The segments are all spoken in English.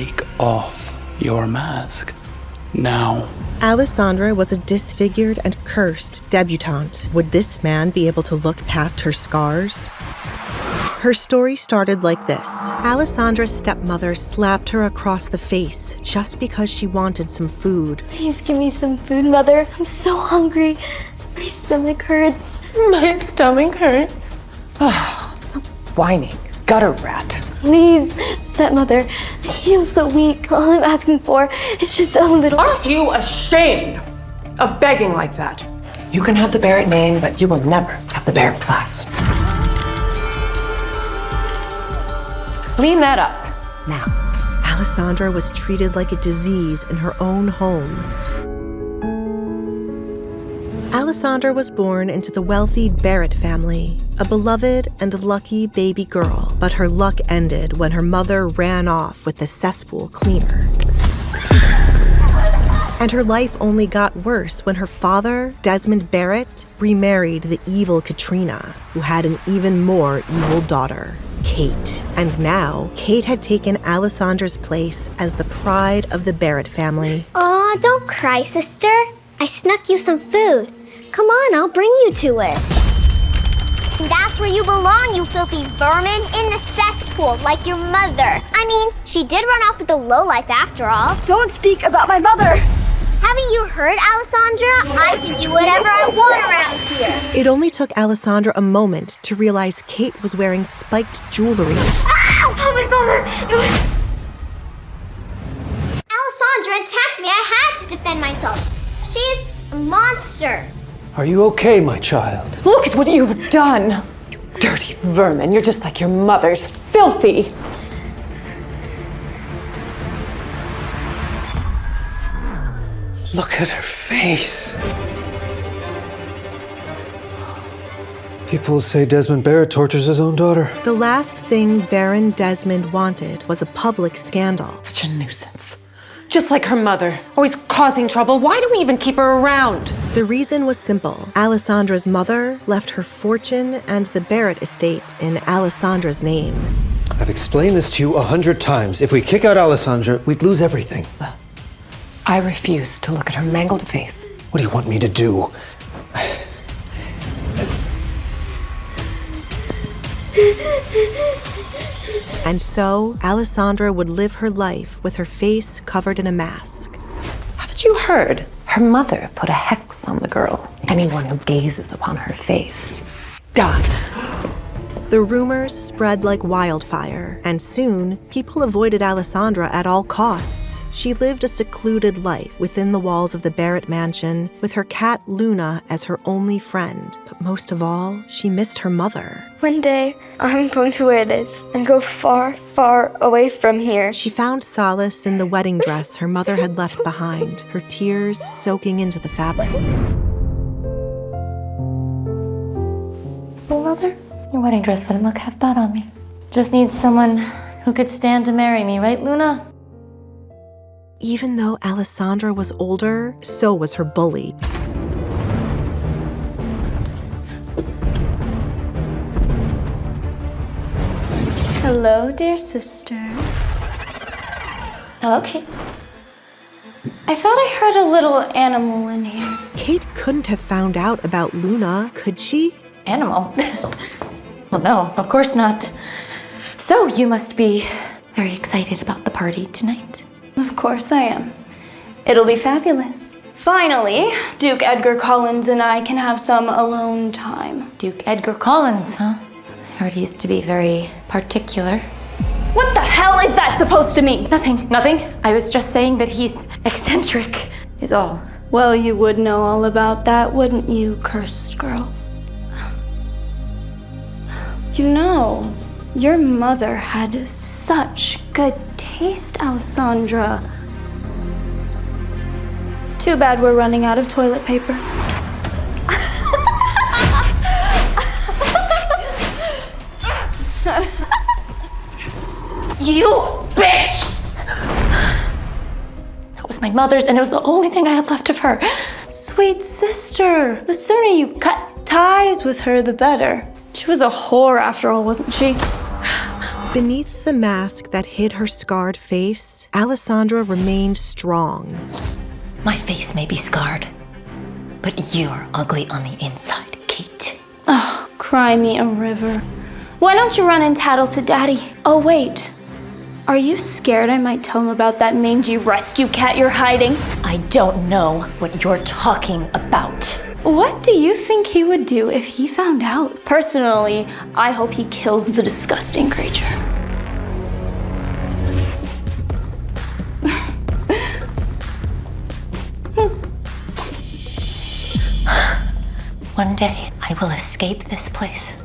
Take off your mask. Now. Alessandra was a disfigured and cursed debutante. Would this man be able to look past her scars? Her story started like this. Alessandra's stepmother slapped her across the face just because she wanted some food. Please give me some food, Mother. I'm so hungry. My stomach hurts. My stomach hurts. Oh, stop whining. Gutter rat. Please, stepmother. I feel so weak. All I'm asking for is just a little... Aren't you ashamed of begging like that? You can have the Barrett name, but you will never have the Barrett class. Clean that up, now. Alessandra was treated like a disease in her own home. Alessandra was born into the wealthy Barrett family, a beloved and lucky baby girl. But her luck ended when her mother ran off with the cesspool cleaner. And her life only got worse when her father, Desmond Barrett, remarried the evil Katrina, who had an even more evil daughter, Kate. And now, Kate had taken Alessandra's place as the pride of the Barrett family. Aw, don't cry, sister. I snuck you some food. Come on, I'll bring you to it. That's where you belong, you filthy vermin, in the cesspool, like your mother. I mean, she did run off with the lowlife after all. Don't speak about my mother. Haven't you heard, Alessandra? I can do whatever I want around here. It only took Alessandra a moment to realize Kate was wearing spiked jewelry. Ow! Oh, my mother! Alessandra attacked me. I had to defend myself. She's a monster. Are you okay, my child? Look at what you've done. You dirty vermin. You're just like your mother's filthy. Look at her face. People say Desmond Barrett tortures his own daughter. The last thing Baron Desmond wanted was a public scandal. Such a nuisance. Just like her mother, always causing trouble. Why do we even keep her around? The reason was simple. Alessandra's mother left her fortune and the Barrett estate in Alessandra's name. I've explained this to you 100 times. If we kick out Alessandra, we'd lose everything. Well, I refuse to look at her mangled face. What do you want me to do? And so, Alessandra would live her life with her face covered in a mask. Haven't you heard? Her mother put a hex on the girl. Anyone who gazes upon her face dies. The rumors spread like wildfire, and soon, people avoided Alessandra at all costs. She lived a secluded life within the walls of the Barrett mansion, with her cat Luna as her only friend. But most of all, she missed her mother. One day, I'm going to wear this and go far, far away from here. She found solace in the wedding dress her mother had left behind, her tears soaking into the fabric. See, Mother? Your wedding dress wouldn't look half bad on me. Just needs someone who could stand to marry me, right, Luna? Even though Alessandra was older, so was her bully. Hello, dear sister. Oh, okay. I thought I heard a little animal in here. Kate couldn't have found out about Luna, could she? Animal? Well, no, of course not. So you must be very excited about the party tonight. Of course I am. It'll be fabulous. Finally, Duke Edgar Collins and I can have some alone time. Duke Edgar Collins, huh? I heard he used to be very particular. What the hell is that supposed to mean? Nothing. I was just saying that he's eccentric, is all. Well, you would know all about that, wouldn't you, cursed girl? You know, your mother had such good taste, Alessandra. Too bad we're running out of toilet paper. You bitch! That was my mother's, and it was the only thing I had left of her. Sweet sister, the sooner you cut ties with her, the better. She was a whore after all, wasn't she? Beneath the mask that hid her scarred face, Alessandra remained strong. My face may be scarred, but you're ugly on the inside, Kate. Oh, cry me a river. Why don't you run and tattle to Daddy? Oh, wait. Are you scared I might tell him about that mangy rescue cat you're hiding? I don't know what you're talking about. What do you think he would do if he found out? Personally, I hope he kills the disgusting creature. One day, I will escape this place.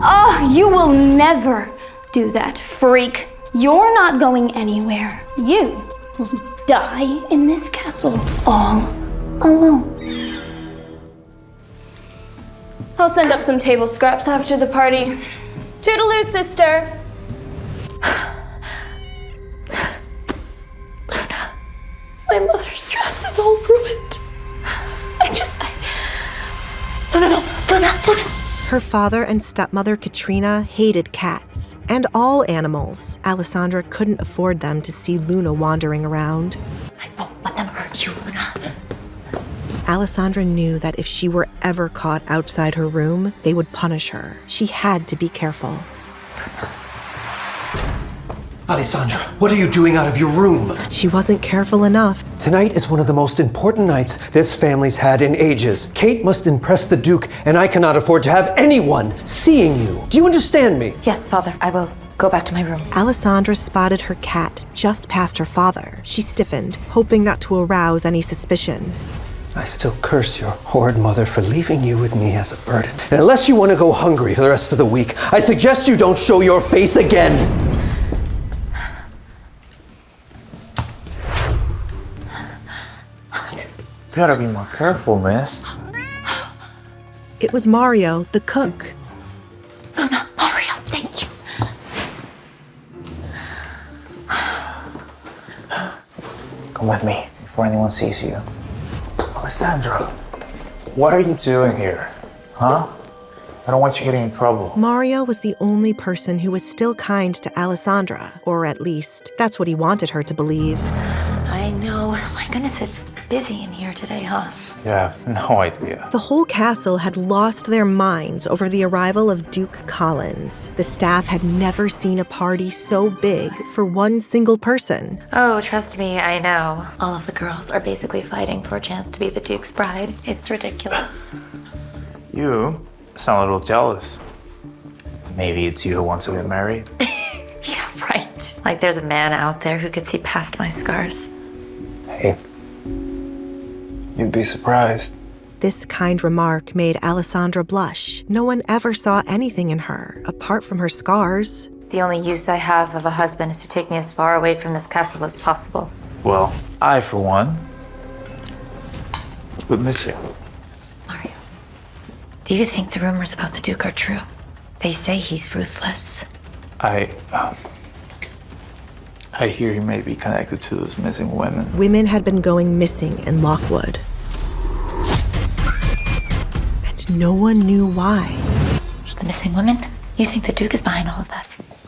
Oh, you will never do that, freak. You're not going anywhere. You will die in this castle all alone. I'll send up some table scraps after the party. Toodaloo, sister. Luna, my mother's dress is all ruined. No, Luna. Her father and stepmother Katrina hated cats and all animals. Alessandra couldn't afford them to see Luna wandering around. I won't let them hurt you, Luna. Alessandra knew that if she were ever caught outside her room, they would punish her. She had to be careful. Alessandra, what are you doing out of your room? But she wasn't careful enough. Tonight is one of the most important nights this family's had in ages. Kate must impress the Duke, and I cannot afford to have anyone seeing you. Do you understand me? Yes, Father, I will go back to my room. Alessandra spotted her cat just past her father. She stiffened, hoping not to arouse any suspicion. I still curse your horrid mother for leaving you with me as a burden. And unless you want to go hungry for the rest of the week, I suggest you don't show your face again. You gotta be more careful, miss. It was Mario, the cook. Luna, Mario, thank you. Come with me before anyone sees you. Alessandra, what are you doing here? Huh? I don't want you getting in trouble. Mario was the only person who was still kind to Alessandra, or at least, that's what he wanted her to believe. I know. My goodness, it's busy in here today, huh? Yeah, no idea. The whole castle had lost their minds over the arrival of Duke Collins. The staff had never seen a party so big for one single person. Oh, trust me, I know. All of the girls are basically fighting for a chance to be the Duke's bride. It's ridiculous. You sound a little jealous. Maybe it's you who wants to get married? Yeah, right. Like there's a man out there who could see past my scars. Hey, you'd be surprised. This kind remark made Alessandra blush. No one ever saw anything in her, apart from her scars. The only use I have of a husband is to take me as far away from this castle as possible. Well, I, for one, would miss you. Mario, do you think the rumors about the Duke are true? They say he's ruthless. I hear he may be connected to those missing women. Women had been going missing in Lockwood. And no one knew why. The missing women? You think the Duke is behind all of that?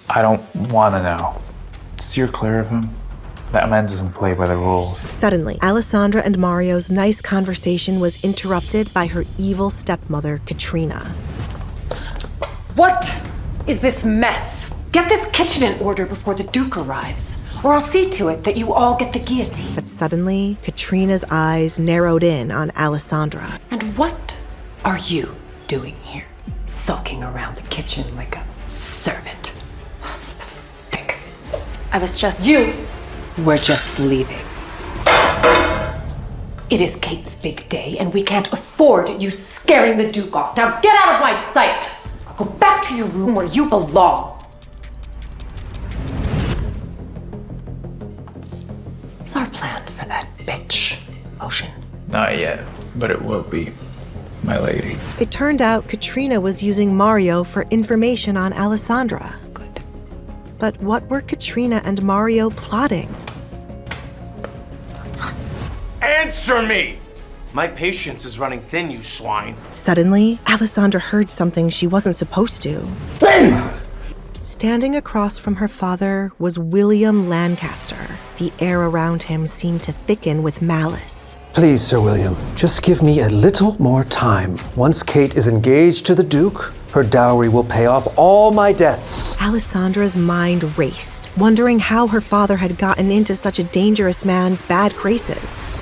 I don't want to know. Steer clear of him. That man doesn't play by the rules. Suddenly, Alessandra and Mario's nice conversation was interrupted by her evil stepmother, Katrina. What is this mess? Get this kitchen in order before the Duke arrives, or I'll see to it that you all get the guillotine. But suddenly, Katrina's eyes narrowed in on Alessandra. And what are you doing here? Sulking around the kitchen like a servant. It's pathetic. I was just... You were just leaving. It is Kate's big day, and we can't afford you scaring the Duke off. Now get out of my sight! Go back to your room where you belong. What's our plan for that bitch, Ocean? Not yet, but it will be, my lady. It turned out Katrina was using Mario for information on Alessandra. Good. But what were Katrina and Mario plotting? Answer me! My patience is running thin, you swine. Suddenly, Alessandra heard something she wasn't supposed to. Standing across from her father was William Lancaster. The air around him seemed to thicken with malice. Please, Sir William, just give me a little more time. Once Kate is engaged to the Duke, her dowry will pay off all my debts. Alessandra's mind raced, wondering how her father had gotten into such a dangerous man's bad graces.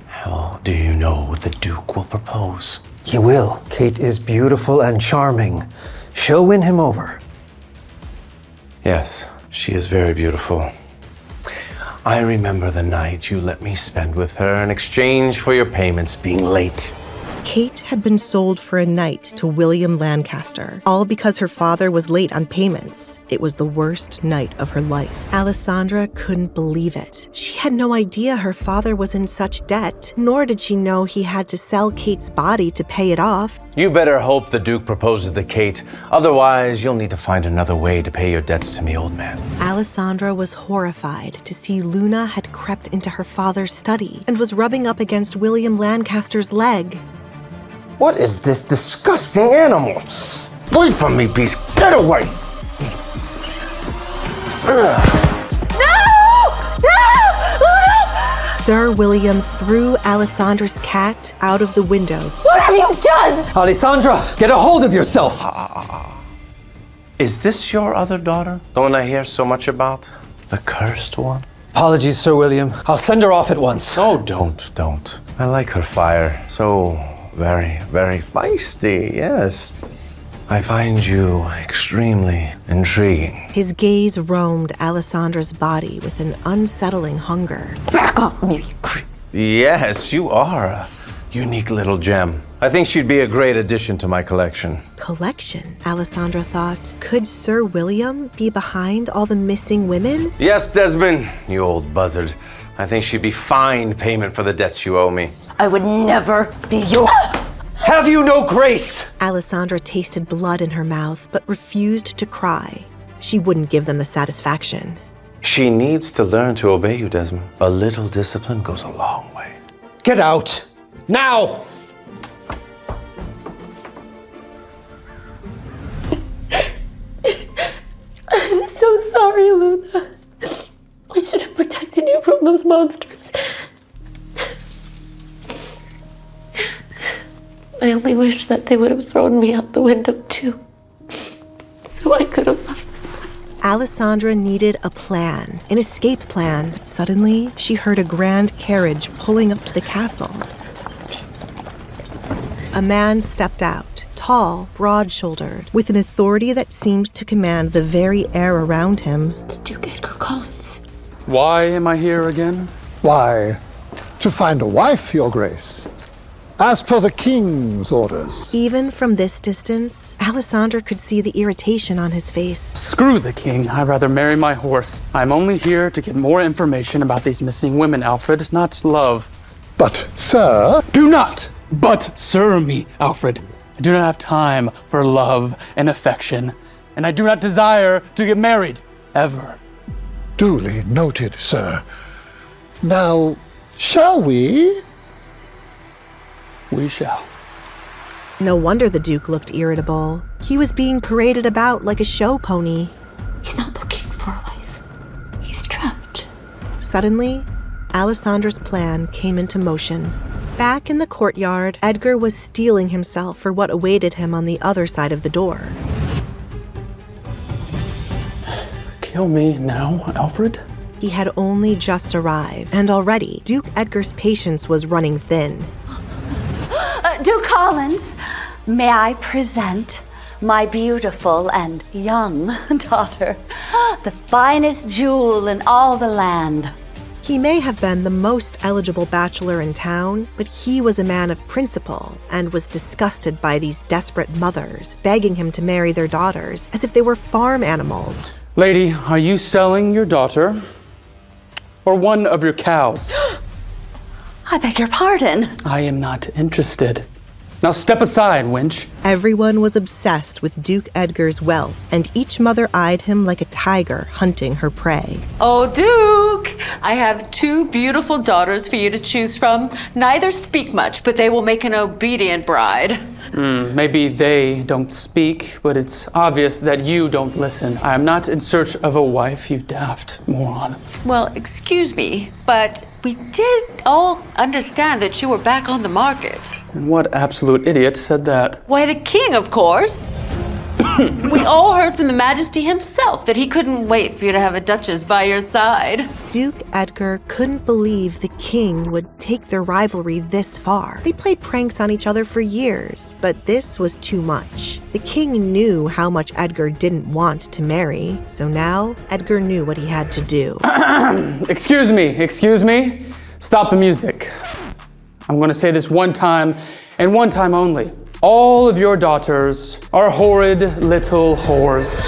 How do you know the Duke will propose? He will. Kate is beautiful and charming. She'll win him over. Yes, she is very beautiful. I remember the night you let me spend with her in exchange for your payments being late. Kate had been sold for a night to William Lancaster, all because her father was late on payments. It was the worst night of her life. Alessandra couldn't believe it. She had no idea her father was in such debt, nor did she know he had to sell Kate's body to pay it off. You better hope the Duke proposes to Kate. Otherwise, you'll need to find another way to pay your debts to me, old man. Alessandra was horrified to see Luna had crept into her father's study and was rubbing up against William Lancaster's leg. What is this disgusting animal? Away from me, beast! Get away! No! Sir William threw Alessandra's cat out of the window. What have you done? Alessandra, get a hold of yourself! Is this your other daughter? The one I hear so much about? The cursed one? Apologies, Sir William. I'll send her off at once. Oh, don't. I like her fire. So very, very feisty, yes. I find you extremely intriguing. His gaze roamed Alessandra's body with an unsettling hunger. Back off me, you creep. Yes, you are a unique little gem. I think she'd be a great addition to my collection. Collection, Alessandra thought. Could Sir William be behind all the missing women? Yes, Desmond, you old buzzard. I think she'd be fine payment for the debts you owe me. I would never be your... Have you no grace? Alessandra tasted blood in her mouth, but refused to cry. She wouldn't give them the satisfaction. She needs to learn to obey you, Desmond. A little discipline goes a long way. Get out! Now! I'm so sorry, Luna. I should have protected you from those monsters. I only wish that they would have thrown me out the window, too. So I could have left this place. Alessandra needed a plan, an escape plan, but suddenly she heard a grand carriage pulling up to the castle. A man stepped out, tall, broad-shouldered, with an authority that seemed to command the very air around him. It's Duke Edgar Collins. Why am I here again? Why, to find a wife, Your Grace. As per the king's orders. Even from this distance, Alessandra could see the irritation on his face. Screw the king. I'd rather marry my horse. I'm only here to get more information about these missing women, Alfred, not love. But, sir... Do not but sir me, Alfred. I do not have time for love and affection, and I do not desire to get married, ever. Duly noted, sir. Now, shall we? We shall. No wonder the Duke looked irritable. He was being paraded about like a show pony. He's not looking for a wife. He's trapped. Suddenly, Alessandra's plan came into motion. Back in the courtyard, Edgar was steeling himself for what awaited him on the other side of the door. Kill me now, Alfred? He had only just arrived, and already Duke Edgar's patience was running thin. Duke Collins, may I present my beautiful and young daughter, the finest jewel in all the land. He may have been the most eligible bachelor in town, but he was a man of principle and was disgusted by these desperate mothers begging him to marry their daughters as if they were farm animals. Lady, are you selling your daughter or one of your cows? I beg your pardon. I am not interested. Now step aside, wench. Everyone was obsessed with Duke Edgar's wealth, and each mother eyed him like a tiger hunting her prey. Oh, Duke, I have 2 beautiful daughters for you to choose from. Neither speak much, but they will make an obedient bride. Maybe they don't speak, but it's obvious that you don't listen. I am not in search of a wife, you daft moron. Well, excuse me, but we did all understand that you were back on the market. And what absolute idiot said that? Why, the king, of course. We all heard from the Majesty himself that he couldn't wait for you to have a duchess by your side. Duke Edgar couldn't believe the king would take their rivalry this far. They played pranks on each other for years, but this was too much. The king knew how much Edgar didn't want to marry, so now Edgar knew what he had to do. Excuse me. Stop the music. I'm going to say this one time and one time only. All of your daughters are horrid little whores,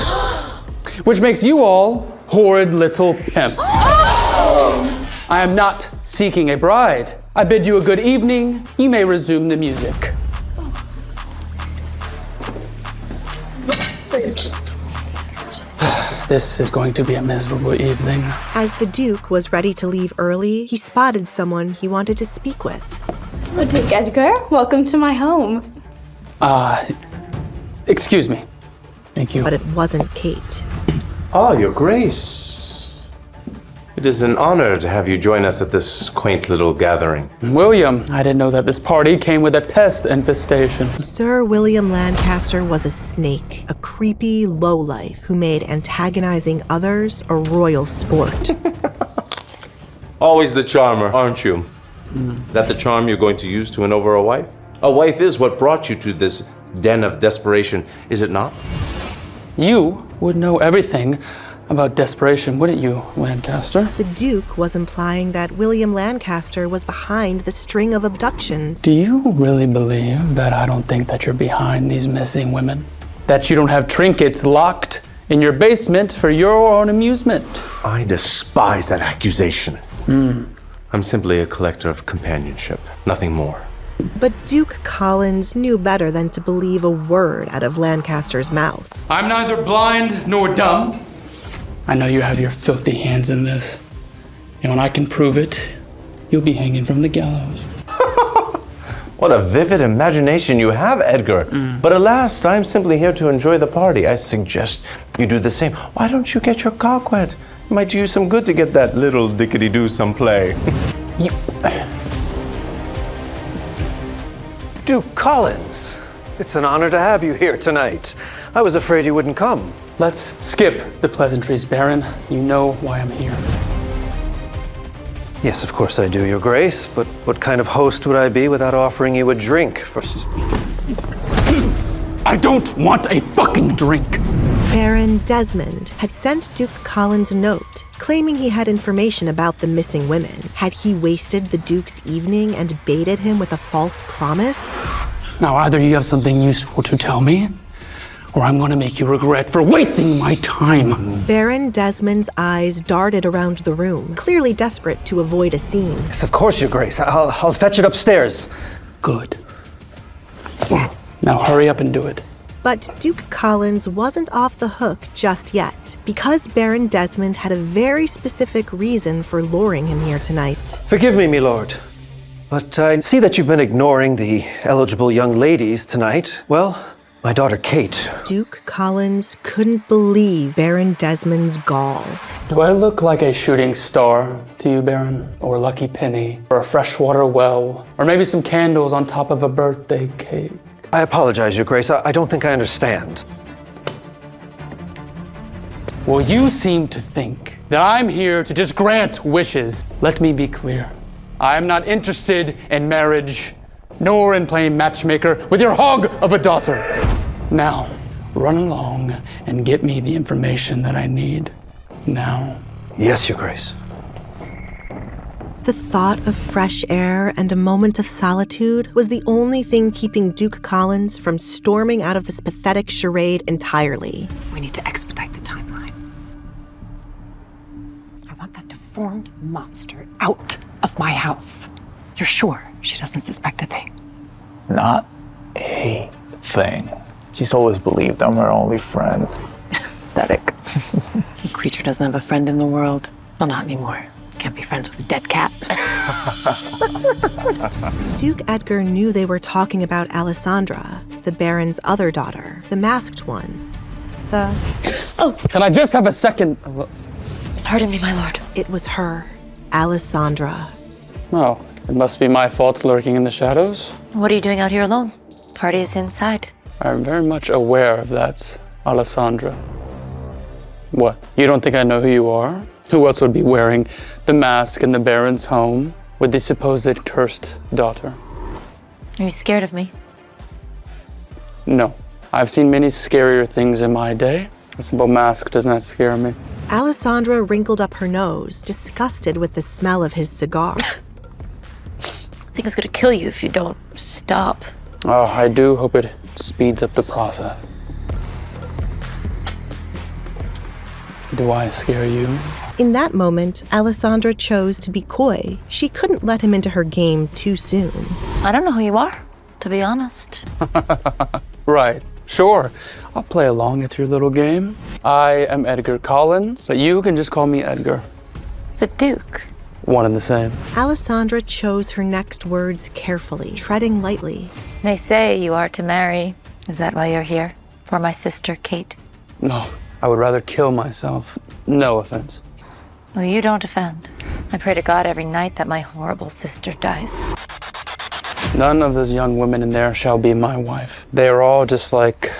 which makes you all horrid little pimps. I am not seeking a bride. I bid you a good evening. You may resume the music. This is going to be a miserable evening. As the Duke was ready to leave early, he spotted someone he wanted to speak with. Oh, Duke Edgar, welcome to my home. Excuse me. Thank you. But it wasn't Kate. Oh, Your Grace. It is an honor to have you join us at this quaint little gathering. William, I didn't know that this party came with a pest infestation. Sir William Lancaster was a snake, a creepy lowlife who made antagonizing others a royal sport. Always the charmer, aren't you? That the charm you're going to use to win over a wife? A wife is what brought you to this den of desperation, is it not? You would know everything about desperation, wouldn't you, Lancaster? The Duke was implying that William Lancaster was behind the string of abductions. Do you really believe that I don't think that you're behind these missing women? That you don't have trinkets locked in your basement for your own amusement? I despise that accusation. I'm simply a collector of companionship, nothing more. But Duke Collins knew better than to believe a word out of Lancaster's mouth. I'm neither blind nor dumb. I know you have your filthy hands in this. And when I can prove it, you'll be hanging from the gallows. What a vivid imagination you have, Edgar. But alas, I'm simply here to enjoy the party. I suggest you do the same. Why don't you get your cock wet? It might do you some good to get that little dickety-do some play. Duke Collins, it's an honor to have you here tonight. I was afraid you wouldn't come. Let's skip the pleasantries, Baron. You know why I'm here. Yes, of course I do, Your Grace, but what kind of host would I be without offering you a drink first? I don't want a fucking drink. Baron Desmond had sent Duke Collins a note, claiming he had information about the missing women. Had he wasted the Duke's evening and baited him with a false promise? Now, either you have something useful to tell me, or I'm going to make you regret for wasting my time. Baron Desmond's eyes darted around the room, clearly desperate to avoid a scene. Yes, of course, Your Grace. I'll fetch it upstairs. Good. Now hurry up and do it. But Duke Collins wasn't off the hook just yet, because Baron Desmond had a very specific reason for luring him here tonight. Forgive me, milord, but I see that you've been ignoring the eligible young ladies tonight. Well, my daughter Kate. Duke Collins couldn't believe Baron Desmond's gall. Do I look like a shooting star to you, Baron? Or a lucky penny? Or a freshwater well? Or maybe some candles on top of a birthday cake? I apologize, Your Grace. I don't think I understand. Well, you seem to think that I'm here to just grant wishes. Let me be clear. I am not interested in marriage, nor in playing matchmaker with your hog of a daughter. Now, run along and get me the information that I need. Now. Yes, Your Grace. The thought of fresh air and a moment of solitude was the only thing keeping Duke Collins from storming out of this pathetic charade entirely. We need to expedite the timeline. I want that deformed monster out of my house. You're sure she doesn't suspect a thing? Not a thing. She's always believed I'm her only friend. Pathetic. The creature doesn't have a friend in the world. Well, not anymore. Can't be friends with a dead cat. Duke Edgar knew they were talking about Alessandra, the Baron's other daughter, the masked one. Can I just have a second? Pardon me, my lord. It was her, Alessandra. Oh, it must be my fault lurking in the shadows. What are you doing out here alone? Party is inside. I'm very much aware of that, Alessandra. What? You don't think I know who you are? Who else would be wearing the mask in the Baron's home with the supposed cursed daughter? Are you scared of me? No. I've seen many scarier things in my day. A simple mask does not scare me. Alessandra wrinkled up her nose, disgusted with the smell of his cigar. I think it's gonna kill you if you don't stop. Oh, I do hope it speeds up the process. Do I scare you? In that moment, Alessandra chose to be coy. She couldn't let him into her game too soon. I don't know who you are, to be honest. Right. Sure. I'll play along at your little game. I am Edgar Collins, but you can just call me Edgar. The Duke. One and the same. Alessandra chose her next words carefully, treading lightly. They say you are to marry. Is that why you're here? For my sister, Kate? No, I would rather kill myself. No offense. Well, you don't offend. I pray to God every night that my horrible sister dies. None of those young women in there shall be my wife. They are all just like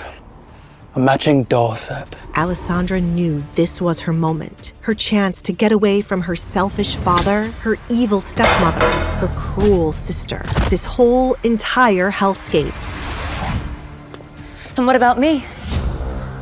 a matching doll set. Alessandra knew this was her moment, her chance to get away from her selfish father, her evil stepmother, her cruel sister, this whole entire hellscape. And what about me?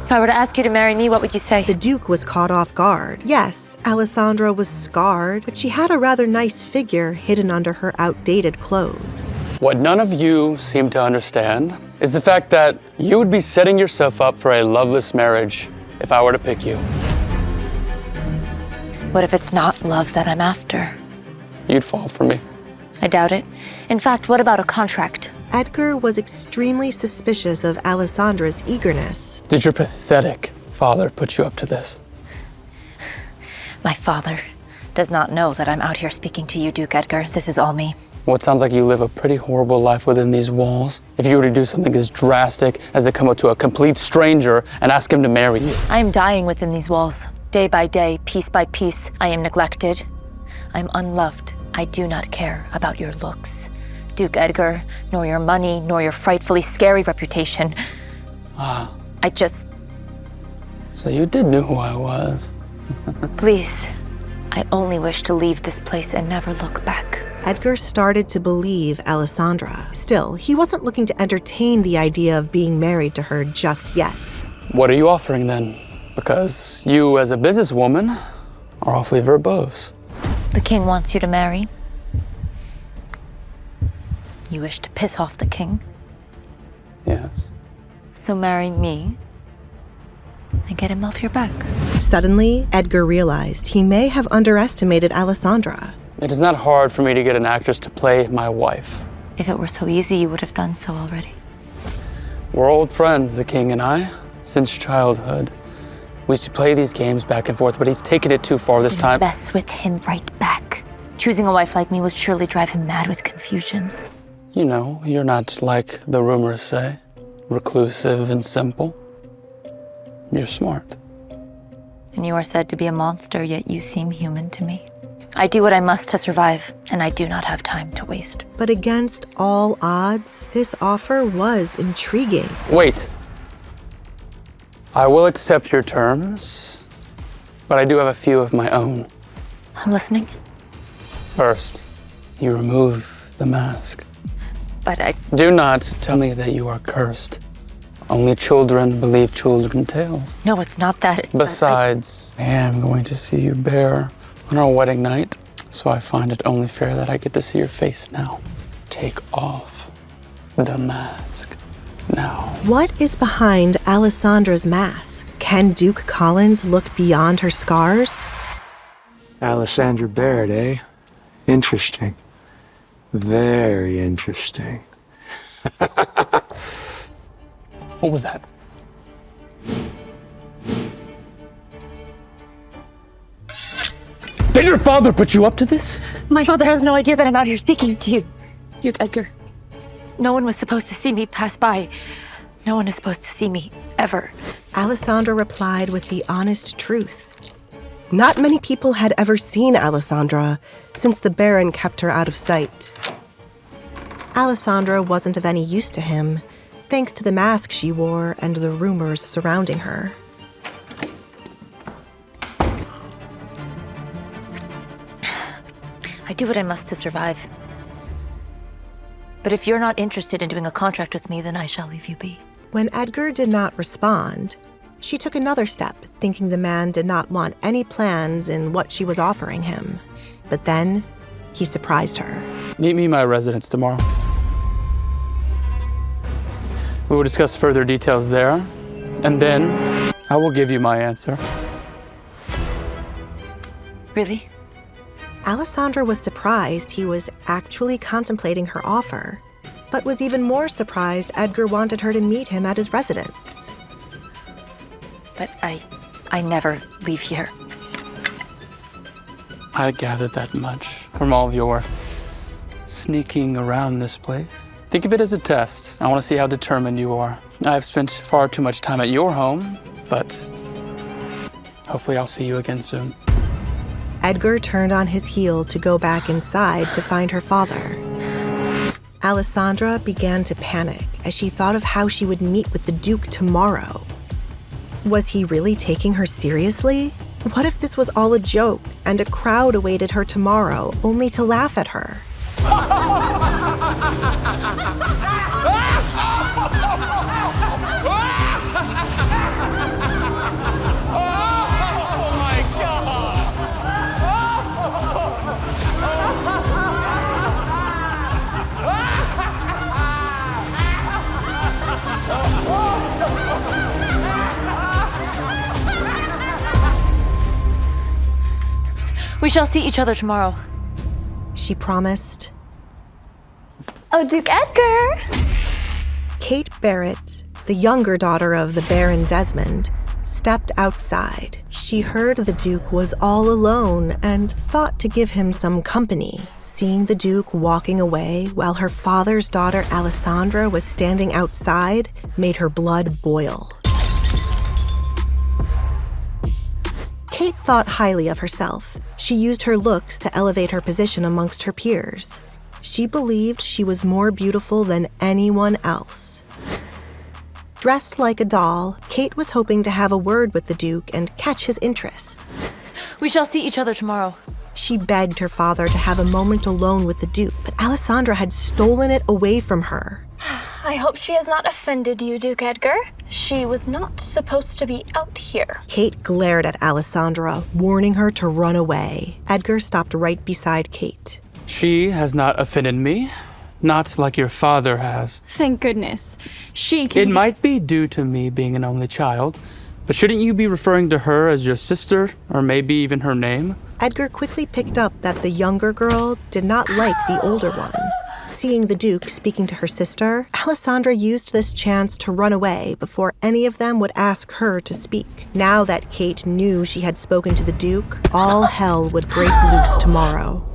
If I were to ask you to marry me, what would you say? The Duke was caught off guard. Yes, Alessandra was scarred, but she had a rather nice figure hidden under her outdated clothes. What none of you seem to understand is the fact that you would be setting yourself up for a loveless marriage if I were to pick you. What if it's not love that I'm after? You'd fall for me. I doubt it. In fact, what about a contract? Edgar was extremely suspicious of Alessandra's eagerness. Did your pathetic father put you up to this? My father does not know that I'm out here speaking to you, Duke Edgar. This is all me. Well, it sounds like you live a pretty horrible life within these walls. If you were to do something as drastic as to come up to a complete stranger and ask him to marry you. I am dying within these walls. Day by day, piece by piece, I am neglected. I'm unloved. I do not care about your looks, Duke Edgar, nor your money, nor your frightfully scary reputation. I just... So you did know who I was. Please, I only wish to leave this place and never look back. Edgar started to believe Alessandra. Still, he wasn't looking to entertain the idea of being married to her just yet. What are you offering then? Because you, as a businesswoman, are awfully verbose. The king wants you to marry. You wish to piss off the king? Yes. So marry me and get him off your back. Suddenly, Edgar realized he may have underestimated Alessandra. It is not hard for me to get an actress to play my wife. If it were so easy, you would have done so already. We're old friends, the king and I, since childhood. We used to play these games back and forth, but he's taken it too far this time. Mess with him right back. Choosing a wife like me would surely drive him mad with confusion. You know, you're not like the rumors say, reclusive and simple. You're smart. And you are said to be a monster, yet you seem human to me. I do what I must to survive, and I do not have time to waste. But against all odds, this offer was intriguing. Wait. I will accept your terms, but I do have a few of my own. I'm listening. First, you remove the mask. But I... Do not tell me that you are cursed. Only children believe children's tales. No, it's not that. It's Besides, I am going to see you bare on our wedding night, so I find it only fair that I get to see your face now. Take off the mask now. What is behind Alessandra's mask? Can Duke Collins look beyond her scars? Alessandra Baird, eh? Interesting. Very interesting. What was that? Did your father put you up to this? My father has no idea that I'm out here speaking to you, Duke Edgar. No one was supposed to see me pass by. No one is supposed to see me, ever. Alessandra replied with the honest truth. Not many people had ever seen Alessandra since the Baron kept her out of sight. Alessandra wasn't of any use to him, thanks to the mask she wore and the rumors surrounding her. I do what I must to survive. But if you're not interested in doing a contract with me, then I shall leave you be. When Edgar did not respond, she took another step, thinking the man did not want any plans in what she was offering him. But then, he surprised her. Meet me in my residence tomorrow. We will discuss further details there, and then I will give you my answer. Really? Alessandra was surprised he was actually contemplating her offer, but was even more surprised Edgar wanted her to meet him at his residence. But I never leave here. I gathered that much from all of your sneaking around this place. Think of it as a test. I want to see how determined you are. I've spent far too much time at your home, but hopefully I'll see you again soon. Edgar turned on his heel to go back inside to find her father. Alessandra began to panic as she thought of how she would meet with the Duke tomorrow. Was he really taking her seriously? What if this was all a joke and a crowd awaited her tomorrow only to laugh at her? We shall see each other tomorrow. She promised. Oh, Duke Edgar! Kate Barrett, the younger daughter of the Baron Desmond, stepped outside. She heard the Duke was all alone and thought to give him some company. Seeing the Duke walking away while her father's daughter Alessandra was standing outside made her blood boil. Kate thought highly of herself. She used her looks to elevate her position amongst her peers. She believed she was more beautiful than anyone else. Dressed like a doll, Kate was hoping to have a word with the Duke and catch his interest. We shall see each other tomorrow. She begged her father to have a moment alone with the Duke, but Alessandra had stolen it away from her. I hope she has not offended you, Duke Edgar. She was not supposed to be out here. Kate glared at Alessandra, warning her to run away. Edgar stopped right beside Kate. She has not offended me, not like your father has. Thank goodness. She can... It might be due to me being an only child, but shouldn't you be referring to her as your sister, or maybe even her name? Edgar quickly picked up that the younger girl did not like the older one. Seeing the Duke speaking to her sister, Alessandra used this chance to run away before any of them would ask her to speak. Now that Kate knew she had spoken to the Duke, all hell would break loose tomorrow.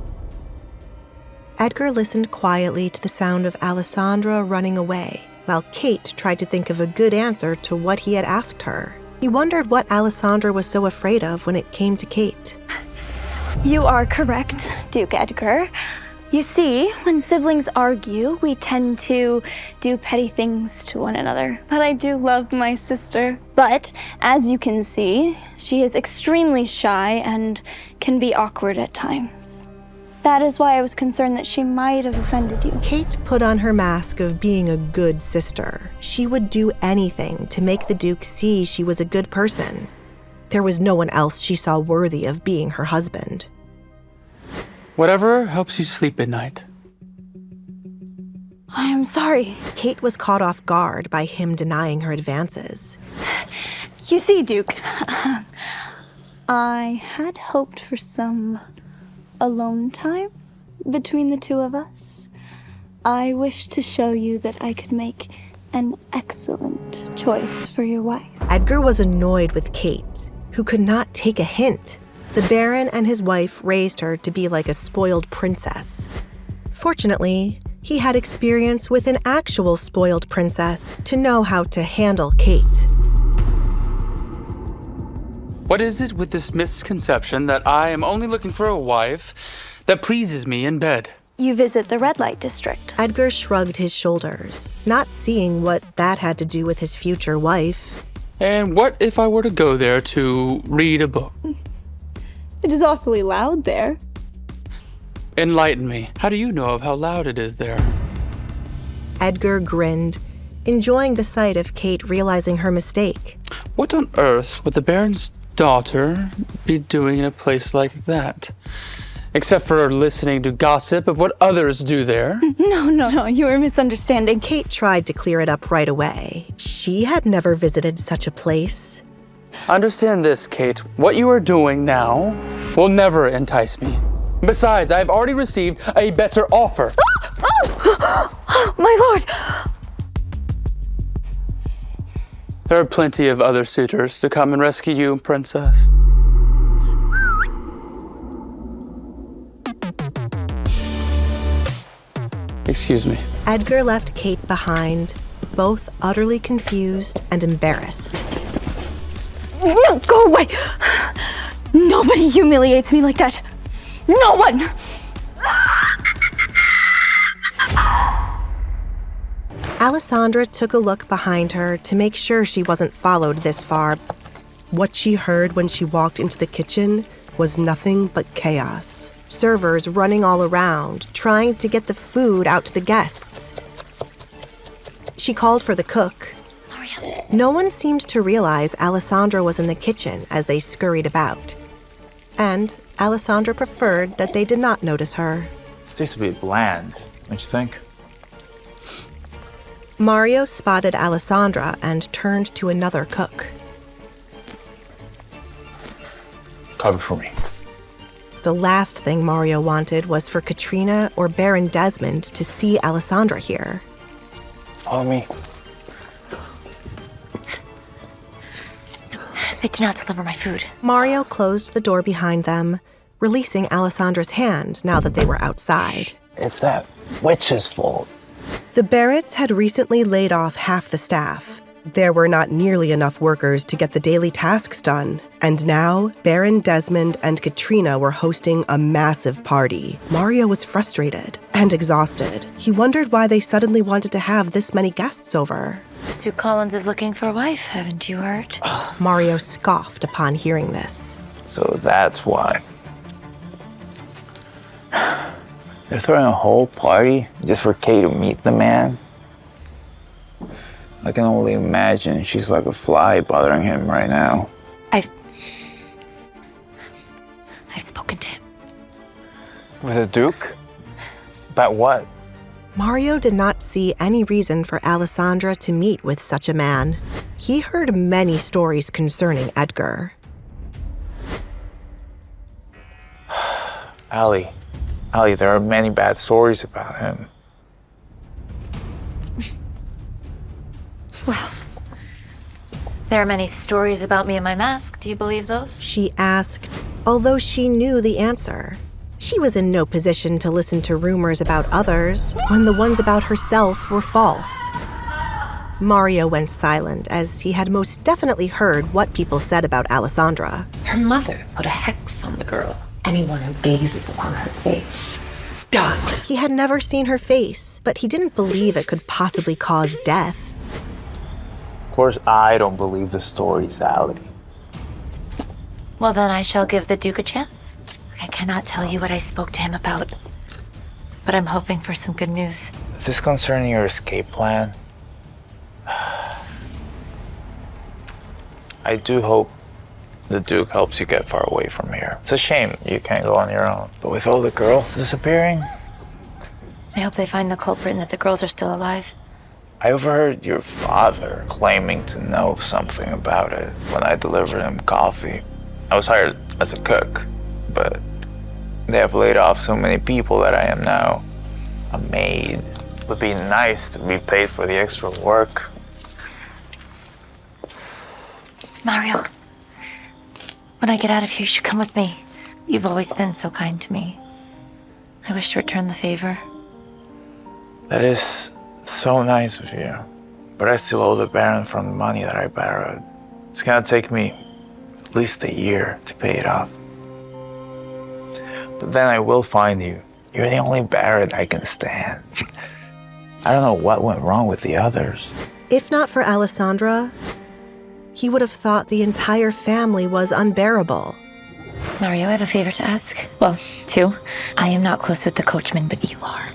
Edgar listened quietly to the sound of Alessandra running away, while Kate tried to think of a good answer to what he had asked her. He wondered what Alessandra was so afraid of when it came to Kate. You are correct, Duke Edgar. You see, when siblings argue, we tend to do petty things to one another. But I do love my sister. But, as you can see, she is extremely shy and can be awkward at times. That is why I was concerned that she might have offended you. Kate put on her mask of being a good sister. She would do anything to make the Duke see she was a good person. There was no one else she saw worthy of being her husband. Whatever helps you sleep at night. I am sorry. Kate was caught off guard by him denying her advances. You see, Duke, I had hoped for some alone time between the two of us. I wish to show you that I could make an excellent choice for your wife. Edgar was annoyed with Kate, who could not take a hint. The Baron and his wife raised her to be like a spoiled princess. Fortunately, he had experience with an actual spoiled princess to know how to handle Kate. What is it with this misconception that I am only looking for a wife that pleases me in bed? You visit the red light district. Edgar shrugged his shoulders, not seeing what that had to do with his future wife. And what if I were to go there to read a book? It is awfully loud there. Enlighten me. How do you know of how loud it is there? Edgar grinned, enjoying the sight of Kate realizing her mistake. What on earth would the Baron's daughter be doing in a place like that? Except for listening to gossip of what others do there. No, you are misunderstanding. Kate tried to clear it up right away. She had never visited such a place. Understand this, Kate. What you are doing now will never entice me. Besides, I've already received a better offer. My lord! There are plenty of other suitors to come and rescue you, princess. Excuse me. Edgar left Kate behind, both utterly confused and embarrassed. No, go away! Nobody humiliates me like that. No one! Alessandra took a look behind her to make sure she wasn't followed this far. What she heard when she walked into the kitchen was nothing but chaos. Servers running all around, trying to get the food out to the guests. She called for the cook. No one seemed to realize Alessandra was in the kitchen as they scurried about. And Alessandra preferred that they did not notice her. It tastes a bit bland, don't you think? Mario spotted Alessandra and turned to another cook. Cover for me. The last thing Mario wanted was for Katrina or Baron Desmond to see Alessandra here. Follow me. They did not deliver my food. Mario closed the door behind them, releasing Alessandra's hand now that they were outside. It's that witch's fault. The Barretts had recently laid off half the staff. There were not nearly enough workers to get the daily tasks done. And now, Baron Desmond and Katrina were hosting a massive party. Mario was frustrated and exhausted. He wondered why they suddenly wanted to have this many guests over. Duke Collins is looking for a wife, haven't you heard? Mario scoffed upon hearing this. So that's why. They're throwing a whole party just for Kay to meet the man. I can only imagine she's like a fly bothering him right now. I've spoken to him. With the Duke? About what? Mario did not see any reason for Alessandra to meet with such a man. He heard many stories concerning Edgar. Allie, there are many bad stories about him. Well, there are many stories about me and my mask. Do you believe those? She asked, although she knew the answer. She was in no position to listen to rumors about others when the ones about herself were false. Mario went silent as he had most definitely heard what people said about Alessandra. Her mother put a hex on the girl. Anyone who gazes upon her face dies. He had never seen her face, but he didn't believe it could possibly cause death. Of course, I don't believe the stories, Allie. Well, then I shall give the Duke a chance. I cannot tell you what I spoke to him about, but I'm hoping for some good news. Is this concerning your escape plan? I do hope the Duke helps you get far away from here. It's a shame you can't go on your own. But with all the girls disappearing... I hope they find the culprit and that the girls are still alive. I overheard your father claiming to know something about it when I delivered him coffee. I was hired as a cook, but they have laid off so many people that I am now a maid. It would be nice to be paid for the extra work. Mario, when I get out of here, you should come with me. You've always been so kind to me. I wish to return the favor. That is so nice of you. But I still owe the Baron from the money that I borrowed. It's gonna take me at least a year to pay it off. But then I will find you. You're the only Baron I can stand. I don't know what went wrong with the others. If not for Alessandra, he would have thought the entire family was unbearable. Mario, I have a favor to ask. Well, two. I am not close with the coachman, but you are.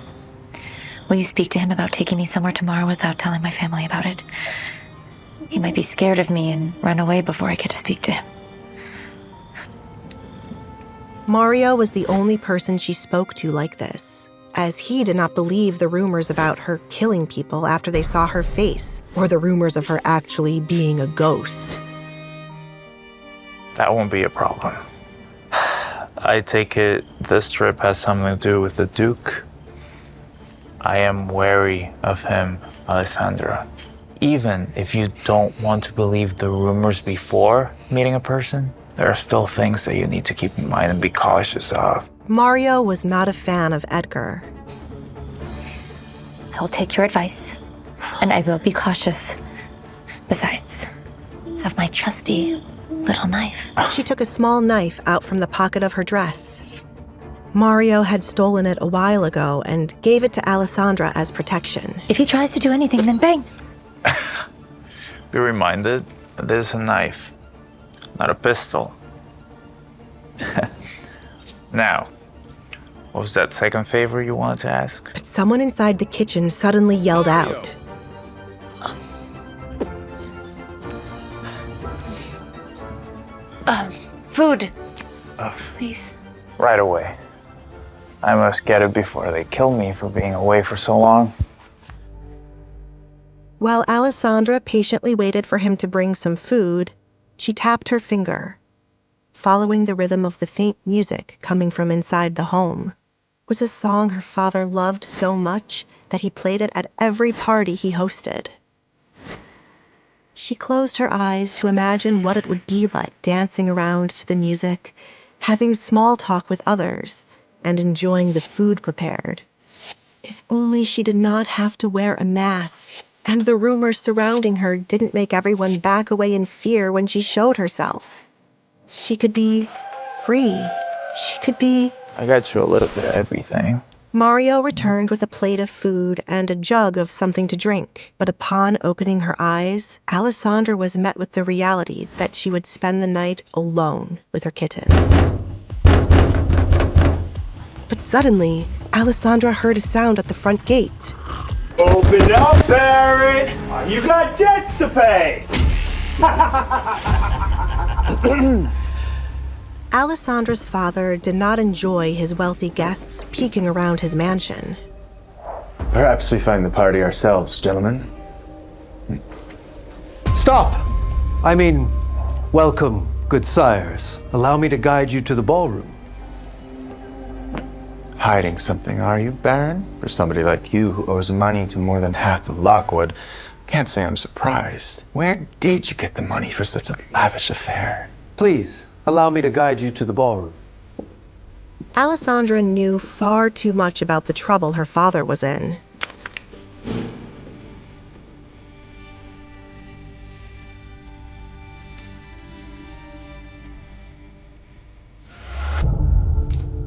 Will you speak to him about taking me somewhere tomorrow without telling my family about it? He might be scared of me and run away before I get to speak to him. Mario was the only person she spoke to like this, as he did not believe the rumors about her killing people after they saw her face, or the rumors of her actually being a ghost. That won't be a problem. I take it this trip has something to do with the Duke. I am wary of him, Alessandra. Even if you don't want to believe the rumors before meeting a person, there are still things that you need to keep in mind and be cautious of. Mario was not a fan of Edgar. I will take your advice, and I will be cautious. Besides, I have my trusty little knife. She took a small knife out from the pocket of her dress. Mario had stolen it a while ago and gave it to Alessandra as protection. If he tries to do anything, then bang. Be reminded, this is a knife, not a pistol. Now, what was that second favor you wanted to ask? But someone inside the kitchen suddenly yelled out. Food. Please. Right away. I must get it before they kill me for being away for so long. While Alessandra patiently waited for him to bring some food, she tapped her finger. Following the rhythm of the faint music coming from inside the home was a song her father loved so much that he played it at every party he hosted. She closed her eyes to imagine what it would be like dancing around to the music, having small talk with others, and enjoying the food prepared. If only she did not have to wear a mask, and the rumors surrounding her didn't make everyone back away in fear when she showed herself. She could be free. She could be... I got you a little bit of everything. Mario returned with a plate of food and a jug of something to drink. But upon opening her eyes, Alessandra was met with the reality that she would spend the night alone with her kitten. But suddenly, Alessandra heard a sound at the front gate. Open up, Barrett! You got debts to pay! Alessandra's father did not enjoy his wealthy guests peeking around his mansion. Perhaps we find the party ourselves, gentlemen. Stop! I mean, welcome, good sires. Allow me to guide you to the ballroom. Hiding something, are you, Baron? For somebody like you who owes money to more than half of Lockwood, can't say I'm surprised. Where did you get the money for such a lavish affair? Please, allow me to guide you to the ballroom. Alessandra knew far too much about the trouble her father was in.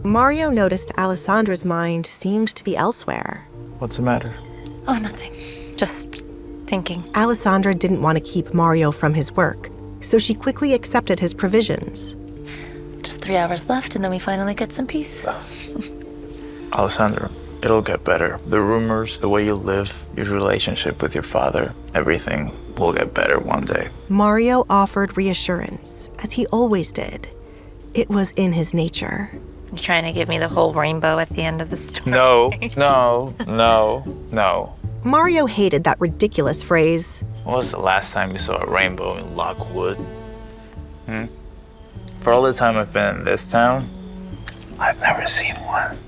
Mario noticed Alessandra's mind seemed to be elsewhere. What's the matter? Oh, nothing. Just thinking. Alessandra didn't want to keep Mario from his work, so she quickly accepted his provisions. Just 3 hours left, and then we finally get some peace. Alessandra, it'll get better. The rumors, the way you live, your relationship with your father, everything will get better one day. Mario offered reassurance, as he always did. It was in his nature. You're trying to give me the whole rainbow at the end of the story. No. Mario hated that ridiculous phrase. When was the last time you saw a rainbow in Lockwood? For all the time I've been in this town, I've never seen one.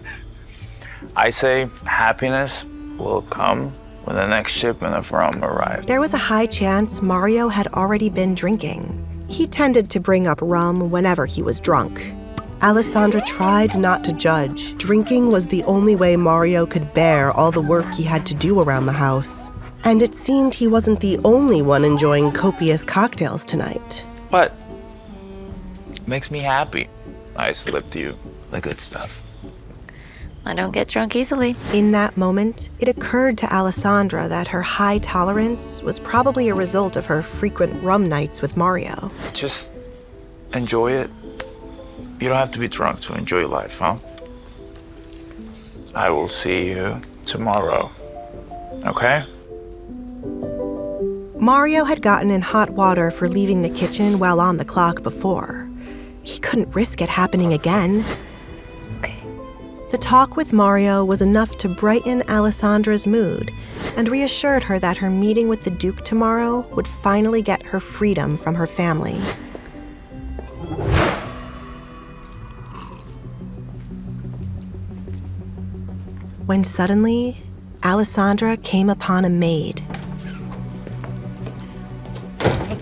I say happiness will come when the next shipment of rum arrives. There was a high chance Mario had already been drinking. He tended to bring up rum whenever he was drunk. Alessandra tried not to judge. Drinking was the only way Mario could bear all the work he had to do around the house. And it seemed he wasn't the only one enjoying copious cocktails tonight. What? Makes me happy. I slipped you the good stuff. I don't get drunk easily. In that moment, it occurred to Alessandra that her high tolerance was probably a result of her frequent rum nights with Mario. Just enjoy it. You don't have to be drunk to enjoy life, huh? I will see you tomorrow, okay? Mario had gotten in hot water for leaving the kitchen while on the clock before. He couldn't risk it happening again. Okay. The talk with Mario was enough to brighten Alessandra's mood and reassured her that her meeting with the Duke tomorrow would finally get her freedom from her family. When suddenly, Alessandra came upon a maid.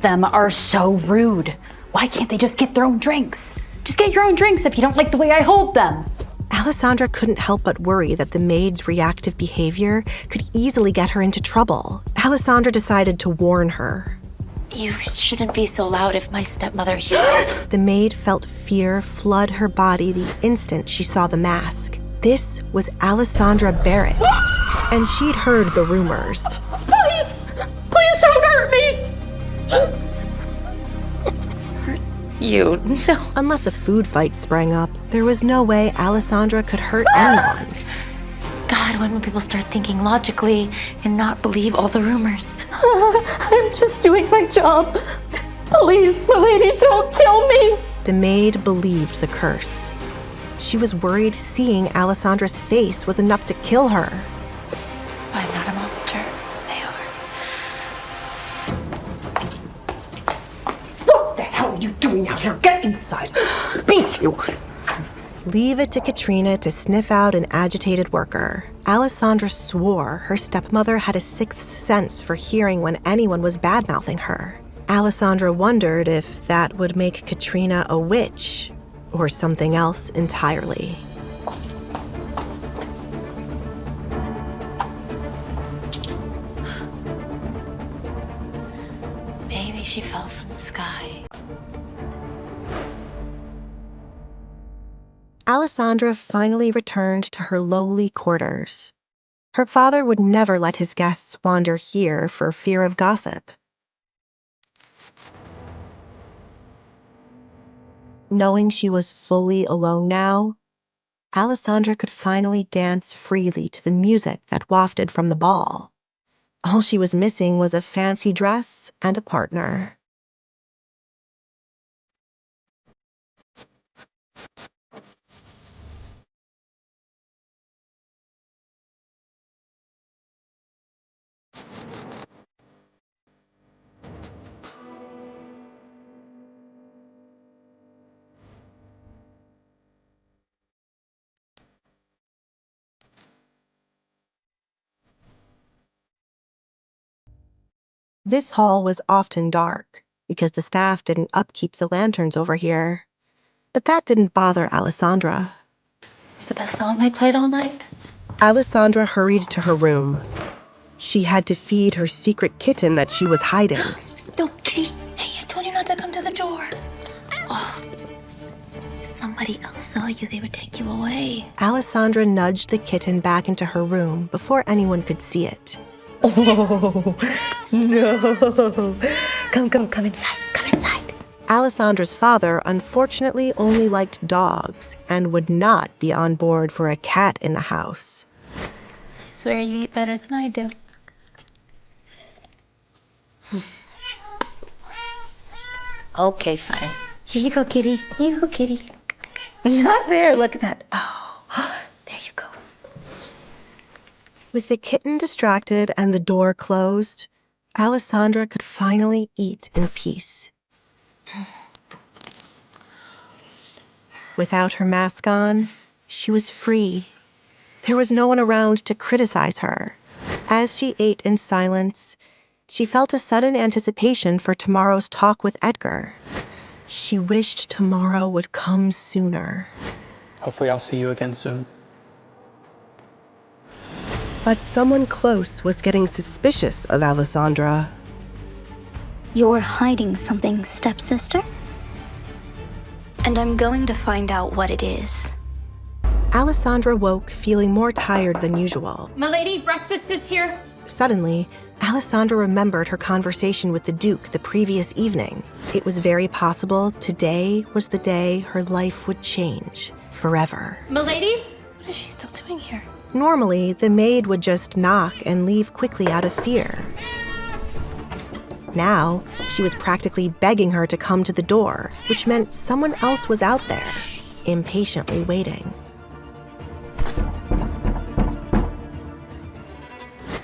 Them are so rude. Why can't they just get their own drinks? Just get your own drinks if you don't like the way I hold them. Alessandra couldn't help but worry that the maid's reactive behavior could easily get her into trouble. Alessandra decided to warn her. You shouldn't be so loud if my stepmother hears. The maid felt fear flood her body the instant she saw the mask. This was Alessandra Barrett, and she'd heard the rumors. Please! Please don't hurt me! Hurt you? No. Unless a food fight sprang up, there was no way Alessandra could hurt anyone. God, when will people start thinking logically and not believe all the rumors? I'm just doing my job. Please, milady, don't kill me! The maid believed the curse. She was worried seeing Alessandra's face was enough to kill her. I'm not a monster. They are. What the hell are you doing out here? Get inside. Beat you. Leave it to Katrina to sniff out an agitated worker. Alessandra swore her stepmother had a sixth sense for hearing when anyone was bad-mouthing her. Alessandra wondered if that would make Katrina a witch or something else entirely. Maybe she fell from the sky. Alessandra finally returned to her lowly quarters. Her father would never let his guests wander here for fear of gossip. Knowing she was fully alone now, Alessandra could finally dance freely to the music that wafted from the ball. All she was missing was a fancy dress and a partner. This hall was often dark because the staff didn't upkeep the lanterns over here. But that didn't bother Alessandra. Is that the song they played all night? Alessandra hurried to her room. She had to feed her secret kitten that she was hiding. No, Kitty. Hey, I told you not to come to the door. Oh, if somebody else saw you, they would take you away. Alessandra nudged the kitten back into her room before anyone could see it. Oh, no. Come inside. Alessandra's father unfortunately only liked dogs and would not be on board for a cat in the house. I swear you eat better than I do. Okay, fine. Here you go, kitty. Here you go, kitty. Not there. Look at that. Oh, there you go. With the kitten distracted and the door closed, Alessandra could finally eat in peace. Without her mask on, she was free. There was no one around to criticize her. As she ate in silence, she felt a sudden anticipation for tomorrow's talk with Edgar. She wished tomorrow would come sooner. Hopefully I'll see you again soon. But someone close was getting suspicious of Alessandra. You're hiding something, stepsister? And I'm going to find out what it is. Alessandra woke feeling more tired than usual. Milady, breakfast is here. Suddenly, Alessandra remembered her conversation with the Duke the previous evening. It was very possible today was the day her life would change forever. Milady? What is she still doing here? Normally, the maid would just knock and leave quickly out of fear. Now, she was practically begging her to come to the door, which meant someone else was out there, impatiently waiting.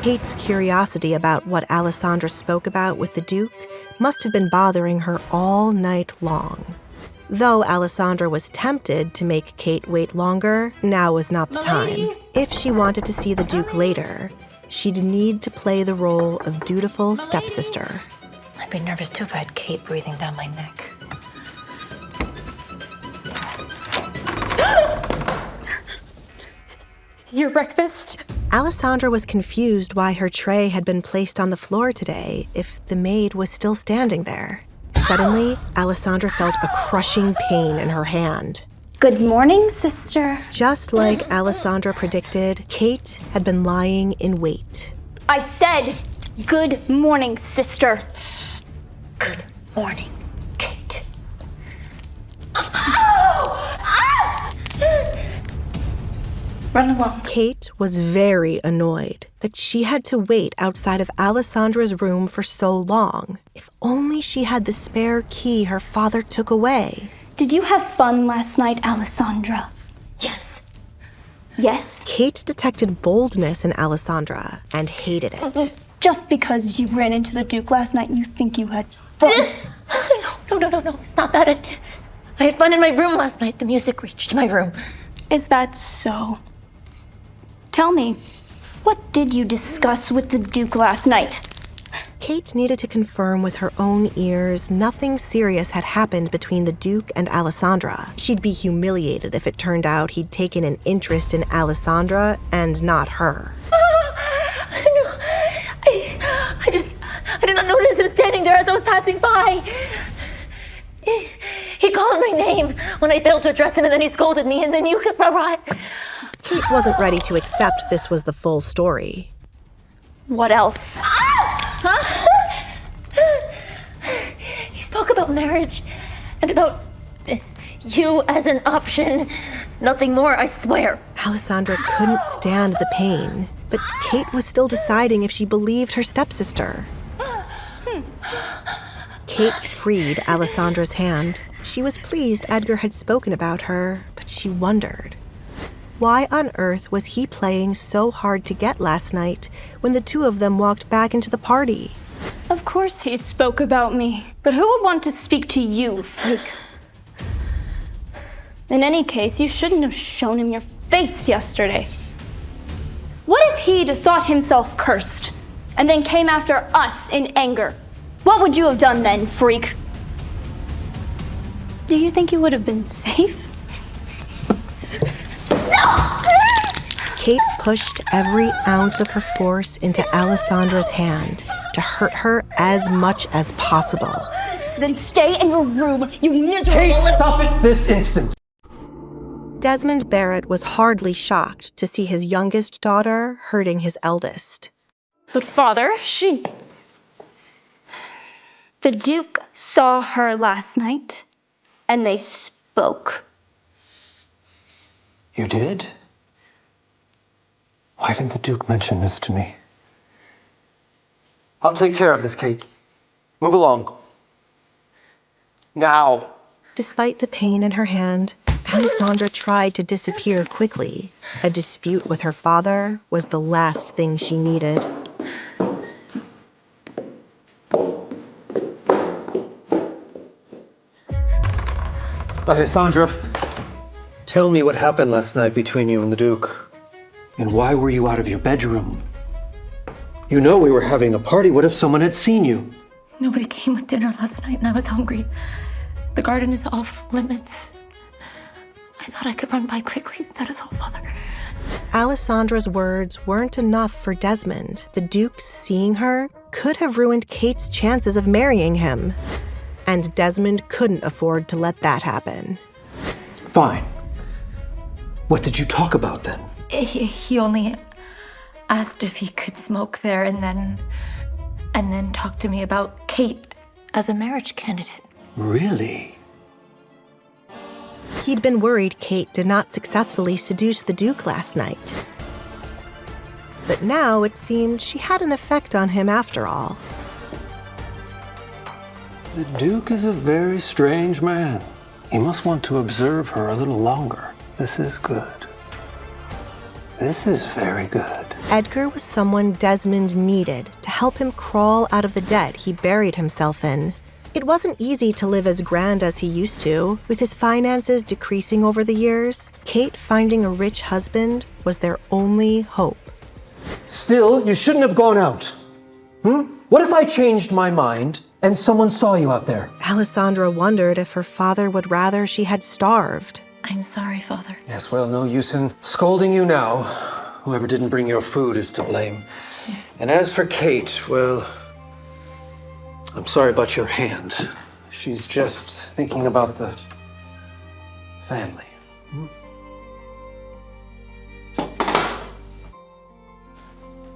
Kate's curiosity about what Alessandra spoke about with the Duke must have been bothering her all night long. Though Alessandra was tempted to make Kate wait longer, now was not the time. If she wanted to see the Duke later, she'd need to play the role of dutiful stepsister. I'd be nervous too if I had Kate breathing down my neck. Your breakfast? Alessandra was confused why her tray had been placed on the floor today if the maid was still standing there. Suddenly, Alessandra felt a crushing pain in her hand. Good morning, sister. Just like Alessandra predicted, Kate had been lying in wait. I said, good morning, sister. Good morning, Kate. Run along. Kate was very annoyed that she had to wait outside of Alessandra's room for so long. If only she had the spare key her father took away. Did you have fun last night, Alessandra? Yes. Yes? Kate detected boldness in Alessandra and hated it. Just because you ran into the Duke last night, you think you had fun? No, it's not that. I had fun in my room last night. The music reached my room. Is that so? Tell me, what did you discuss with the Duke last night? Kate needed to confirm with her own ears nothing serious had happened between the Duke and Alessandra. She'd be humiliated if it turned out he'd taken an interest in Alessandra and not her. I did not notice him standing there as I was passing by. He called my name when I failed to address him, and then he scolded me, and then you arrived. Kate wasn't ready to accept this was the full story. What else? He spoke about marriage and about you as an option. Nothing more, I swear. Alessandra couldn't stand the pain, but Kate was still deciding if she believed her stepsister. Kate freed Alessandra's hand. She was pleased Edgar had spoken about her, but she wondered. Why on earth was he playing so hard to get last night when the two of them walked back into the party? Of course he spoke about me, but who would want to speak to you, freak? In any case, you shouldn't have shown him your face yesterday. What if he'd thought himself cursed and then came after us in anger? What would you have done then, freak? Do you think you would have been safe? No! Kate pushed every ounce of her force into Alessandra's hand to hurt her as much as possible. Then stay in your room, you miserable... Kate, stop it this instant! Desmond Barrett was hardly shocked to see his youngest daughter hurting his eldest. But father, The Duke saw her last night, and they spoke. You did? Why didn't the Duke mention this to me? I'll take care of this, Kate. Move along. Now. Despite the pain in her hand, Alessandra tried to disappear quickly. A dispute with her father was the last thing she needed. Alessandra, tell me what happened last night between you and the Duke. And why were you out of your bedroom? You know we were having a party. What if someone had seen you? Nobody came with dinner last night, and I was hungry. The garden is off limits. I thought I could run by quickly. That is all, Father. Alessandra's words weren't enough for Desmond. The Duke's seeing her could have ruined Kate's chances of marrying him. And Desmond couldn't afford to let that happen. Fine. What did you talk about then? He only asked if he could smoke there and then talk to me about Kate as a marriage candidate. Really? He'd been worried Kate did not successfully seduce the Duke last night. But now it seemed she had an effect on him after all. The Duke is a very strange man. He must want to observe her a little longer. This is good. This is very good. Edgar was someone Desmond needed to help him crawl out of the debt he buried himself in. It wasn't easy to live as grand as he used to. With his finances decreasing over the years, Kate finding a rich husband was their only hope. Still, you shouldn't have gone out. What if I changed my mind and someone saw you out there? Alessandra wondered if her father would rather she had starved. I'm sorry, Father. Yes, well, no use in scolding you now. Whoever didn't bring your food is to blame. And as for Kate, well, I'm sorry about your hand. She's just thinking about the family.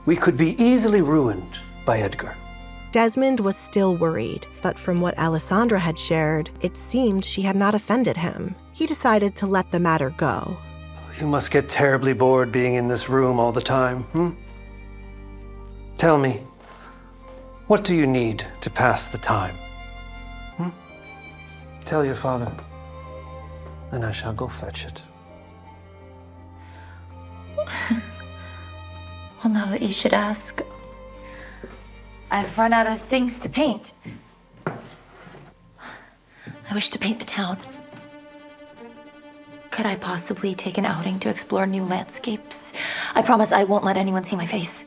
We could be easily ruined by Edgar. Desmond was still worried, but from what Alessandra had shared, it seemed she had not offended him. He decided to let the matter go. You must get terribly bored being in this room all the time, Tell me, what do you need to pass the time? Tell your father, and I shall go fetch it. Well, now that you should ask, I've run out of things to paint. I wish to paint the town. Could I possibly take an outing to explore new landscapes? I promise I won't let anyone see my face.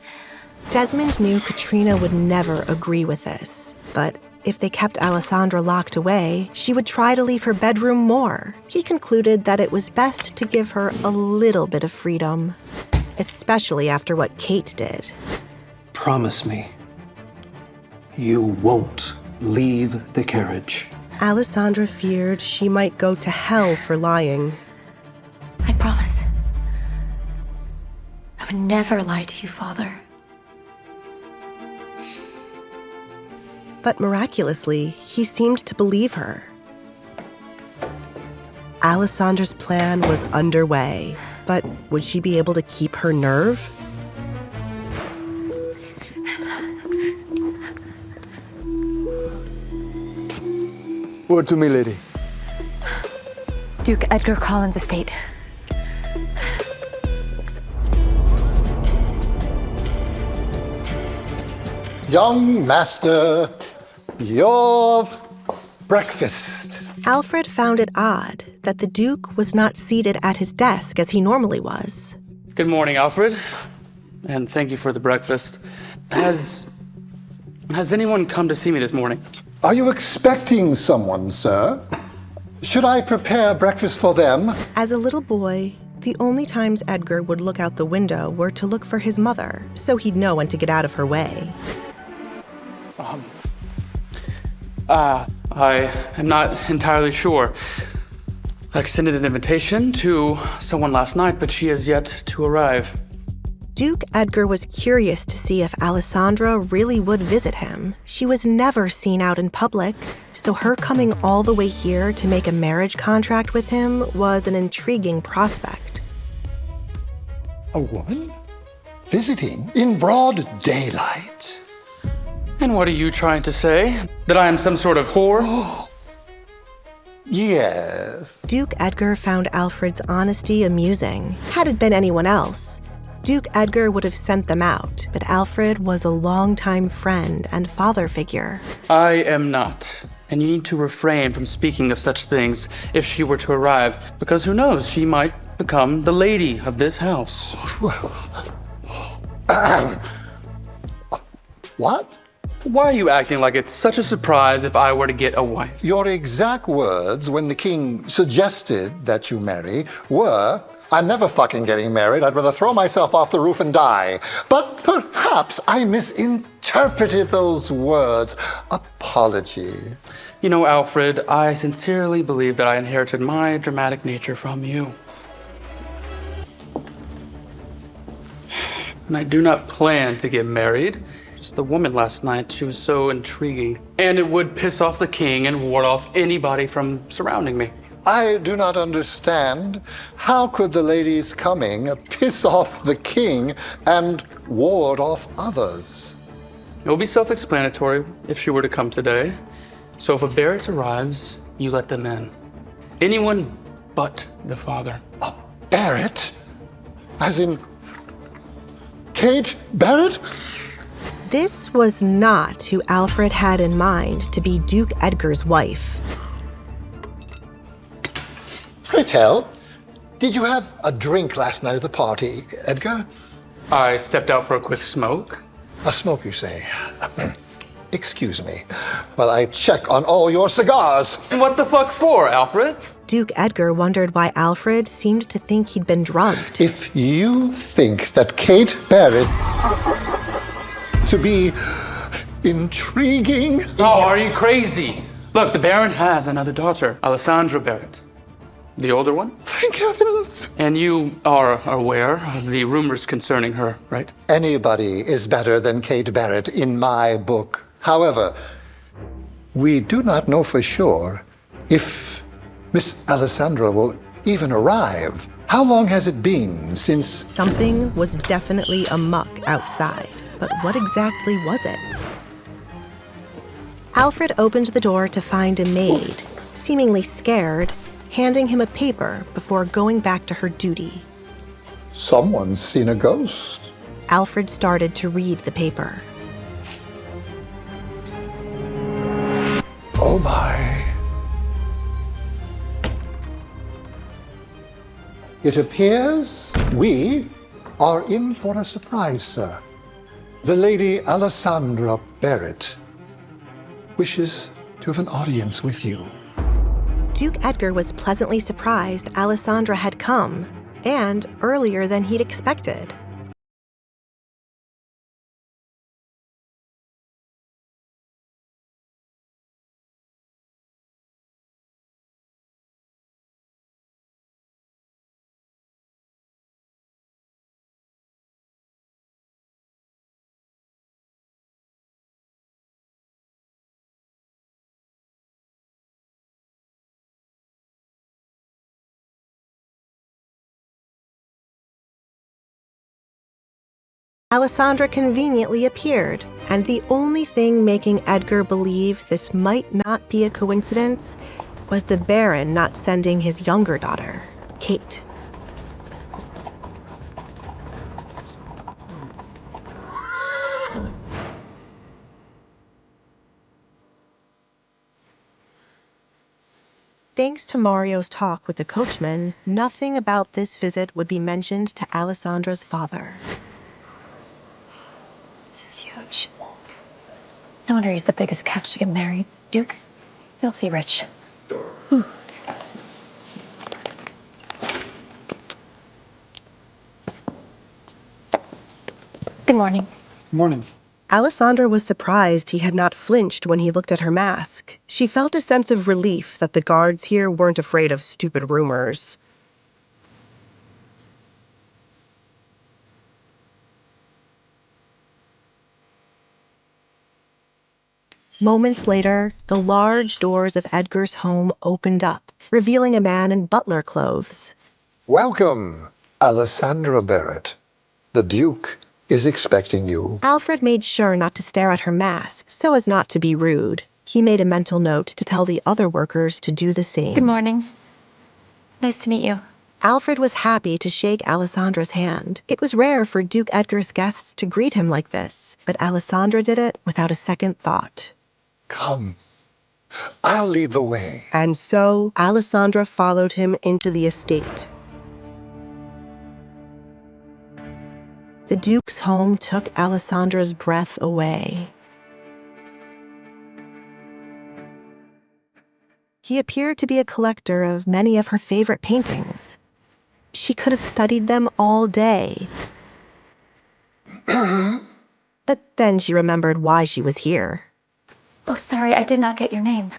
Desmond knew Katrina would never agree with this, but if they kept Alessandra locked away, she would try to leave her bedroom more. He concluded that it was best to give her a little bit of freedom, especially after what Kate did. Promise me, you won't leave the carriage. Alessandra feared she might go to hell for lying. I promise. I would never lie to you, Father. But miraculously, he seemed to believe her. Alessandra's plan was underway, but would she be able to keep her nerve? Word to me, lady. Duke Edgar Collins' estate. Young master, your breakfast. Alfred found it odd that the Duke was not seated at his desk as he normally was. Good morning, Alfred. And thank you for the breakfast. Has anyone come to see me this morning? Are you expecting someone, sir? Should I prepare breakfast for them? As a little boy, the only times Edgar would look out the window were to look for his mother, so he'd know when to get out of her way. I am not entirely sure. I extended an invitation to someone last night, but she has yet to arrive. Duke Edgar was curious to see if Alessandra really would visit him. She was never seen out in public, so her coming all the way here to make a marriage contract with him was an intriguing prospect. A woman? Visiting in broad daylight? And what are you trying to say? That I am some sort of whore? Yes. Duke Edgar found Alfred's honesty amusing. Had it been anyone else, Duke Edgar would have sent them out, but Alfred was a longtime friend and father figure. I am not. And you need to refrain from speaking of such things if she were to arrive, because who knows, she might become the lady of this house. What? Why are you acting like it's such a surprise if I were to get a wife? Your exact words when the king suggested that you marry were, I'm never fucking getting married. I'd rather throw myself off the roof and die. But perhaps I misinterpreted those words. Apology. You know, Alfred, I sincerely believe that I inherited my dramatic nature from you. And I do not plan to get married. Just the woman last night, she was so intriguing. And it would piss off the king and ward off anybody from surrounding me. I do not understand. How could the lady's coming piss off the king and ward off others? It will be self-explanatory if she were to come today. So if a Barrett arrives, you let them in. Anyone but the father. A Barrett? As in Kate Barrett? This was not who Alfred had in mind to be Duke Edgar's wife. Pray tell, did you have a drink last night at the party, Edgar? I stepped out for a quick smoke. A smoke, you say? Excuse me, while I check on all your cigars. What the fuck for, Alfred? Duke Edgar wondered why Alfred seemed to think he'd been drugged. If you think that Kate Barrett to be intriguing... Oh, are you crazy? Look, the Baron has another daughter, Alessandra Barrett. The older one? Thank heavens! And you are aware of the rumors concerning her, right? Anybody is better than Kate Barrett in my book. However, we do not know for sure if Miss Alessandra will even arrive. How long has it been since... Something was definitely amuck outside, but what exactly was it? Alfred opened the door to find a maid, seemingly scared, handing him a paper before going back to her duty. Someone's seen a ghost. Alfred started to read the paper. Oh my. It appears we are in for a surprise, sir. The Lady Alessandra Barrett wishes to have an audience with you. Duke Edgar was pleasantly surprised Alessandra had come, and earlier than he'd expected. Alessandra conveniently appeared, and the only thing making Edgar believe this might not be a coincidence was the Baron not sending his younger daughter, Kate. Thanks to Mario's talk with the coachman, nothing about this visit would be mentioned to Alessandra's father. This is huge. No wonder he's the biggest catch to get married. Duke is filthy rich. Whew. Good morning. Morning. Alessandra was surprised he had not flinched when he looked at her mask. She felt a sense of relief that the guards here weren't afraid of stupid rumors. Moments later, the large doors of Edgar's home opened up, revealing a man in butler clothes. Welcome, Alessandra Barrett. The Duke is expecting you. Alfred made sure not to stare at her mask, so as not to be rude. He made a mental note to tell the other workers to do the same. Good morning. Nice to meet you. Alfred was happy to shake Alessandra's hand. It was rare for Duke Edgar's guests to greet him like this, but Alessandra did it without a second thought. Come. I'll lead the way. And so, Alessandra followed him into the estate. The Duke's home took Alessandra's breath away. He appeared to be a collector of many of her favorite paintings. She could have studied them all day. But then she remembered why she was here. Oh, sorry, I did not get your name.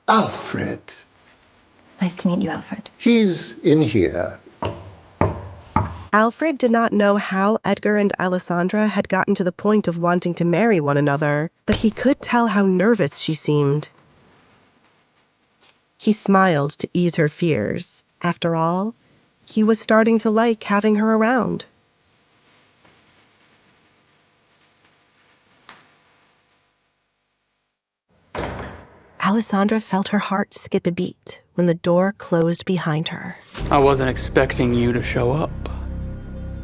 Alfred. Nice to meet you, Alfred. He's in here. Alfred did not know how Edgar and Alessandra had gotten to the point of wanting to marry one another, but he could tell how nervous she seemed. He smiled to ease her fears. After all, he was starting to like having her around. Alessandra felt her heart skip a beat when the door closed behind her. I wasn't expecting you to show up.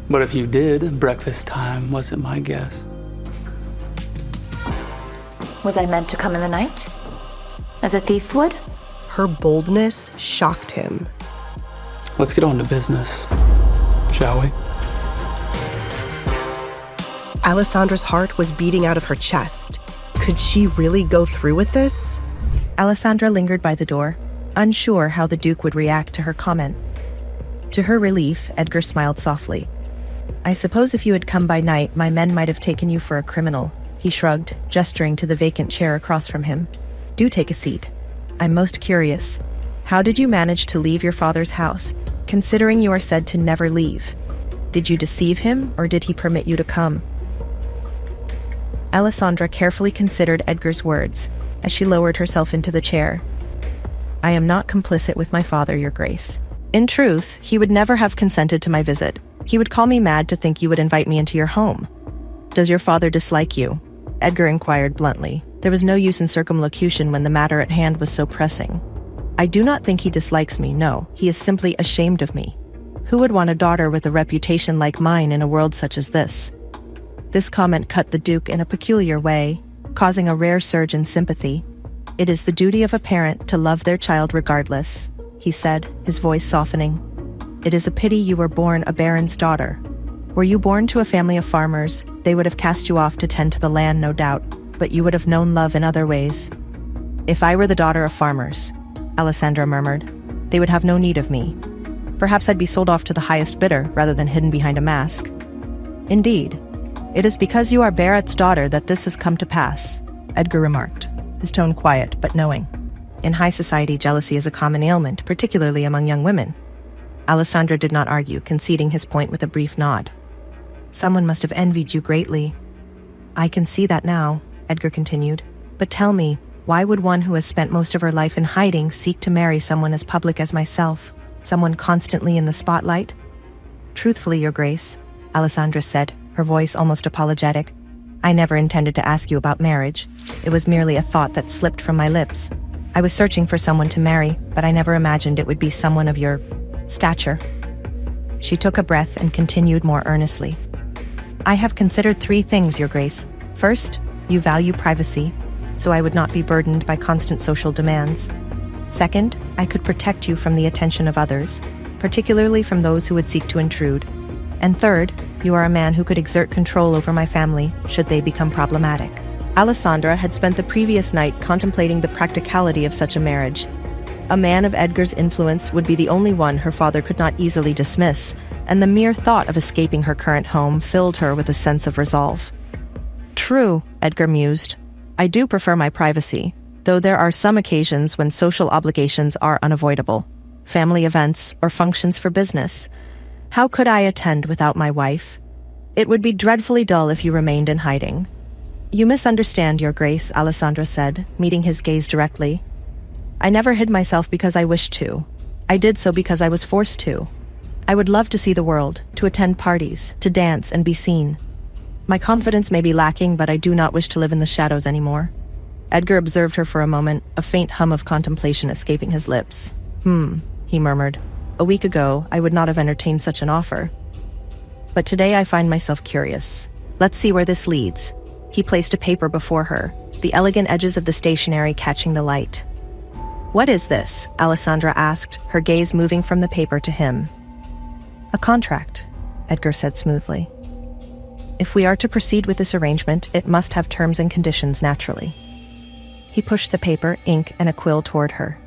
But if you did, breakfast time wasn't my guess. Was I meant to come in the night? As a thief would? Her boldness shocked him. Let's get on to business, shall we? Alessandra's heart was beating out of her chest. Could she really go through with this? Alessandra lingered by the door, unsure how the Duke would react to her comment. To her relief, Edgar smiled softly. I suppose if you had come by night, my men might have taken you for a criminal. He shrugged, gesturing to the vacant chair across from him. Do take a seat. I'm most curious. How did you manage to leave your father's house, considering you are said to never leave? Did you deceive him, or did he permit you to come? Alessandra carefully considered Edgar's words as she lowered herself into the chair. I am not complicit with my father, Your Grace. In truth, he would never have consented to my visit. He would call me mad to think you would invite me into your home. Does your father dislike you? Edgar inquired bluntly. There was no use in circumlocution when the matter at hand was so pressing. I do not think he dislikes me, no. He is simply ashamed of me. Who would want a daughter with a reputation like mine in a world such as this? This comment cut the Duke in a peculiar way, causing a rare surge in sympathy. It is the duty of a parent to love their child regardless, he said, his voice softening. It is a pity you were born a baron's daughter. Were you born to a family of farmers, they would have cast you off to tend to the land, no doubt, but you would have known love in other ways. If I were the daughter of farmers, Alessandra murmured, they would have no need of me. Perhaps I'd be sold off to the highest bidder rather than hidden behind a mask. Indeed, it is because you are Barrett's daughter that this has come to pass, Edgar remarked, his tone quiet but knowing. In high society, jealousy is a common ailment, particularly among young women. Alessandra did not argue, conceding his point with a brief nod. Someone must have envied you greatly. I can see that now, Edgar continued. But tell me, why would one who has spent most of her life in hiding seek to marry someone as public as myself? Someone constantly in the spotlight? Truthfully, Your Grace, Alessandra said, her voice almost apologetic. I never intended to ask you about marriage. It was merely a thought that slipped from my lips. I was searching for someone to marry, but I never imagined it would be someone of your stature. She took a breath and continued more earnestly. I have considered 3 things, Your Grace. First, you value privacy, so I would not be burdened by constant social demands. Second, I could protect you from the attention of others, particularly from those who would seek to intrude. And third, you are a man who could exert control over my family should they become problematic. Alessandra had spent the previous night contemplating the practicality of such a marriage. A man of Edgar's influence would be the only one her father could not easily dismiss, and the mere thought of escaping her current home filled her with a sense of resolve. True, Edgar mused. I do prefer my privacy, though there are some occasions when social obligations are unavoidable. Family events or functions for business. How could I attend without my wife? It would be dreadfully dull if you remained in hiding. You misunderstand, Your Grace, Alessandra said, meeting his gaze directly. I never hid myself because I wished to. I did so because I was forced to. I would love to see the world, to attend parties, to dance and be seen. My confidence may be lacking, but I do not wish to live in the shadows anymore. Edgar observed her for a moment, a faint hum of contemplation escaping his lips. He murmured. A week ago, I would not have entertained such an offer. But today I find myself curious. Let's see where this leads. He placed a paper before her, the elegant edges of the stationery catching the light. What is this? Alessandra asked, her gaze moving from the paper to him. A contract, Edgar said smoothly. If we are to proceed with this arrangement, it must have terms and conditions naturally. He He pushed the paper, ink, and a quill toward her.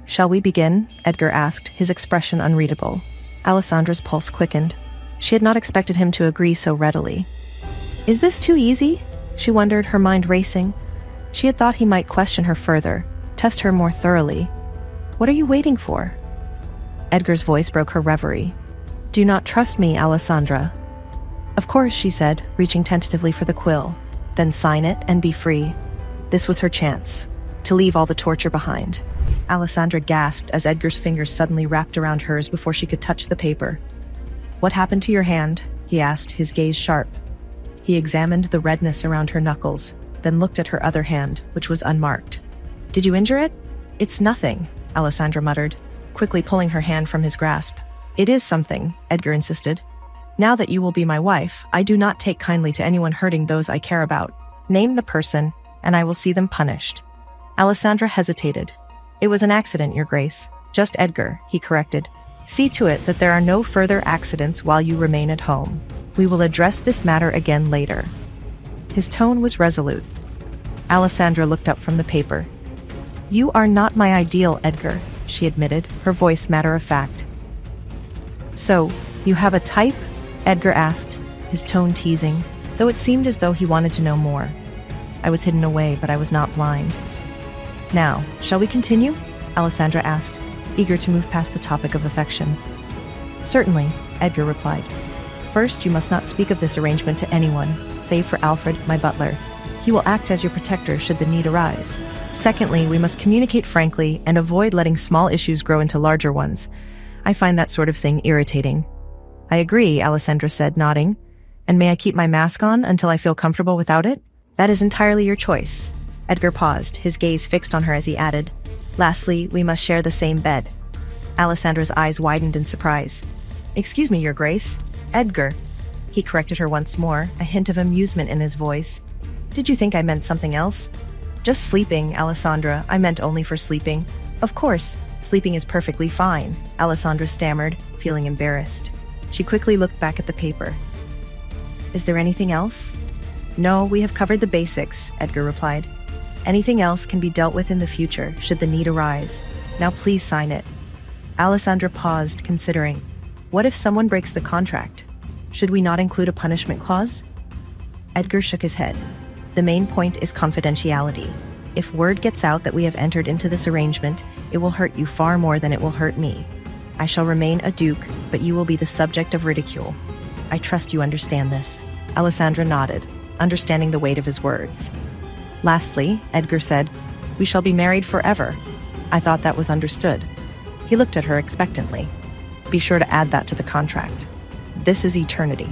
"Shall we begin?" Edgar asked, his expression unreadable. Alessandra's pulse quickened. She had not expected him to agree so readily. "Is this too easy?" she wondered, her mind racing. She had thought he might question her further, test her more thoroughly. "What are you waiting for?" Edgar's voice broke her reverie. "Do you not trust me, Alessandra?" "Of course," she said, reaching tentatively for the quill. "Then sign it and be free." This was her chance, to leave all the torture behind. Alessandra gasped as Edgar's fingers suddenly wrapped around hers before she could touch the paper. "What happened to your hand?" he asked, his gaze sharp. He examined the redness around her knuckles, then looked at her other hand, which was unmarked. "Did you injure it?" "It's nothing," Alessandra muttered, quickly pulling her hand from his grasp. "It is something," Edgar insisted. "Now that you will be my wife, I do not take kindly to anyone hurting those I care about. Name the person, and I will see them punished." Alessandra hesitated. "It was an accident, Your Grace. Just Edgar," he corrected. "See to it that there are no further accidents while you remain at home. We will address this matter again later." His tone was resolute. Alessandra looked up from the paper. "You are not my ideal, Edgar," she admitted, her voice matter-of-fact. "So, you have a type?" Edgar asked, his tone teasing, though it seemed as though he wanted to know more. "I was hidden away, but I was not blind." "Now, shall we continue?" Alessandra asked, eager to move past the topic of affection. "Certainly," Edgar replied. "First, you must not speak of this arrangement to anyone, save for Alfred, my butler. He will act as your protector should the need arise. Secondly, we must communicate frankly and avoid letting small issues grow into larger ones. I find that sort of thing irritating." "I agree," Alessandra said, nodding. "And may I keep my mask on until I feel comfortable without it?" "That is entirely your choice." Edgar paused, his gaze fixed on her as he added, "Lastly, we must share the same bed." Alessandra's eyes widened in surprise. "Excuse me, Your Grace. Edgar." He corrected her once more, a hint of amusement in his voice. "Did you think I meant something else?" "Just sleeping, Alessandra. I meant only for sleeping." "Of course, sleeping is perfectly fine," Alessandra stammered, feeling embarrassed. She quickly looked back at the paper. "Is there anything else?" "No, we have covered the basics," Edgar replied. "Anything else can be dealt with in the future, should the need arise. Now please sign it." Alessandra paused, considering. What if someone breaks the contract? Should we not include a punishment clause? Edgar shook his head. The main point is confidentiality. If word gets out that we have entered into this arrangement, it will hurt you far more than it will hurt me. I shall remain a duke, but you will be the subject of ridicule. I trust you understand this. Alessandra nodded, understanding the weight of his words. Lastly, Edgar said, "We shall be married forever." I thought that was understood. He looked at her expectantly. "Be sure to add that to the contract. This is eternity."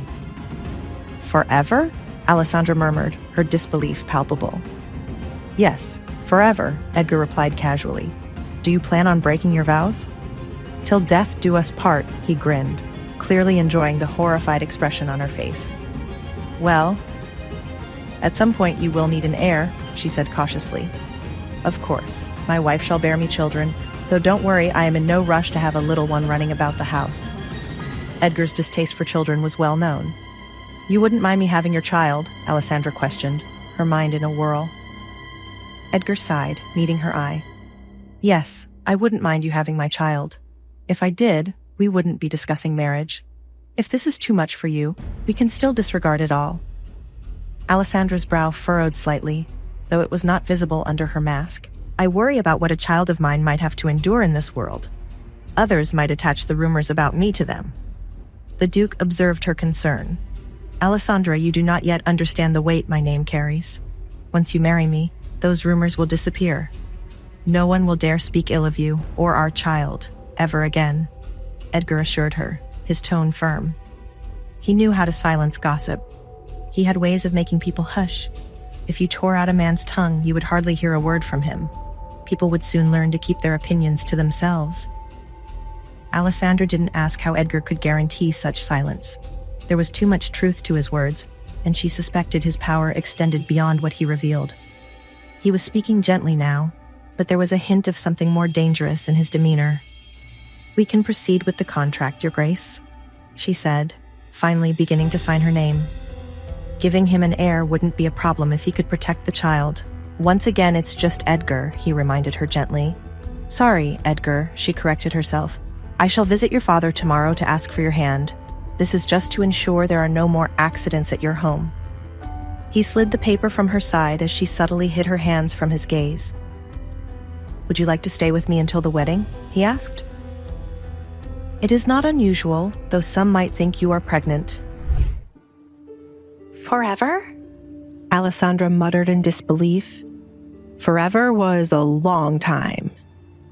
"Forever?" Alessandra murmured, her disbelief palpable. "Yes, forever," Edgar replied casually. "Do you plan on breaking your vows?" "Till death do us part," he grinned, clearly enjoying the horrified expression on her face. "Well, at some point you will need an heir," she said cautiously. "Of course, my wife shall bear me children, though don't worry, I am in no rush to have a little one running about the house." Edgar's distaste for children was well known. "You wouldn't mind me having your child?" Alessandra questioned, her mind in a whirl. Edgar sighed, meeting her eye. "Yes, I wouldn't mind you having my child. If I did, we wouldn't be discussing marriage. If this is too much for you, we can still disregard it all." Alessandra's brow furrowed slightly, though it was not visible under her mask. "I worry about what a child of mine might have to endure in this world. Others might attach the rumors about me to them." The Duke observed her concern. "Alessandra, you do not yet understand the weight my name carries. Once you marry me, those rumors will disappear. No one will dare speak ill of you, or our child, ever again," Edgar assured her, his tone firm. He knew how to silence gossip. He had ways of making people hush. If you tore out a man's tongue, you would hardly hear a word from him. People would soon learn to keep their opinions to themselves. Alessandra didn't ask how Edgar could guarantee such silence. There was too much truth to his words, and she suspected his power extended beyond what he revealed. He was speaking gently now, but there was a hint of something more dangerous in his demeanor. "We can proceed with the contract, Your Grace," she said, finally beginning to sign her name. Giving him an heir wouldn't be a problem if he could protect the child. Once again, it's just Edgar, he reminded her gently. Sorry, Edgar, she corrected herself. I shall visit your father tomorrow to ask for your hand. This is just to ensure there are no more accidents at your home. He slid the paper from her side as she subtly hid her hands from his gaze. Would you like to stay with me until the wedding? He asked. It is not unusual, though some might think you are pregnant. Forever? Alessandra muttered in disbelief. Forever was a long time.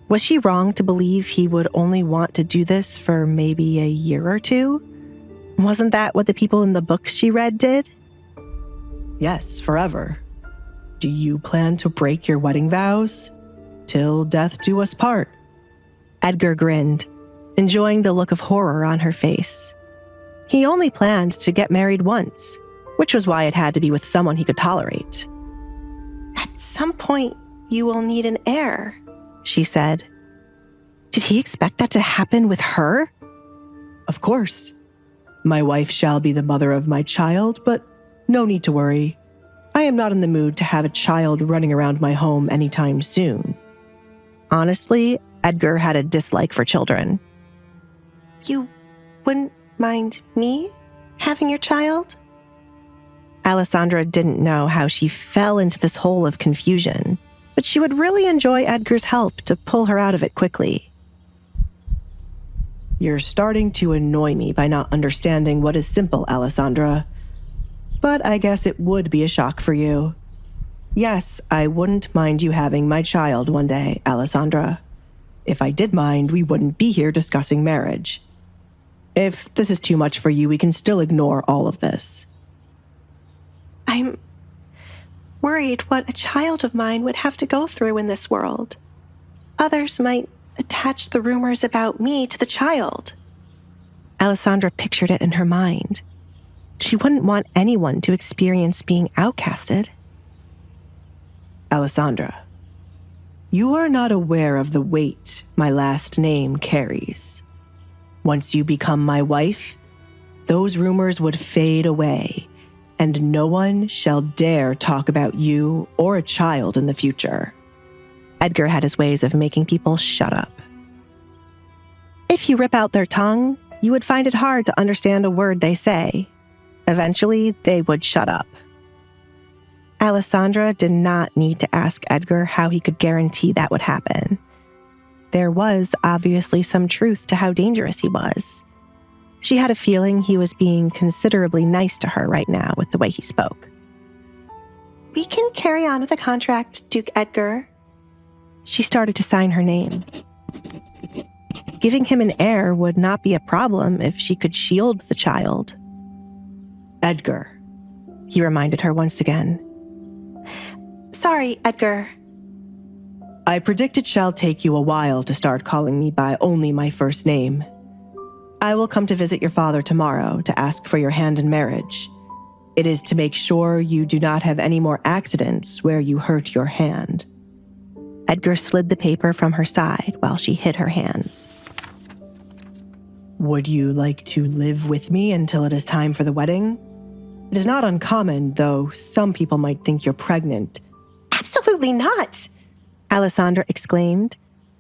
Was she wrong to believe he would only want to do this for maybe a year or two? Wasn't that what the people in the books she read did? Yes, forever. Do you plan to break your wedding vows? Till death do us part. Edgar grinned, enjoying the look of horror on her face. He only planned to get married once, which was why it had to be with someone he could tolerate. At some point, you will need an heir, she said. Did he expect that to happen with her? Of course. My wife shall be the mother of my child, but no need to worry. I am not in the mood to have a child running around my home anytime soon. Honestly, Edgar had a dislike for children. You wouldn't mind me having your child? Alessandra didn't know how she fell into this hole of confusion, but she would really enjoy Edgar's help to pull her out of it quickly. You're starting to annoy me by not understanding what is simple, Alessandra. But I guess it would be a shock for you. Yes, I wouldn't mind you having my child one day, Alessandra. If I did mind, we wouldn't be here discussing marriage. If this is too much for you, we can still ignore all of this. I'm worried what a child of mine would have to go through in this world. Others might attach the rumors about me to the child. Alessandra pictured it in her mind. She wouldn't want anyone to experience being outcasted. Alessandra, you are not aware of the weight my last name carries. Once you become my wife, those rumors would fade away, and no one shall dare talk about you or a child in the future. Edgar had his ways of making people shut up. If you rip out their tongue, you would find it hard to understand a word they say. Eventually, they would shut up. Alessandra did not need to ask Edgar how he could guarantee that would happen. There was obviously some truth to how dangerous he was. She had a feeling he was being considerably nice to her right now with the way he spoke. We can carry on with the contract, Duke Edgar. She started to sign her name. Giving him an heir would not be a problem if she could shield the child. Edgar, he reminded her once again. Sorry, Edgar. I predict it shall take you a while to start calling me by only my first name. I will come to visit your father tomorrow to ask for your hand in marriage. It is to make sure you do not have any more accidents where you hurt your hand. Edgar slid the paper from her side while she hid her hands. Would you like to live with me until it is time for the wedding? It is not uncommon, though some people might think you're pregnant. Absolutely not, Alessandra exclaimed,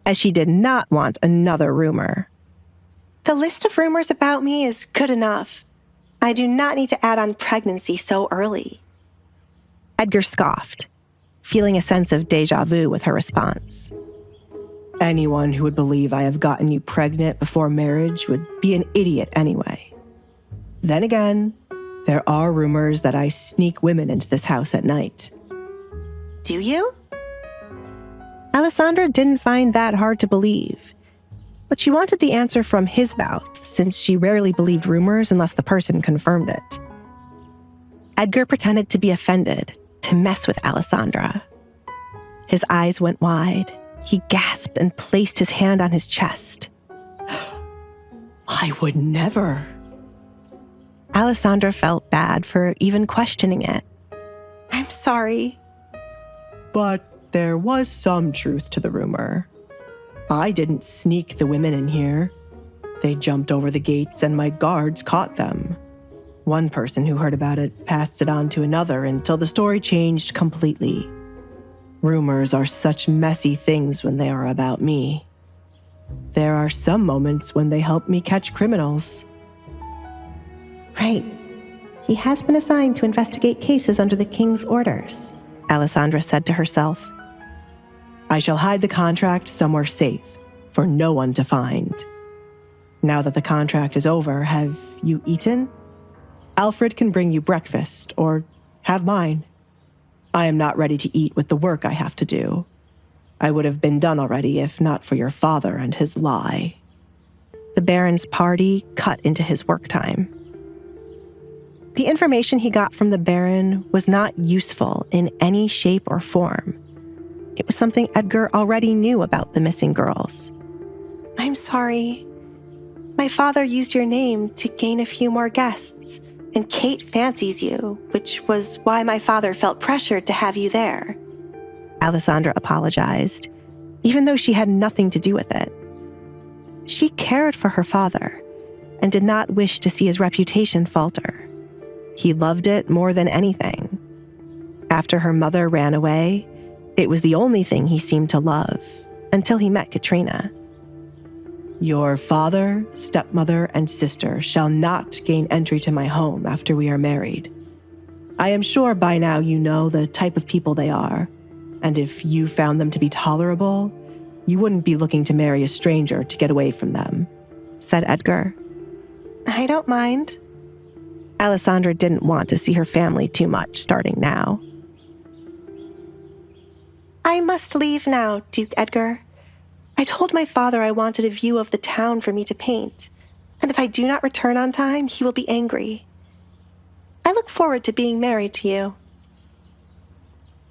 as she did not want another rumor. The list of rumors about me is good enough. I do not need to add on pregnancy so early. Edgar scoffed, feeling a sense of déjà vu with her response. Anyone who would believe I have gotten you pregnant before marriage would be an idiot anyway. Then again, there are rumors that I sneak women into this house at night. Do you? Alessandra didn't find that hard to believe, but she wanted the answer from his mouth since she rarely believed rumors unless the person confirmed it. Edgar pretended to be offended, to mess with Alessandra. His eyes went wide. He gasped and placed his hand on his chest. I would never. Alessandra felt bad for even questioning it. I'm sorry. But there was some truth to the rumor. I didn't sneak the women in here. They jumped over the gates and my guards caught them. One person who heard about it passed it on to another until the story changed completely. Rumors are such messy things when they are about me. There are some moments when they help me catch criminals. Right. He has been assigned to investigate cases under the king's orders, Alessandra said to herself. I shall hide the contract somewhere safe for no one to find. Now that the contract is over, have you eaten? Alfred can bring you breakfast, or have mine. I am not ready to eat with the work I have to do. I would have been done already if not for your father and his lie. The Baron's party cut into his work time. The information he got from the Baron was not useful in any shape or form. It was something Edgar already knew about the missing girls. I'm sorry. My father used your name to gain a few more guests, and Kate fancies you, which was why my father felt pressured to have you there. Alessandra apologized, even though she had nothing to do with it. She cared for her father and did not wish to see his reputation falter. He loved it more than anything. After her mother ran away, it was the only thing he seemed to love, until he met Katrina. Your father, stepmother, and sister shall not gain entry to my home after we are married. I am sure by now you know the type of people they are, and if you found them to be tolerable, you wouldn't be looking to marry a stranger to get away from them, said Edgar. I don't mind. Alessandra didn't want to see her family too much starting now. I must leave now, Duke Edgar. I told my father I wanted a view of the town for me to paint, and if I do not return on time, he will be angry. I look forward to being married to you.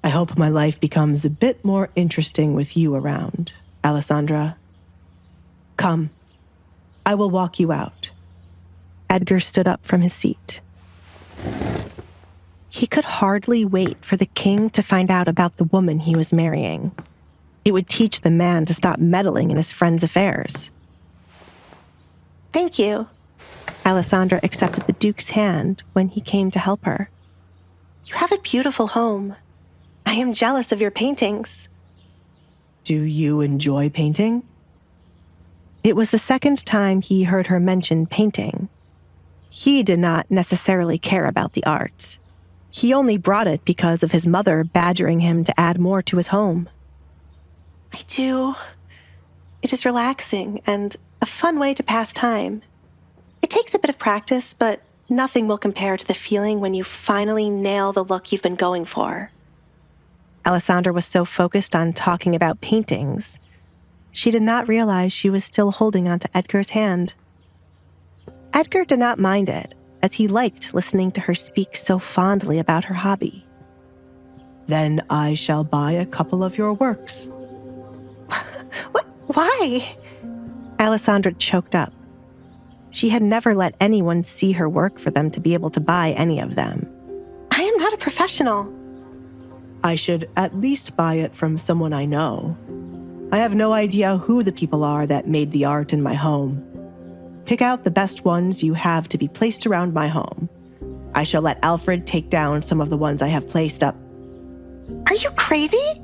I hope my life becomes a bit more interesting with you around, Alessandra. Come, I will walk you out. Edgar stood up from his seat. He could hardly wait for the king to find out about the woman he was marrying. It would teach the man to stop meddling in his friend's affairs. Thank you. Alessandra accepted the Duke's hand when he came to help her. You have a beautiful home. I am jealous of your paintings. Do you enjoy painting? It was the second time he heard her mention painting. He did not necessarily care about the art. He only brought it because of his mother badgering him to add more to his home. I do. It is relaxing and a fun way to pass time. It takes a bit of practice, but nothing will compare to the feeling when you finally nail the look you've been going for. Alessandra was so focused on talking about paintings, she did not realize she was still holding onto Edgar's hand. Edgar did not mind it, as he liked listening to her speak so fondly about her hobby. Then I shall buy a couple of your works. What? Why? Alessandra choked up. She had never let anyone see her work for them to be able to buy any of them. I am not a professional. I should at least buy it from someone I know. I have no idea who the people are that made the art in my home. Pick out the best ones you have to be placed around my home. I shall let Alfred take down some of the ones I have placed up. Are you crazy?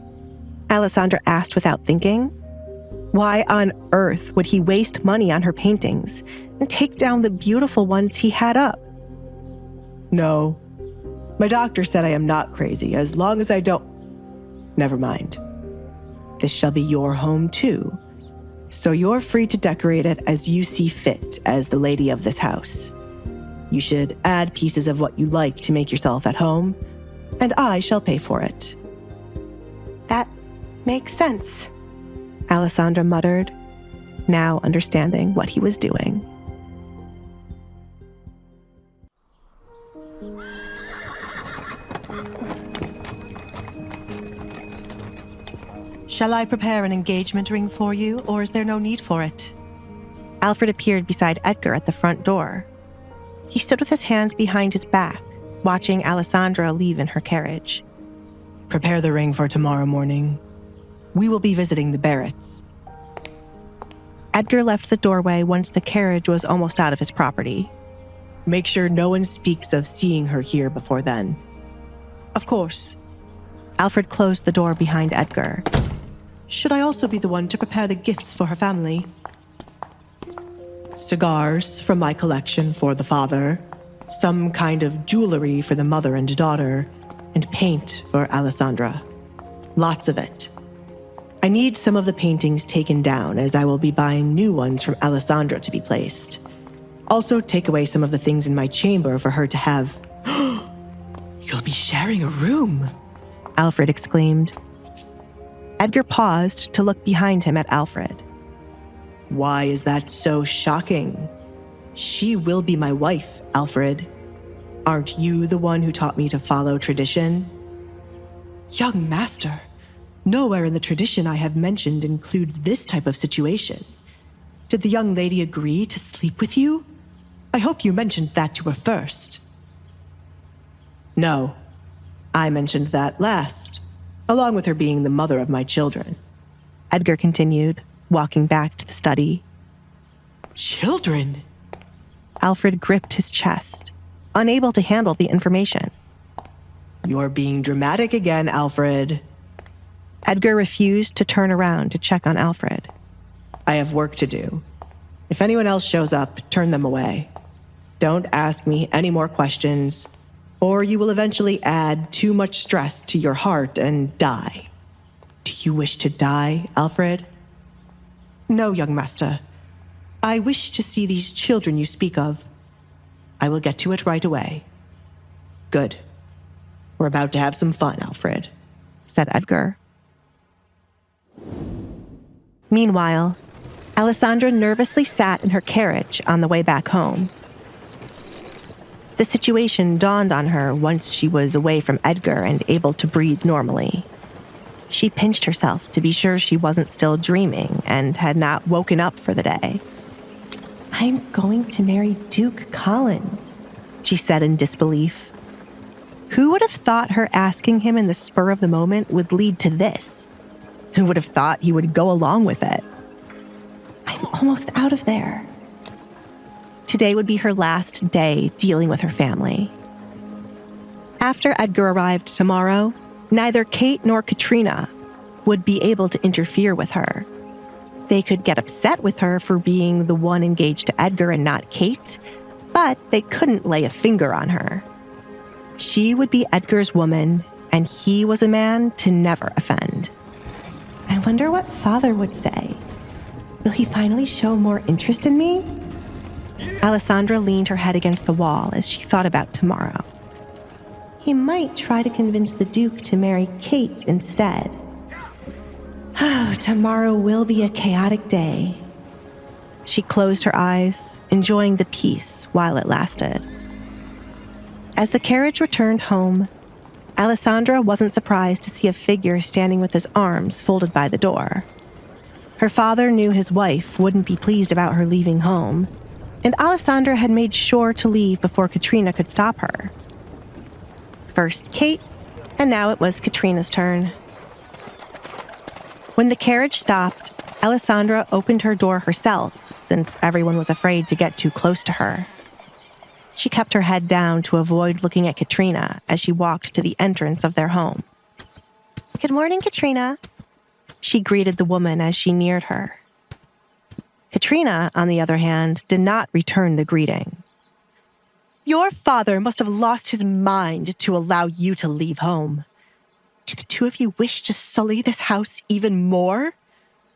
Alessandra asked without thinking. Why on earth would he waste money on her paintings and take down the beautiful ones he had up? No. My doctor said I am not crazy as long as I don't... Never mind. This shall be your home too. So you're free to decorate it as you see fit as the lady of this house. You should add pieces of what you like to make yourself at home, and I shall pay for it. That makes sense, Alessandra muttered, now understanding what he was doing. Shall I prepare an engagement ring for you, or is there no need for it? Alfred appeared beside Edgar at the front door. He stood with his hands behind his back, watching Alessandra leave in her carriage. Prepare the ring for tomorrow morning. We will be visiting the Barretts. Edgar left the doorway once the carriage was almost out of his property. Make sure no one speaks of seeing her here before then. Of course. Alfred closed the door behind Edgar. Should I also be the one to prepare the gifts for her family? Cigars from my collection for the father, some kind of jewelry for the mother and daughter, and paint for Alessandra. Lots of it. I need some of the paintings taken down, as I will be buying new ones from Alessandra to be placed. Also take away some of the things in my chamber for her to have. You'll be sharing a room, Alfred exclaimed. Edgar paused to look behind him at Alfred. Why is that so shocking? She will be my wife, Alfred. Aren't you the one who taught me to follow tradition? Young master, nowhere in the tradition I have mentioned includes this type of situation. Did the young lady agree to sleep with you? I hope you mentioned that to her first. No, I mentioned that last, along with her being the mother of my children. Edgar continued, walking back to the study. Children? Alfred gripped his chest, unable to handle the information. You're being dramatic again, Alfred. Edgar refused to turn around to check on Alfred. I have work to do. If anyone else shows up, turn them away. Don't ask me any more questions, or you will eventually add too much stress to your heart and die. Do you wish to die, Alfred? No, young master. I wish to see these children you speak of. I will get to it right away. Good. We're about to have some fun, Alfred, said Edgar. Meanwhile, Alessandra nervously sat in her carriage on the way back home. The situation dawned on her once she was away from Edgar and able to breathe normally. She pinched herself to be sure she wasn't still dreaming and had not woken up for the day. I'm going to marry Duke Collins, she said in disbelief. Who would have thought her asking him in the spur of the moment would lead to this? Who would have thought he would go along with it? I'm almost out of there. Today would be her last day dealing with her family. After Edgar arrived tomorrow, neither Kate nor Katrina would be able to interfere with her. They could get upset with her for being the one engaged to Edgar and not Kate, but they couldn't lay a finger on her. She would be Edgar's woman, and he was a man to never offend. I wonder what father would say. Will he finally show more interest in me? Alessandra leaned her head against the wall as she thought about tomorrow. He might try to convince the Duke to marry Kate instead. Oh, tomorrow will be a chaotic day. She closed her eyes, enjoying the peace while it lasted. As the carriage returned home, Alessandra wasn't surprised to see a figure standing with his arms folded by the door. Her father knew his wife wouldn't be pleased about her leaving home, and Alessandra had made sure to leave before Katrina could stop her. First Kate, and now it was Katrina's turn. When the carriage stopped, Alessandra opened her door herself, since everyone was afraid to get too close to her. She kept her head down to avoid looking at Katrina as she walked to the entrance of their home. Good morning, Katrina, she greeted the woman as she neared her. Katrina, on the other hand, did not return the greeting. Your father must have lost his mind to allow you to leave home. Do the two of you wish to sully this house even more?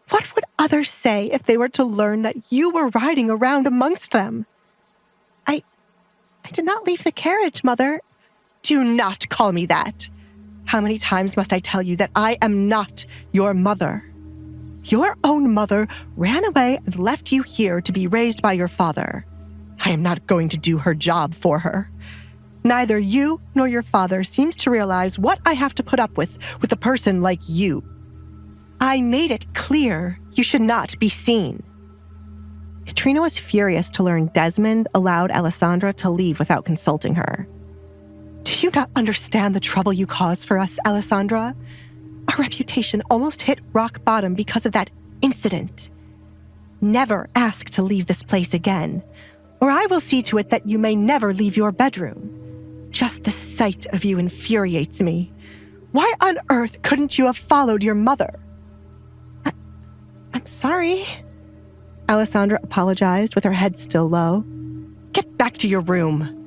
What would others say if they were to learn that you were riding around amongst them? I did not leave the carriage, Mother. Do not call me that. How many times must I tell you that I am not your mother? Your own mother ran away and left you here to be raised by your father. I am not going to do her job for her. Neither you nor your father seems to realize what I have to put up with a person like you. I made it clear you should not be seen. Katrina was furious to learn Desmond allowed Alessandra to leave without consulting her. Do you not understand the trouble you cause for us, Alessandra? Our reputation almost hit rock bottom because of that incident. Never ask to leave this place again, or I will see to it that you may never leave your bedroom. Just the sight of you infuriates me. Why on earth couldn't you have followed your mother? I'm sorry. Alessandra apologized with her head still low. Get back to your room.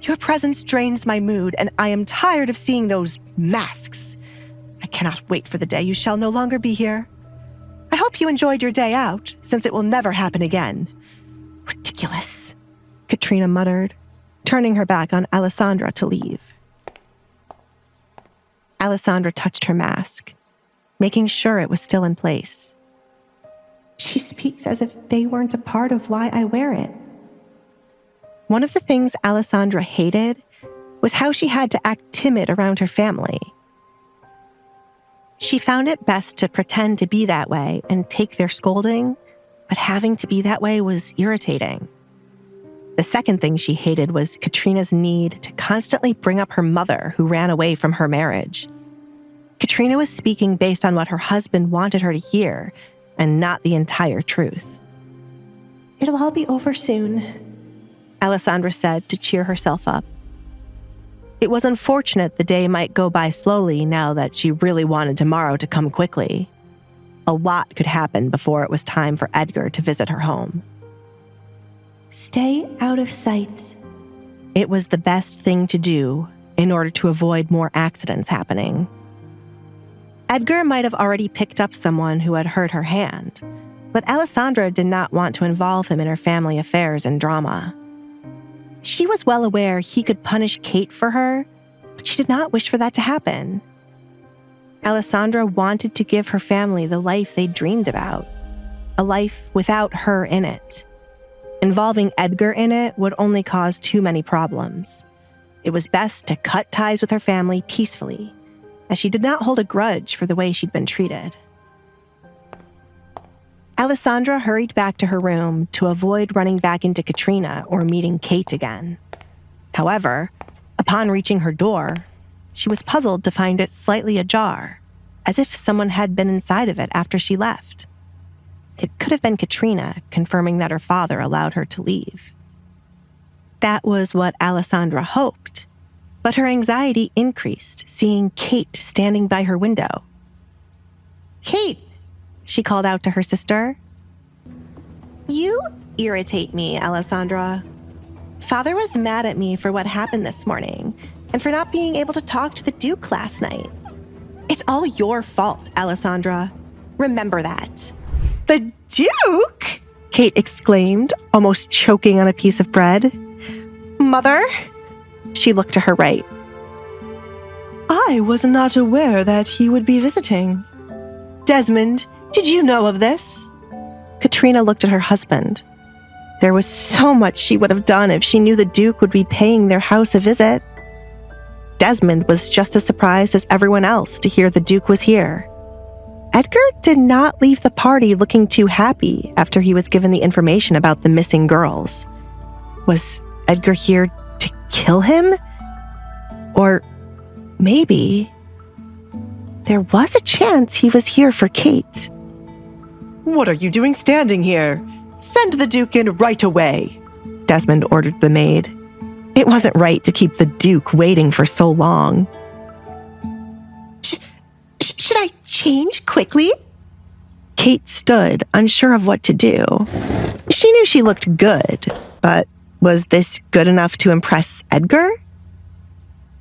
Your presence drains my mood, and I am tired of seeing those masks. I cannot wait for the day you shall no longer be here. I hope you enjoyed your day out, since it will never happen again. Ridiculous, Katrina muttered, turning her back on Alessandra to leave. Alessandra touched her mask, making sure it was still in place. She speaks as if they weren't a part of why I wear it. One of the things Alessandra hated was how she had to act timid around her family. She found it best to pretend to be that way and take their scolding, but having to be that way was irritating. The second thing she hated was Katrina's need to constantly bring up her mother, who ran away from her marriage. Katrina was speaking based on what her husband wanted her to hear, and not the entire truth. It'll all be over soon, Alessandra said to cheer herself up. It was unfortunate the day might go by slowly now that she really wanted tomorrow to come quickly. A lot could happen before it was time for Edgar to visit her home. Stay out of sight. It was the best thing to do in order to avoid more accidents happening. Edgar might have already picked up someone who had hurt her hand, but Alessandra did not want to involve him in her family affairs and drama. She was well aware he could punish Kate for her, but she did not wish for that to happen. Alessandra wanted to give her family the life they dreamed about, a life without her in it. Involving Edgar in it would only cause too many problems. It was best to cut ties with her family peacefully, as she did not hold a grudge for the way she'd been treated. Alessandra hurried back to her room to avoid running back into Katrina or meeting Kate again. However, upon reaching her door, she was puzzled to find it slightly ajar, as if someone had been inside of it after she left. It could have been Katrina confirming that her father allowed her to leave. That was what Alessandra hoped, but her anxiety increased seeing Kate standing by her window. Kate, she called out to her sister. You irritate me, Alessandra. Father was mad at me for what happened this morning and for not being able to talk to the Duke last night. It's all your fault, Alessandra. Remember that. The Duke? Kate exclaimed, almost choking on a piece of bread. Mother? She looked to her right. I was not aware that he would be visiting. Desmond, did you know of this? Katrina looked at her husband. There was so much she would have done if she knew the Duke would be paying their house a visit. Desmond was just as surprised as everyone else to hear the Duke was here. Edgar did not leave the party looking too happy after he was given the information about the missing girls. Was Edgar here to kill him? Or maybe there was a chance he was here for Kate. What are you doing standing here? Send the Duke in right away, Desmond ordered the maid. It wasn't right to keep the Duke waiting for so long. Should I change quickly? Kate stood, unsure of what to do. She knew she looked good, but was this good enough to impress Edgar?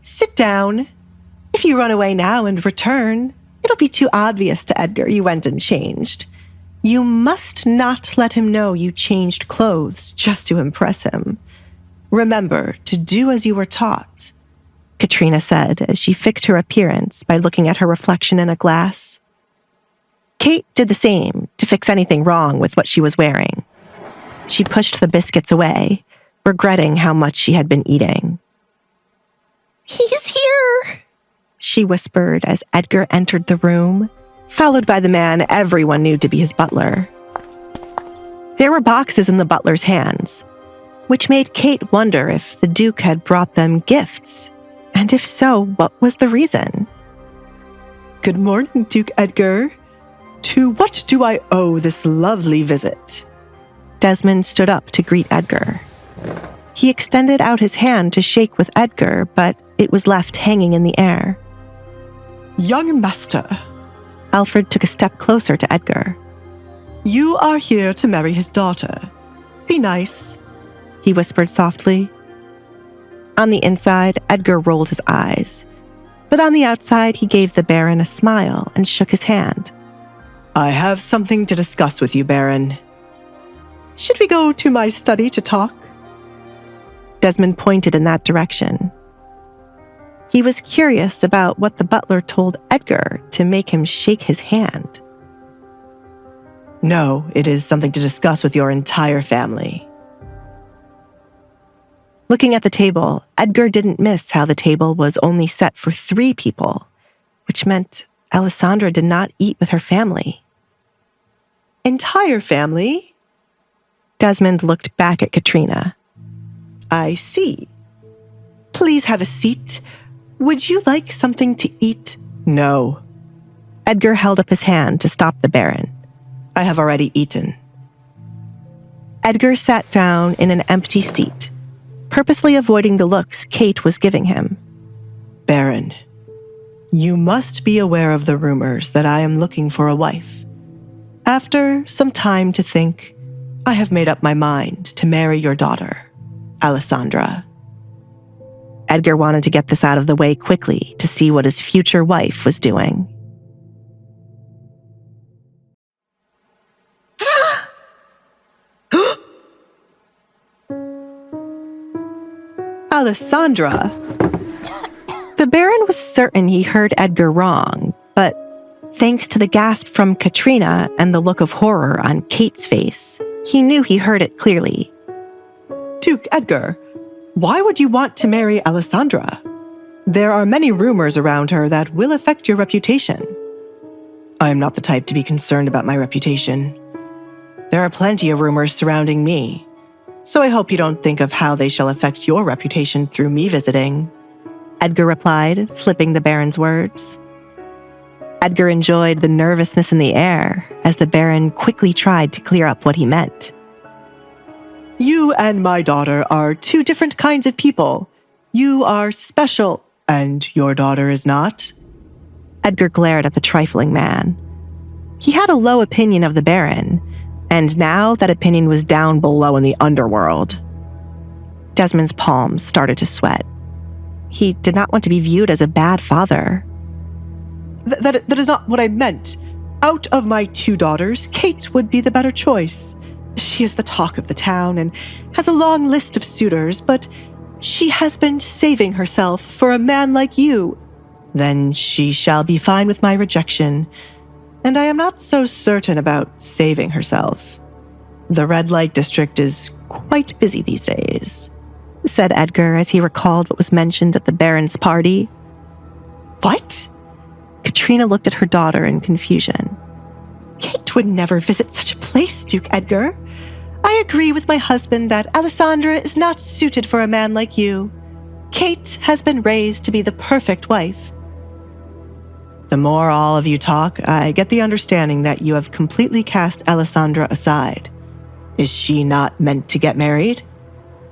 Sit down. If you run away now and return, it'll be too obvious to Edgar you went and changed. You must not let him know you changed clothes just to impress him. Remember to do as you were taught, Katrina said as she fixed her appearance by looking at her reflection in a glass. Kate did the same to fix anything wrong with what she was wearing. She pushed the biscuits away, regretting how much she had been eating. He's here, she whispered as Edgar entered the room, followed by the man everyone knew to be his butler. There were boxes in the butler's hands, which made Kate wonder if the Duke had brought them gifts, and if so, what was the reason? Good morning, Duke Edgar. To what do I owe this lovely visit? Desmond stood up to greet Edgar. He extended out his hand to shake with Edgar, but it was left hanging in the air. Young master. Alfred took a step closer to Edgar. You are here to marry his daughter. Be nice, he whispered softly. On the inside, Edgar rolled his eyes, but on the outside, he gave the Baron a smile and shook his hand. I have something to discuss with you, Baron. Should we go to my study to talk? Desmond pointed in that direction. He was curious about what the butler told Edgar to make him shake his hand. No, it is something to discuss with your entire family. Looking at the table, Edgar didn't miss how the table was only set for 3 people, which meant Alessandra did not eat with her family. Entire family? Desmond looked back at Katrina. I see. Please have a seat. Would you like something to eat? No. Edgar held up his hand to stop the Baron. I have already eaten. Edgar sat down in an empty seat, purposely avoiding the looks Kate was giving him. Baron, you must be aware of the rumors that I am looking for a wife. After some time to think, I have made up my mind to marry your daughter, Alessandra. Edgar wanted to get this out of the way quickly to see what his future wife was doing. Alessandra! The Baron was certain he heard Edgar wrong, but thanks to the gasp from Katrina and the look of horror on Kate's face, he knew he heard it clearly. Duke Edgar, why would you want to marry Alessandra? There are many rumors around her that will affect your reputation. I am not the type to be concerned about my reputation. There are plenty of rumors surrounding me, so I hope you don't think of how they shall affect your reputation through me visiting, Edgar replied, flipping the Baron's words. Edgar enjoyed the nervousness in the air as the Baron quickly tried to clear up what he meant. You and my daughter are 2 different kinds of people. You are special, and your daughter is not. Edgar glared at the trifling man. He had a low opinion of the Baron, and now that opinion was down below in the underworld. Desmond's palms started to sweat. He did not want to be viewed as a bad father. That is not what I meant. Out of my 2 daughters, Kate would be the better choice. She is the talk of the town and has a long list of suitors, but she has been saving herself for a man like you. Then she shall be fine with my rejection, and I am not so certain about saving herself. The red light district is quite busy these days, said Edgar as he recalled what was mentioned at the Baron's party. What? Katrina looked at her daughter in confusion. Kate would never visit such a place, Duke Edgar. I agree with my husband that Alessandra is not suited for a man like you. Kate has been raised to be the perfect wife. The more all of you talk, I get the understanding that you have completely cast Alessandra aside. Is she not meant to get married?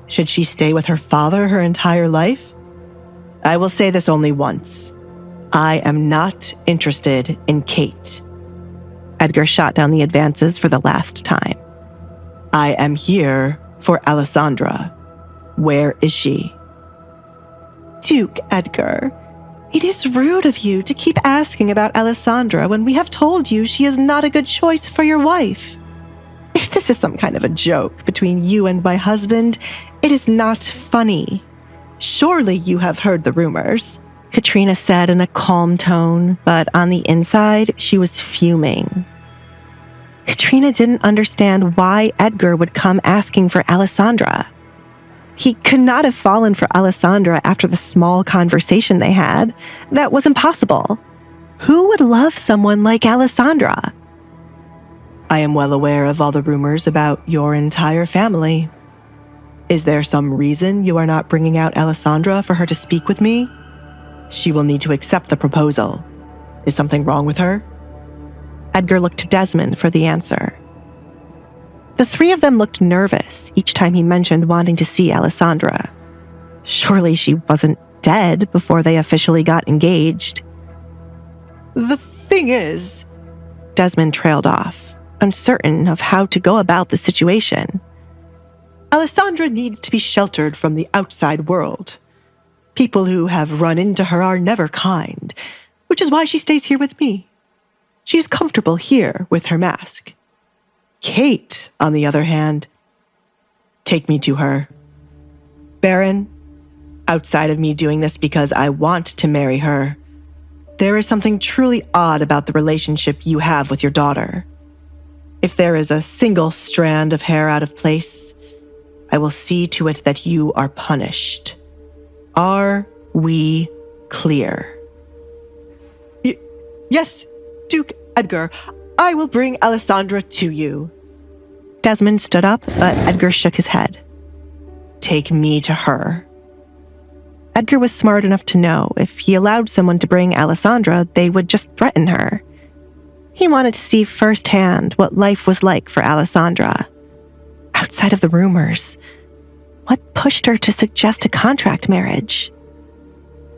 Should she stay with her father her entire life? I will say this only once. I am not interested in Kate. Edgar shot down the advances for the last time. I am here for Alessandra. Where is she? Duke Edgar, it is rude of you to keep asking about Alessandra when we have told you she is not a good choice for your wife. If this is some kind of a joke between you and my husband, it is not funny. Surely you have heard the rumors, Katrina said in a calm tone, but on the inside, she was fuming. Katrina didn't understand why Edgar would come asking for Alessandra. He could not have fallen for Alessandra after the small conversation they had. That was impossible. Who would love someone like Alessandra? I am well aware of all the rumors about your entire family. Is there some reason you are not bringing out Alessandra for her to speak with me? She will need to accept the proposal. Is something wrong with her? Edgar looked to Desmond for the answer. The 3 of them looked nervous each time he mentioned wanting to see Alessandra. Surely she wasn't dead before they officially got engaged. The thing is, Desmond trailed off, uncertain of how to go about the situation. Alessandra needs to be sheltered from the outside world. People who have run into her are never kind, which is why she stays here with me. She's comfortable here with her mask. Kate, on the other hand, take me to her. Baron, outside of me doing this because I want to marry her, there is something truly odd about the relationship you have with your daughter. If there is a single strand of hair out of place, I will see to it that you are punished. Are we clear? Yes, Duke Edgar. I will bring Alessandra to you. Desmond stood up, but Edgar shook his head. Take me to her. Edgar was smart enough to know if he allowed someone to bring Alessandra, they would just threaten her. He wanted to see firsthand what life was like for Alessandra. Outside of the rumors, what pushed her to suggest a contract marriage?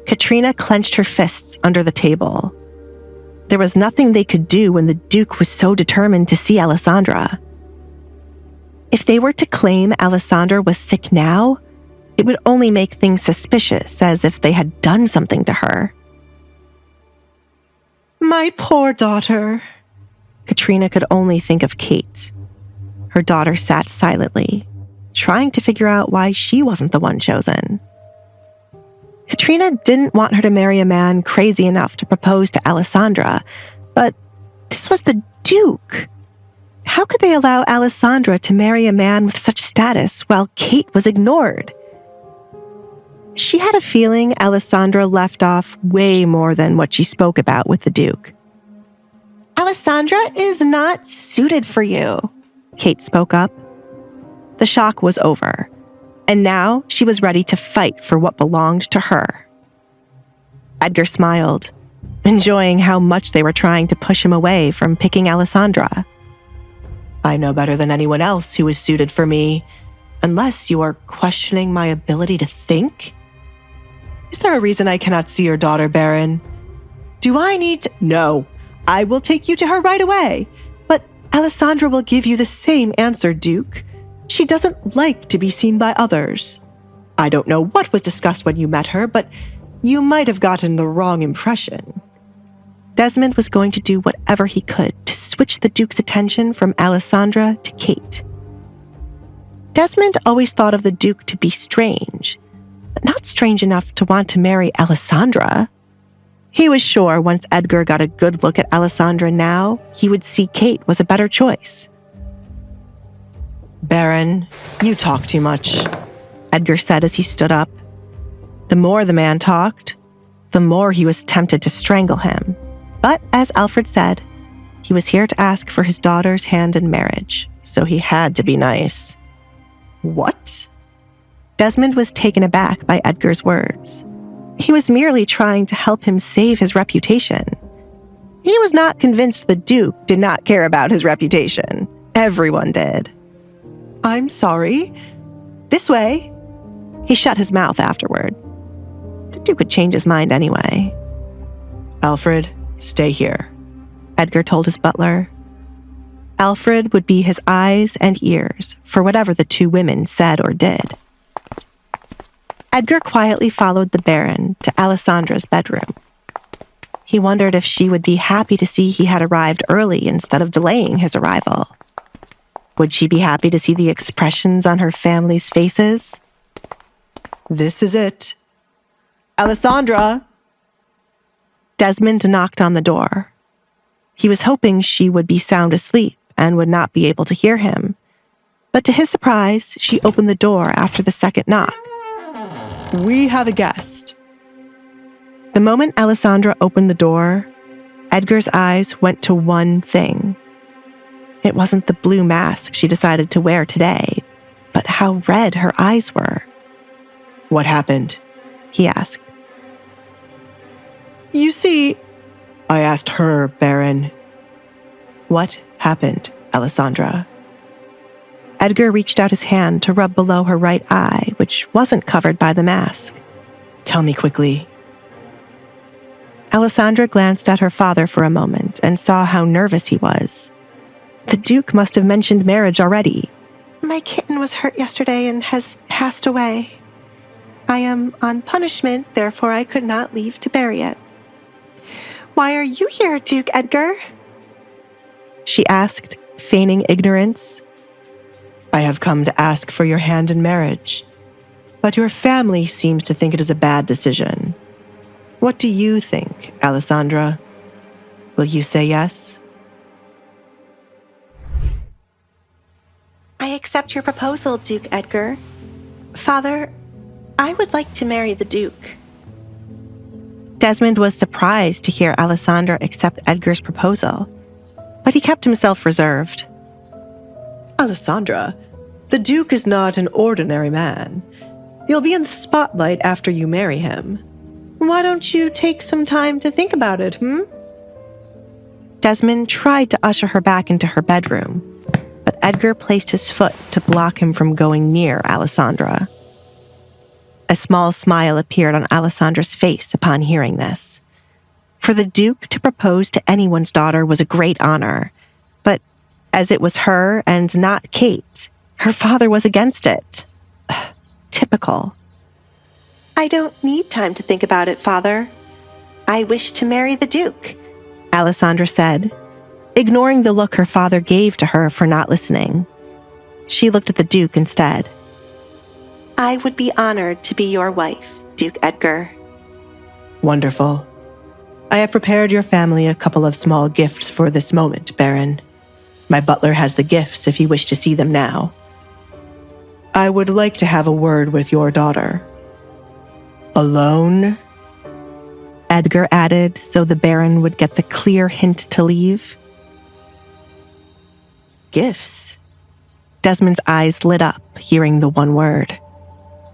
Katrina clenched her fists under the table. There was nothing they could do when the Duke was so determined to see Alessandra. If they were to claim Alessandra was sick now, it would only make things suspicious, as if they had done something to her. My poor daughter. Katrina could only think of Kate. Her daughter sat silently, trying to figure out why she wasn't the one chosen. Katrina didn't want her to marry a man crazy enough to propose to Alessandra, but this was the Duke. How could they allow Alessandra to marry a man with such status while Kate was ignored? She had a feeling Alessandra left off way more than what she spoke about with the Duke. Alessandra is not suited for you, Kate spoke up. The shock was over, and now she was ready to fight for what belonged to her. Edgar smiled, enjoying how much they were trying to push him away from picking Alessandra. I know better than anyone else who is suited for me, unless you are questioning my ability to think. Is there a reason I cannot see your daughter, Baron? Do I need to? No, I will take you to her right away. But Alessandra will give you the same answer, Duke. She doesn't like to be seen by others. I don't know what was discussed when you met her, but you might have gotten the wrong impression. Desmond was going to do whatever he could to switch the Duke's attention from Alessandra to Kate. Desmond always thought of the Duke to be strange, but not strange enough to want to marry Alessandra. He was sure once Edgar got a good look at Alessandra now, he would see Kate was a better choice. Baron, you talk too much, Edgar said as he stood up. The more the man talked, the more he was tempted to strangle him. But as Alfred said, he was here to ask for his daughter's hand in marriage, so he had to be nice. What? Desmond was taken aback by Edgar's words. He was merely trying to help him save his reputation. He was not convinced the Duke did not care about his reputation. Everyone did. I'm sorry. This way. He shut his mouth afterward. The Duke would change his mind anyway. Alfred, stay here, Edgar told his butler. Alfred would be his eyes and ears for whatever the two women said or did. Edgar quietly followed the Baron to Alessandra's bedroom. He wondered if she would be happy to see he had arrived early instead of delaying his arrival. Would she be happy to see the expressions on her family's faces? This is it. Alessandra! Desmond knocked on the door. He was hoping she would be sound asleep and would not be able to hear him. But to his surprise, she opened the door after the second knock. We have a guest. The moment Alessandra opened the door, Edgar's eyes went to one thing. It wasn't the blue mask she decided to wear today, but how red her eyes were. What happened? He asked. You see, I asked her, Baron. What happened, Alessandra? Edgar reached out his hand to rub below her right eye, which wasn't covered by the mask. Tell me quickly. Alessandra glanced at her father for a moment and saw how nervous he was. The Duke must have mentioned marriage already. My kitten was hurt yesterday and has passed away. I am on punishment, therefore I could not leave to bury it. Why are you here, Duke Edgar? She asked, feigning ignorance. I have come to ask for your hand in marriage, but your family seems to think it is a bad decision. What do you think, Alessandra? Will you say yes? I accept your proposal, Duke Edgar. Father, I would like to marry the Duke. Desmond was surprised to hear Alessandra accept Edgar's proposal, but he kept himself reserved. Alessandra, the Duke is not an ordinary man. You'll be in the spotlight after you marry him. Why don't you take some time to think about it, Desmond tried to usher her back into her bedroom, but Edgar placed his foot to block him from going near Alessandra. A small smile appeared on Alessandra's face upon hearing this. For the Duke to propose to anyone's daughter was a great honor, but as it was her and not Kate, her father was against it. Typical. I don't need time to think about it, Father. I wish to marry the Duke, Alessandra said, ignoring the look her father gave to her for not listening. She looked at the Duke instead. I would be honored to be your wife, Duke Edgar. Wonderful. I have prepared your family a couple of small gifts for this moment, Baron. My butler has the gifts if you wish to see them now. I would like to have a word with your daughter. Alone? Edgar added so the Baron would get the clear hint to leave. Gifts? Desmond's eyes lit up, hearing the one word.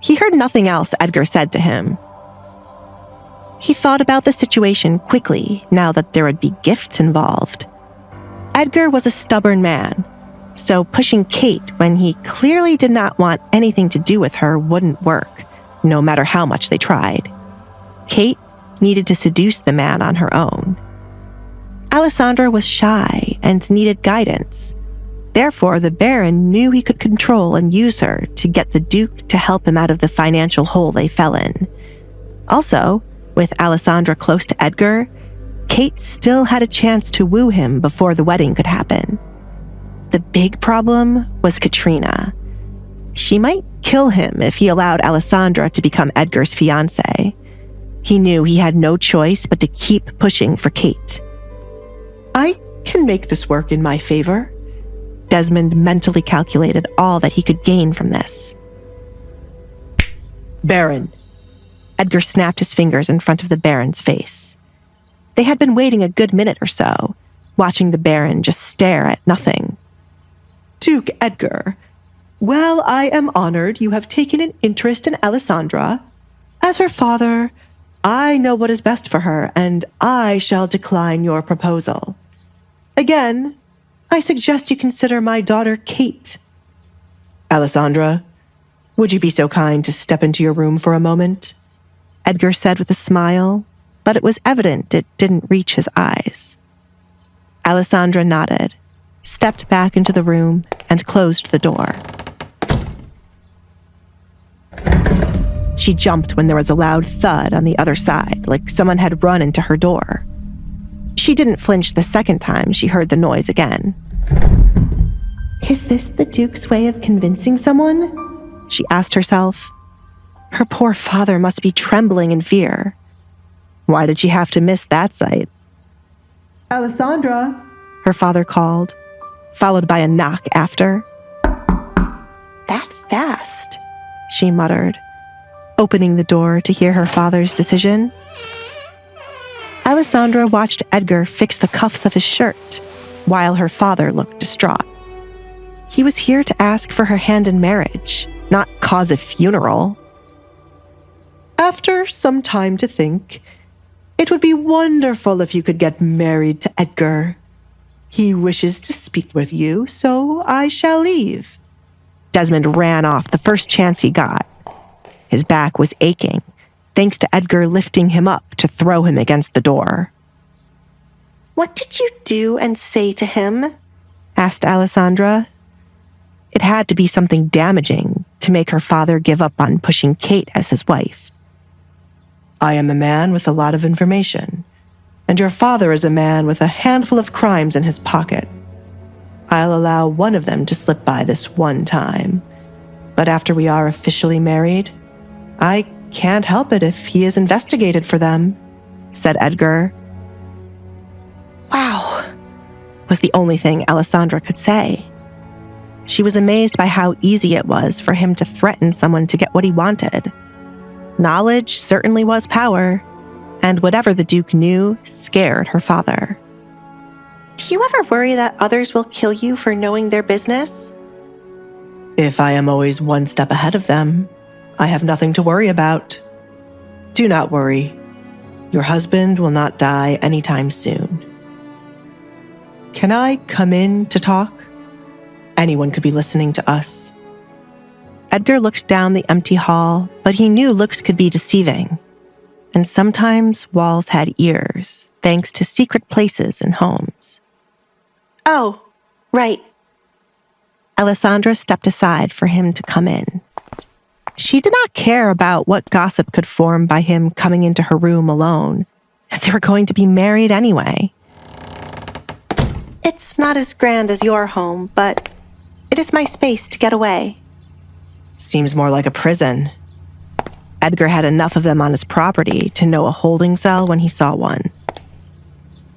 He heard nothing else Edgar said to him. He thought about the situation quickly now that there would be gifts involved. Edgar was a stubborn man, so pushing Kate when he clearly did not want anything to do with her wouldn't work, no matter how much they tried. Kate needed to seduce the man on her own. Alessandra was shy and needed guidance. Therefore, the Baron knew he could control and use her to get the Duke to help him out of the financial hole they fell in. Also, with Alessandra close to Edgar, Kate still had a chance to woo him before the wedding could happen. The big problem was Katrina. She might kill him if he allowed Alessandra to become Edgar's fiancée. He knew he had no choice but to keep pushing for Kate. I can make this work in my favor. Desmond mentally calculated all that he could gain from this. Baron. Edgar snapped his fingers in front of the Baron's face. They had been waiting a good minute or so, watching the Baron just stare at nothing. Duke Edgar, well, I am honored you have taken an interest in Alessandra. As her father, I know what is best for her, and I shall decline your proposal. Again, I suggest you consider my daughter Kate. Alessandra, would you be so kind to step into your room for a moment? Edgar said with a smile, but it was evident it didn't reach his eyes. Alessandra nodded, stepped back into the room, and closed the door. She jumped when there was a loud thud on the other side, like someone had run into her door. She didn't flinch the second time she heard the noise again. Is this the Duke's way of convincing someone? She asked herself. Her poor father must be trembling in fear. Why did she have to miss that sight? Alessandra, her father called, followed by a knock after. That fast, she muttered, opening the door to hear her father's decision. Alessandra watched Edgar fix the cuffs of his shirt, while her father looked distraught. He was here to ask for her hand in marriage, not cause a funeral. After some time to think, it would be wonderful if you could get married to Edgar. He wishes to speak with you, so I shall leave. Desmond ran off the first chance he got. His back was aching, thanks to Edgar lifting him up to throw him against the door. "What did you do and say to him?" asked Alessandra. It had to be something damaging to make her father give up on pushing Kate as his wife. "I am a man with a lot of information, and your father is a man with a handful of crimes in his pocket. I'll allow one of them to slip by this one time, but after we are officially married, I can't help it if he is investigated for them," said Edgar. "Wow," was the only thing Alessandra could say. She was amazed by how easy it was for him to threaten someone to get what he wanted. Knowledge certainly was power, and whatever the Duke knew scared her father. "Do you ever worry that others will kill you for knowing their business?" "If I am always one step ahead of them, I have nothing to worry about. Do not worry. Your husband will not die anytime soon." "Can I come in to talk? Anyone could be listening to us." Edgar looked down the empty hall, but he knew looks could be deceiving. And sometimes walls had ears, thanks to secret places in homes. "Oh, right." Alessandra stepped aside for him to come in. She did not care about what gossip could form by him coming into her room alone, as they were going to be married anyway. "It's not as grand as your home, but it is my space to get away." "Seems more like a prison." Edgar had enough of them on his property to know a holding cell when he saw one.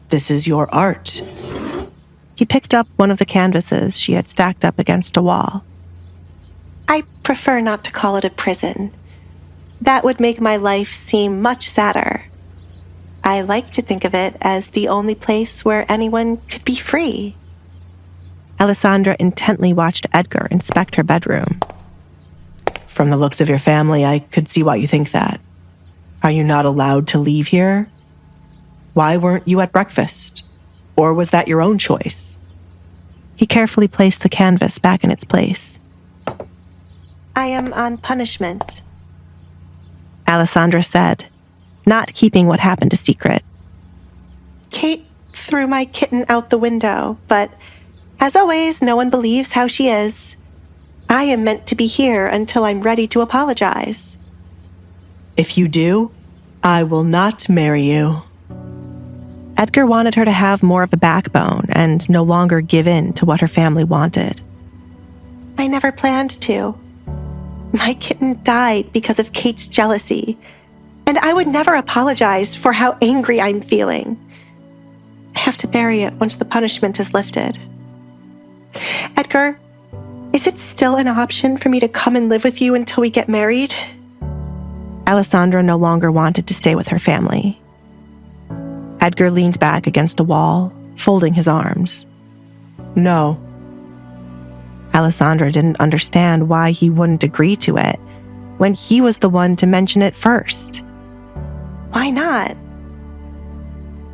"This is your art." He picked up one of the canvases she had stacked up against a wall. "I prefer not to call it a prison. That would make my life seem much sadder. I like to think of it as the only place where anyone could be free." Alessandra intently watched Edgar inspect her bedroom. "From the looks of your family, I could see why you think that. Are you not allowed to leave here? Why weren't you at breakfast? Or was that your own choice?" He carefully placed the canvas back in its place. "I am on punishment," Alessandra said, not keeping what happened a secret. "Kate threw my kitten out the window, but as always, no one believes how she is. I am meant to be here until I'm ready to apologize." "If you do, I will not marry you." Edgar wanted her to have more of a backbone and no longer give in to what her family wanted. "I never planned to. My kitten died because of Kate's jealousy, and I would never apologize for how angry I'm feeling. I have to bury it once the punishment is lifted. Edgar, is it still an option for me to come and live with you until we get married?" Alessandra no longer wanted to stay with her family. Edgar leaned back against a wall, folding his arms. "No." Alessandra didn't understand why he wouldn't agree to it when he was the one to mention it first. "Why not?"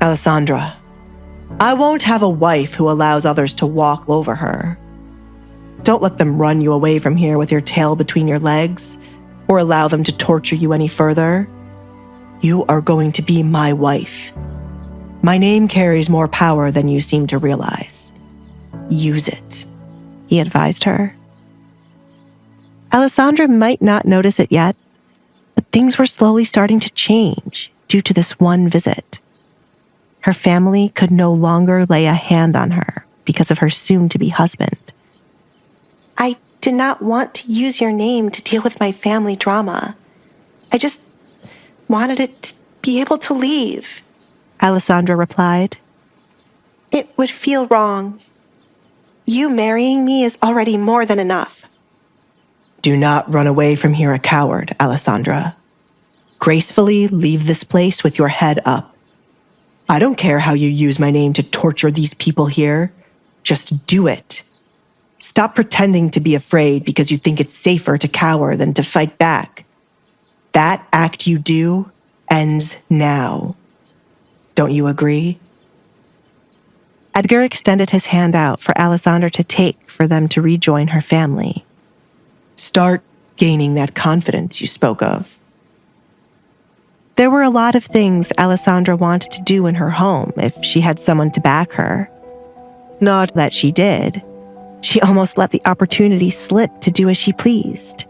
"Alessandra, I won't have a wife who allows others to walk over her. Don't let them run you away from here with your tail between your legs, or allow them to torture you any further. You are going to be my wife. My name carries more power than you seem to realize. Use it," he advised her. Alessandra might not notice it yet, but things were slowly starting to change due to this one visit. Her family could no longer lay a hand on her because of her soon-to-be husband. "I did not want to use your name to deal with my family drama. I just wanted it to be able to leave," Alessandra replied. "It would feel wrong. You marrying me is already more than enough." "Do not run away from here a coward, Alessandra. Gracefully leave this place with your head up. I don't care how you use my name to torture these people here. Just do it. Stop pretending to be afraid because you think it's safer to cower than to fight back. That act you do ends now. Don't you agree?" Edgar extended his hand out for Alessandra to take for them to rejoin her family. "Start gaining that confidence you spoke of." There were a lot of things Alessandra wanted to do in her home if she had someone to back her. Not that she did. She almost let the opportunity slip to do as she pleased.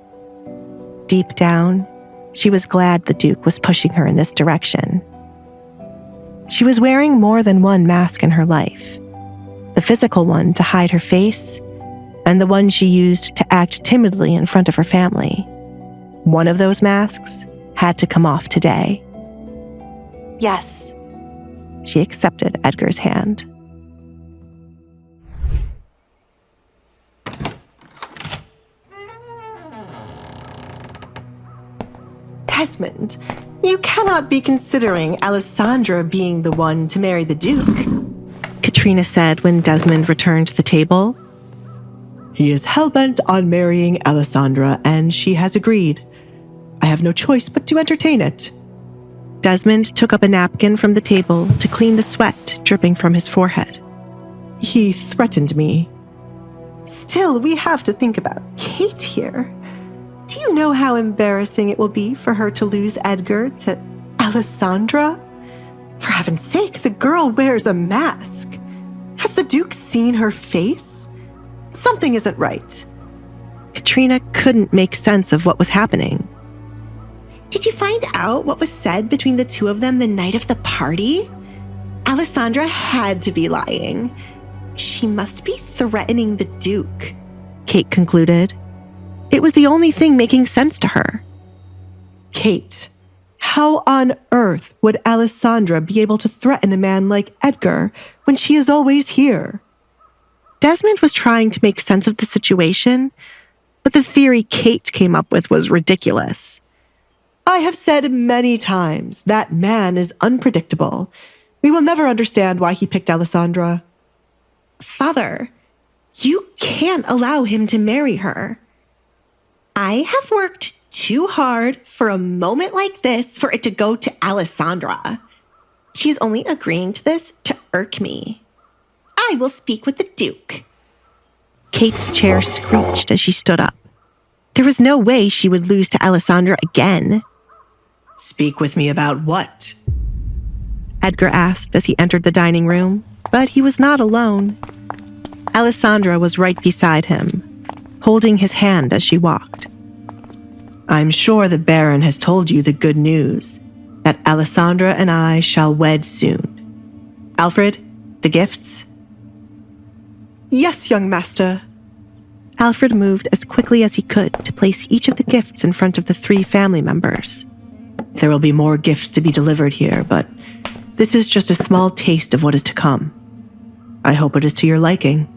Deep down, she was glad the Duke was pushing her in this direction. She was wearing more than one mask in her life. The physical one to hide her face, and the one she used to act timidly in front of her family. One of those masks had to come off today. Yes, she accepted Edgar's hand. Desmond, you cannot be considering Alessandra being the one to marry the Duke, Katrina said when Desmond returned to the table. He is hell-bent on marrying Alessandra, and she has agreed. I have no choice but to entertain it. Desmond took up a napkin from the table to clean the sweat dripping from his forehead. He threatened me. Still, we have to think about Kate here. Do you know how embarrassing it will be for her to lose Edgar to Alessandra? For heaven's sake, the girl wears a mask. Has the Duke seen her face? Something isn't right. Katrina couldn't make sense of what was happening. Did you find out what was said between the two of them the night of the party? Alessandra had to be lying. She must be threatening the Duke, Kate concluded. It was the only thing making sense to her. Kate, how on earth would Alessandra be able to threaten a man like Edgar when she is always here? Desmond was trying to make sense of the situation, but the theory Kate came up with was ridiculous. I have said many times that man is unpredictable. We will never understand why he picked Alessandra. Father, you can't allow him to marry her. I have worked too hard for a moment like this for it to go to Alessandra. She's only agreeing to this to irk me. I will speak with the Duke. Kate's chair screeched as she stood up. There was no way she would lose to Alessandra again. Speak with me about what? Edgar asked as he entered the dining room, but he was not alone. Alessandra was right beside him, holding his hand as she walked. I'm sure the Baron has told you the good news, that Alessandra and I shall wed soon. Alfred, the gifts? Yes, young master. Alfred moved as quickly as he could to place each of the gifts in front of the 3 family members. There will be more gifts to be delivered here, but this is just a small taste of what is to come. I hope it is to your liking.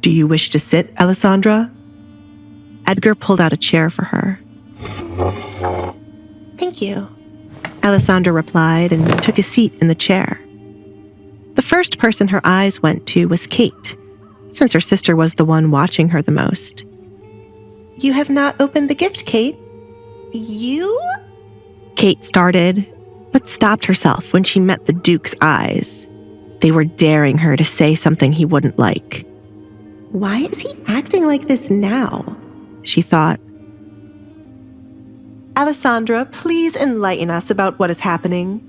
Do you wish to sit, Alessandra? Edgar pulled out a chair for her. Thank you, Alessandra replied and took a seat in the chair. The first person her eyes went to was Kate, since her sister was the one watching her the most. You have not opened the gift, Kate. You? Kate started, but stopped herself when she met the Duke's eyes. They were daring her to say something he wouldn't like. Why is he acting like this now? She thought. Alessandra, please enlighten us about what is happening.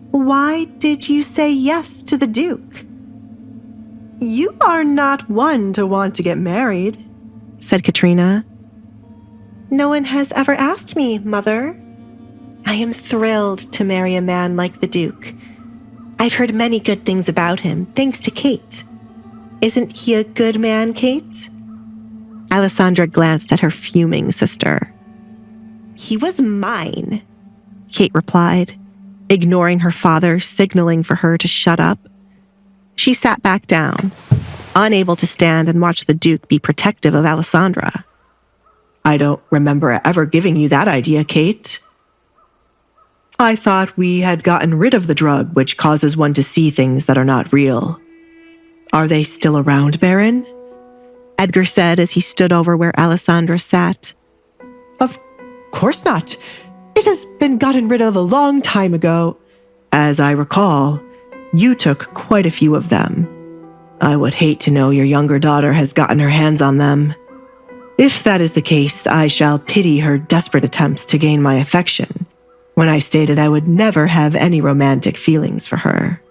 Why did you say yes to the Duke? You are not one to want to get married, said Katrina. No one has ever asked me, Mother. I am thrilled to marry a man like the Duke. I've heard many good things about him, thanks to Kate. Isn't he a good man, Kate? Alessandra glanced at her fuming sister. He was mine, Kate replied, ignoring her father, signaling for her to shut up. She sat back down, unable to stand and watch the Duke be protective of Alessandra. I don't remember ever giving you that idea, Kate. I thought we had gotten rid of the drug which causes one to see things that are not real. Are they still around, Baron? Edgar said as he stood over where Alessandra sat. Of course not. It has been gotten rid of a long time ago. As I recall, you took quite a few of them. I would hate to know your younger daughter has gotten her hands on them. If that is the case, I shall pity her desperate attempts to gain my affection. when I stated I would never have any romantic feelings for her.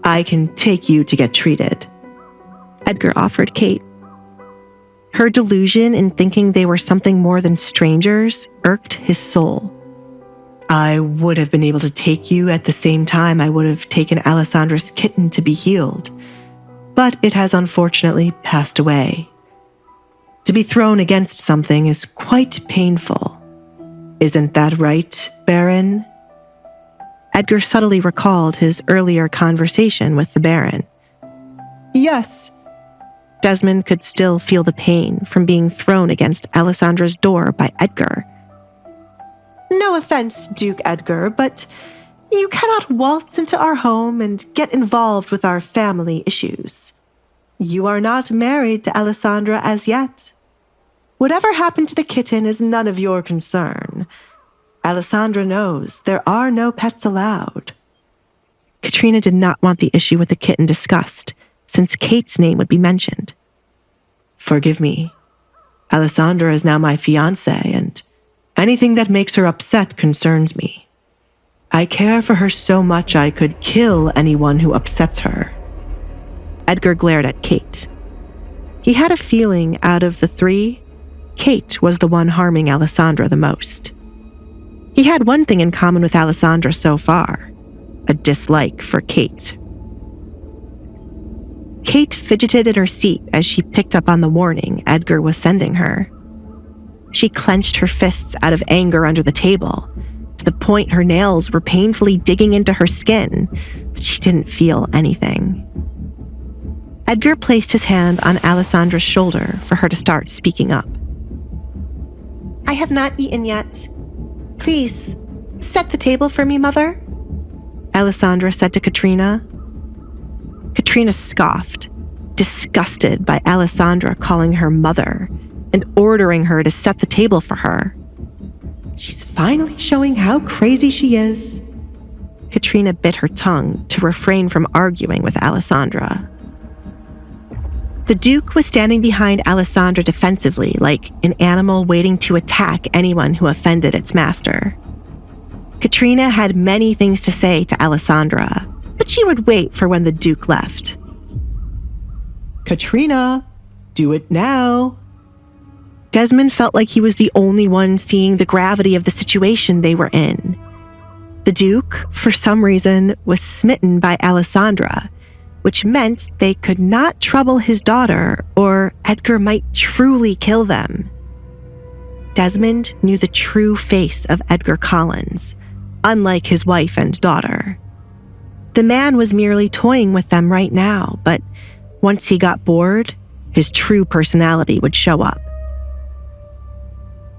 I can take you to get treated, Edgar offered Kate. Her delusion in thinking they were something more than strangers irked his soul. I would have been able to take you at the same time I would have taken Alessandra's kitten to be healed, but it has unfortunately passed away. To be thrown against something is quite painful. Isn't that right, Baron? Edgar subtly recalled his earlier conversation with the Baron. Yes. Desmond could still feel the pain from being thrown against Alessandra's door by Edgar. No offense, Duke Edgar, but you cannot waltz into our home and get involved with our family issues. You are not married to Alessandra as yet. Whatever happened to the kitten is none of your concern. Alessandra knows there are no pets allowed. Katrina did not want the issue with the kitten discussed, since Kate's name would be mentioned. Forgive me. Alessandra is now my fiancée, and anything that makes her upset concerns me. I care for her so much I could kill anyone who upsets her. Edgar glared at Kate. He had a feeling out of the three, Kate was the one harming Alessandra the most. He had one thing in common with Alessandra so far, a dislike for Kate. Kate fidgeted in her seat as she picked up on the warning Edgar was sending her. She clenched her fists out of anger under the table, to the point her nails were painfully digging into her skin, but she didn't feel anything. Edgar placed his hand on Alessandra's shoulder for her to start speaking up. I have not eaten yet. Please, set the table for me, Mother, Alessandra said to Katrina. Katrina scoffed, disgusted by Alessandra calling her mother and ordering her to set the table for her. She's finally showing how crazy she is. Katrina bit her tongue to refrain from arguing with Alessandra. The Duke was standing behind Alessandra defensively, like an animal waiting to attack anyone who offended its master. Katrina had many things to say to Alessandra, but she would wait for when the Duke left. Katrina, do it now. Desmond felt like he was the only one seeing the gravity of the situation they were in. The Duke, for some reason, was smitten by Alessandra, which meant they could not trouble his daughter or Edgar might truly kill them. Desmond knew the true face of Edgar Collins, unlike his wife and daughter. The man was merely toying with them right now, but once he got bored, his true personality would show up.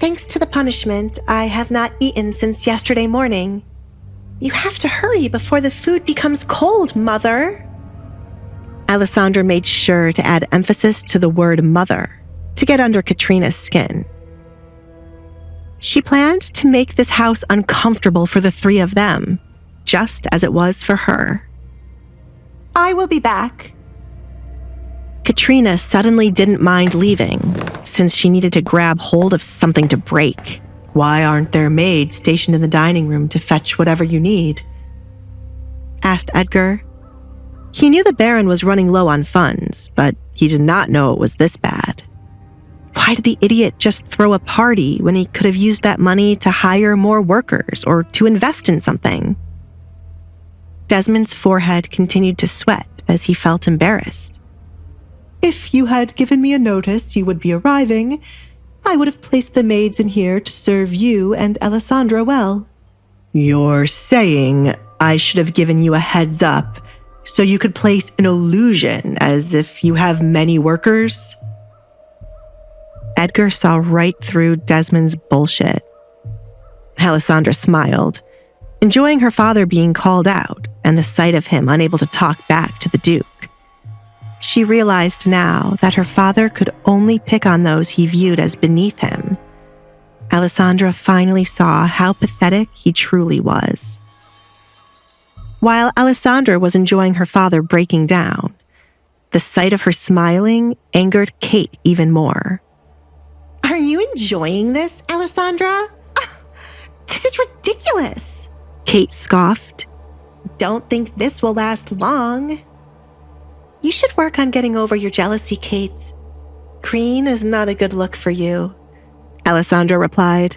Thanks to the punishment, I have not eaten since yesterday morning. You have to hurry before the food becomes cold, Mother. Alessandra made sure to add emphasis to the word mother to get under Katrina's skin. She planned to make this house uncomfortable for the three of them, just as it was for her. I will be back. Katrina suddenly didn't mind leaving, since she needed to grab hold of something to break. Why aren't there maids stationed in the dining room to fetch whatever you need? Asked Edgar. He knew the Baron was running low on funds, but he did not know it was this bad. Why did the idiot just throw a party when he could have used that money to hire more workers or to invest in something? Desmond's forehead continued to sweat as he felt embarrassed. If you had given me a notice you would be arriving, I would have placed the maids in here to serve you and Alessandra well. You're saying I should have given you a heads up so you could place an illusion as if you have many workers? Edgar saw right through Desmond's bullshit. Alessandra smiled, enjoying her father being called out and the sight of him unable to talk back to the Duke. She realized now that her father could only pick on those he viewed as beneath him. Alessandra finally saw how pathetic he truly was. While Alessandra was enjoying her father breaking down, the sight of her smiling angered Kate even more. Are you enjoying this, Alessandra? This is ridiculous, Kate scoffed. Don't think this will last long. You should work on getting over your jealousy, Kate. Green is not a good look for you, Alessandra replied.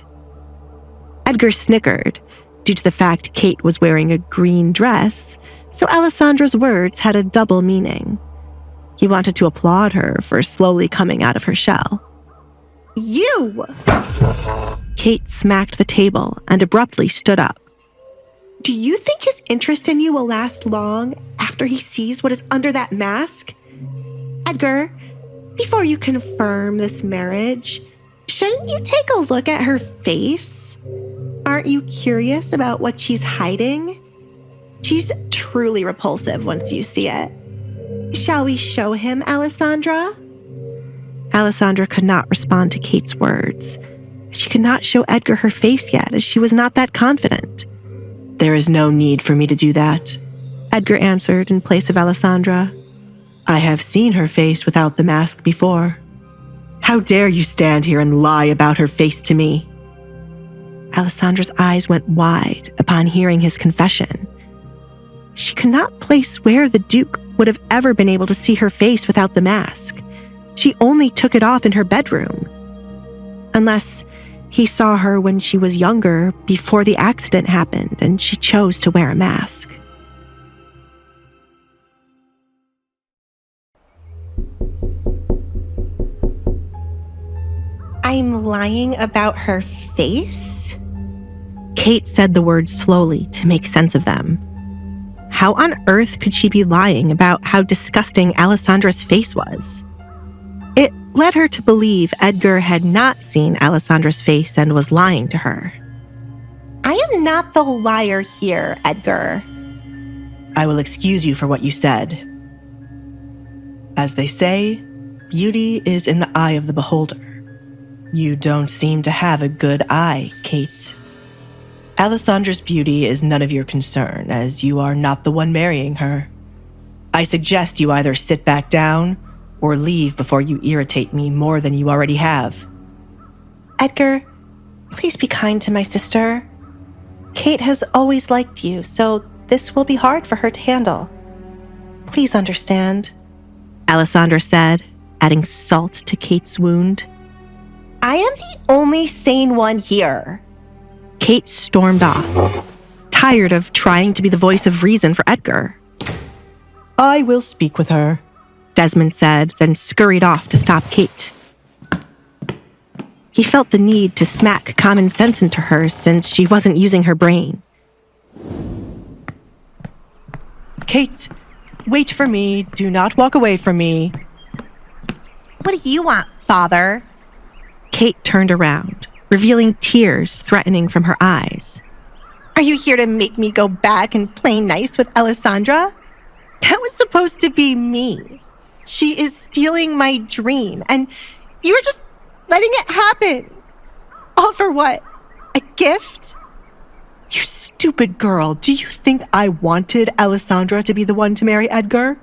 Edgar snickered due to the fact Kate was wearing a green dress, so Alessandra's words had a double meaning. He wanted to applaud her for slowly coming out of her shell. You! Kate smacked the table and abruptly stood up. Do you think his interest in you will last long after he sees what is under that mask? Edgar, before you confirm this marriage, shouldn't you take a look at her face? Aren't you curious about what she's hiding? She's truly repulsive once you see it. Shall we show him, Alessandra? Alessandra could not respond to Kate's words. She could not show Edgar her face yet, as she was not that confident. There is no need for me to do that, Edgar answered in place of Alessandra. I have seen her face without the mask before. How dare you stand here and lie about her face to me? Alessandra's eyes went wide upon hearing his confession. She could not place where the Duke would have ever been able to see her face without the mask. She only took it off in her bedroom. Unless he saw her when she was younger, before the accident happened, and she chose to wear a mask. I'm lying about her face? Kate said the words slowly to make sense of them. How on earth could she be lying about how disgusting Alessandra's face was? It led her to believe Edgar had not seen Alessandra's face and was lying to her. I am not the liar here, Edgar. I will excuse you for what you said. As they say, beauty is in the eye of the beholder. You don't seem to have a good eye, Kate. Alessandra's beauty is none of your concern, as you are not the one marrying her. I suggest you either sit back down or leave before you irritate me more than you already have. Edgar, please be kind to my sister. Kate has always liked you, so this will be hard for her to handle. Please understand, Alessandra said, adding salt to Kate's wound. I am the only sane one here. Kate stormed off, tired of trying to be the voice of reason for Edgar. I will speak with her, Desmond said, then scurried off to stop Kate. He felt the need to smack common sense into her since she wasn't using her brain. Kate, wait for me. Do not walk away from me. What do you want, Father? Kate turned around, revealing tears threatening from her eyes. Are you here to make me go back and play nice with Alessandra? That was supposed to be me. She is stealing my dream, and you were just letting it happen. All for what? A gift? You stupid girl. Do you think I wanted Alessandra to be the one to marry Edgar?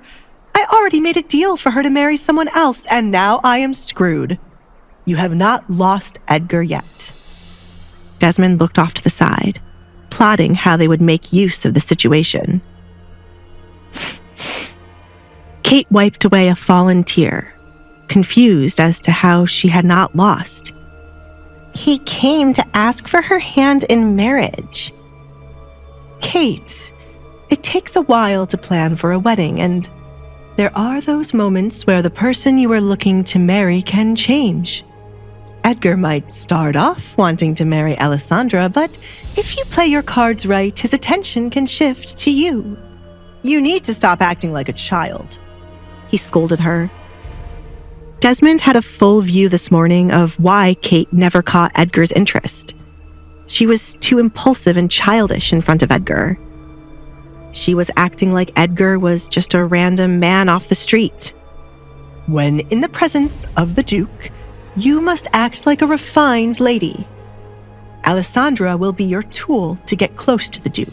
I already made a deal for her to marry someone else, and now I am screwed. You have not lost Edgar yet. Desmond looked off to the side, plotting how they would make use of the situation. Kate wiped away a fallen tear, confused as to how she had not lost. He came to ask for her hand in marriage. Kate, it takes a while to plan for a wedding, and there are those moments where the person you are looking to marry can change. Edgar might start off wanting to marry Alessandra, but if you play your cards right, his attention can shift to you. You need to stop acting like a child, he scolded her. Desmond had a full view this morning of why Kate never caught Edgar's interest. She was too impulsive and childish in front of Edgar. She was acting like Edgar was just a random man off the street. When in the presence of the Duke, you must act like a refined lady. Alessandra will be your tool to get close to the Duke.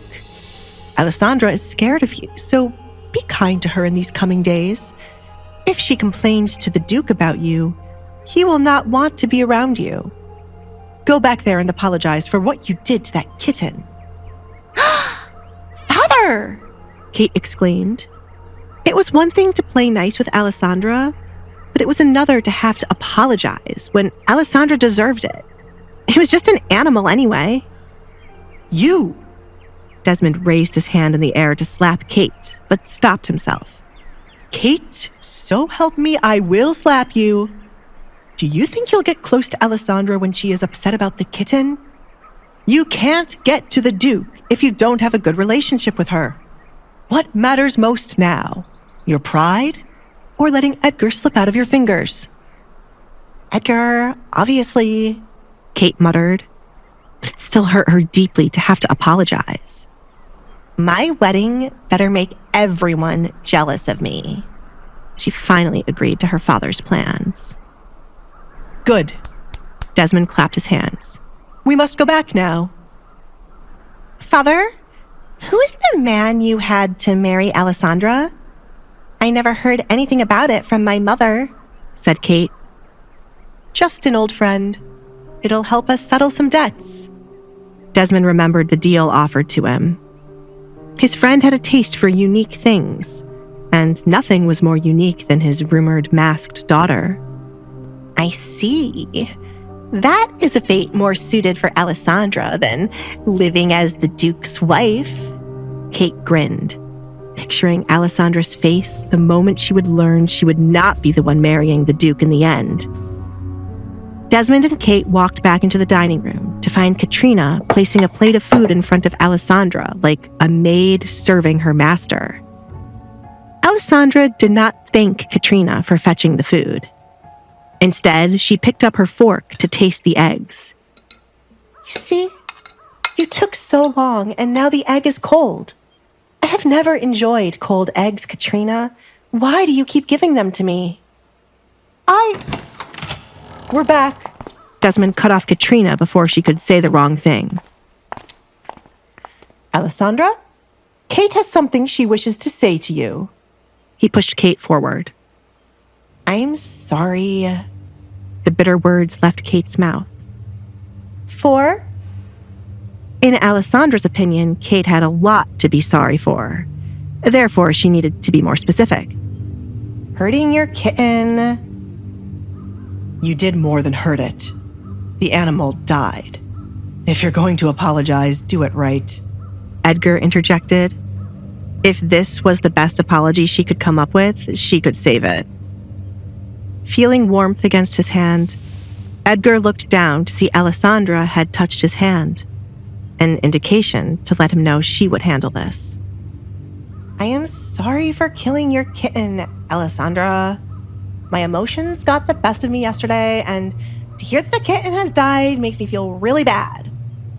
Alessandra is scared of you, so be kind to her in these coming days. If she complains to the Duke about you, he will not want to be around you. Go back there and apologize for what you did to that kitten. Father! Kate exclaimed. It was one thing to play nice with Alessandra, but it was another to have to apologize when Alessandra deserved it. It was just an animal anyway. You! Desmond raised his hand in the air to slap Kate, but stopped himself. Kate, so help me, I will slap you. Do you think you'll get close to Alessandra when she is upset about the kitten? You can't get to the Duke if you don't have a good relationship with her. What matters most now? Your pride? Or letting Edgar slip out of your fingers? Edgar, obviously, Kate muttered, but it still hurt her deeply to have to apologize. My wedding better make everyone jealous of me. She finally agreed to her father's plans. Good. Desmond clapped his hands. We must go back now. Father, who is the man you had to marry Alessandra? I never heard anything about it from my mother, said Kate. Just an old friend. It'll help us settle some debts. Desmond remembered the deal offered to him. His friend had a taste for unique things, and nothing was more unique than his rumored masked daughter. I see. That is a fate more suited for Alessandra than living as the Duke's wife. Kate grinned, picturing Alessandra's face the moment she would learn she would not be the one marrying the Duke in the end. Desmond and Kate walked back into the dining room to find Katrina placing a plate of food in front of Alessandra like a maid serving her master. Alessandra did not thank Katrina for fetching the food. Instead, she picked up her fork to taste the eggs. You see, you took so long and now the egg is cold. I have never enjoyed cold eggs, Katrina. Why do you keep giving them to me? We're back. Desmond cut off Katrina before she could say the wrong thing. Alessandra, Kate has something she wishes to say to you. He pushed Kate forward. I'm sorry. The bitter words left Kate's mouth. For? In Alessandra's opinion, Kate had a lot to be sorry for. Therefore, she needed to be more specific. Hurting your kitten. You did more than hurt it. The animal died. If you're going to apologize, do it right. Edgar interjected. If this was the best apology she could come up with, she could save it. Feeling warmth against his hand, Edgar looked down to see Alessandra had touched his hand, an indication to let him know she would handle this. I am sorry for killing your kitten, Alessandra. My emotions got the best of me yesterday, and to hear that the kitten has died makes me feel really bad.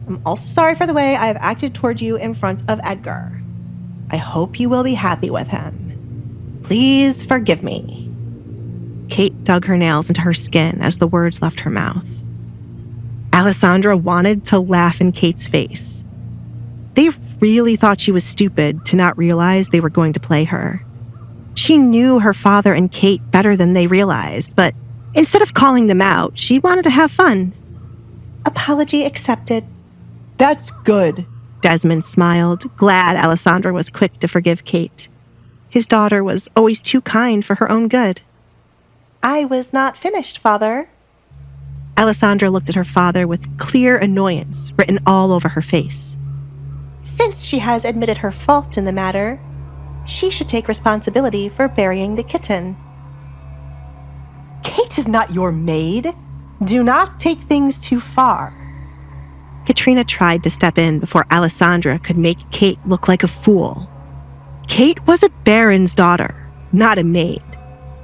I'm also sorry for the way I have acted toward you in front of Edgar. I hope you will be happy with him. Please forgive me. Kate dug her nails into her skin as the words left her mouth. Alessandra wanted to laugh in Kate's face. They really thought she was stupid to not realize they were going to play her. She knew her father and Kate better than they realized, but instead of calling them out, she wanted to have fun. Apology accepted. That's good. Desmond smiled, glad Alessandra was quick to forgive Kate. His daughter was always too kind for her own good. I was not finished, Father. Alessandra looked at her father with clear annoyance written all over her face. Since she has admitted her fault in the matter, she should take responsibility for burying the kitten. Kate is not your maid. Do not take things too far. Katrina tried to step in before Alessandra could make Kate look like a fool. Kate was a baron's daughter, not a maid,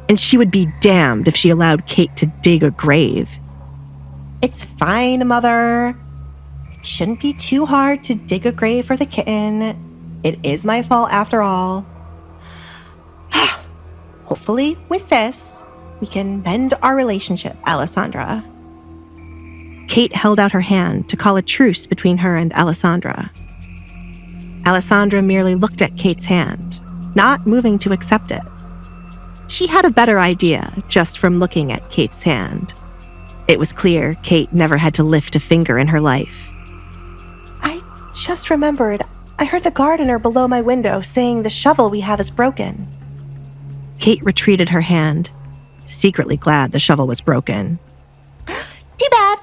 and she would be damned if she allowed Kate to dig a grave. It's fine, Mother. It shouldn't be too hard to dig a grave for the kitten. It is my fault after all. Hopefully, with this, we can mend our relationship, Alessandra. Kate held out her hand to call a truce between her and Alessandra. Alessandra merely looked at Kate's hand, not moving to accept it. She had a better idea just from looking at Kate's hand. It was clear Kate never had to lift a finger in her life. I just remembered. I heard the gardener below my window saying the shovel we have is broken. Kate retreated her hand, secretly glad the shovel was broken. Too bad.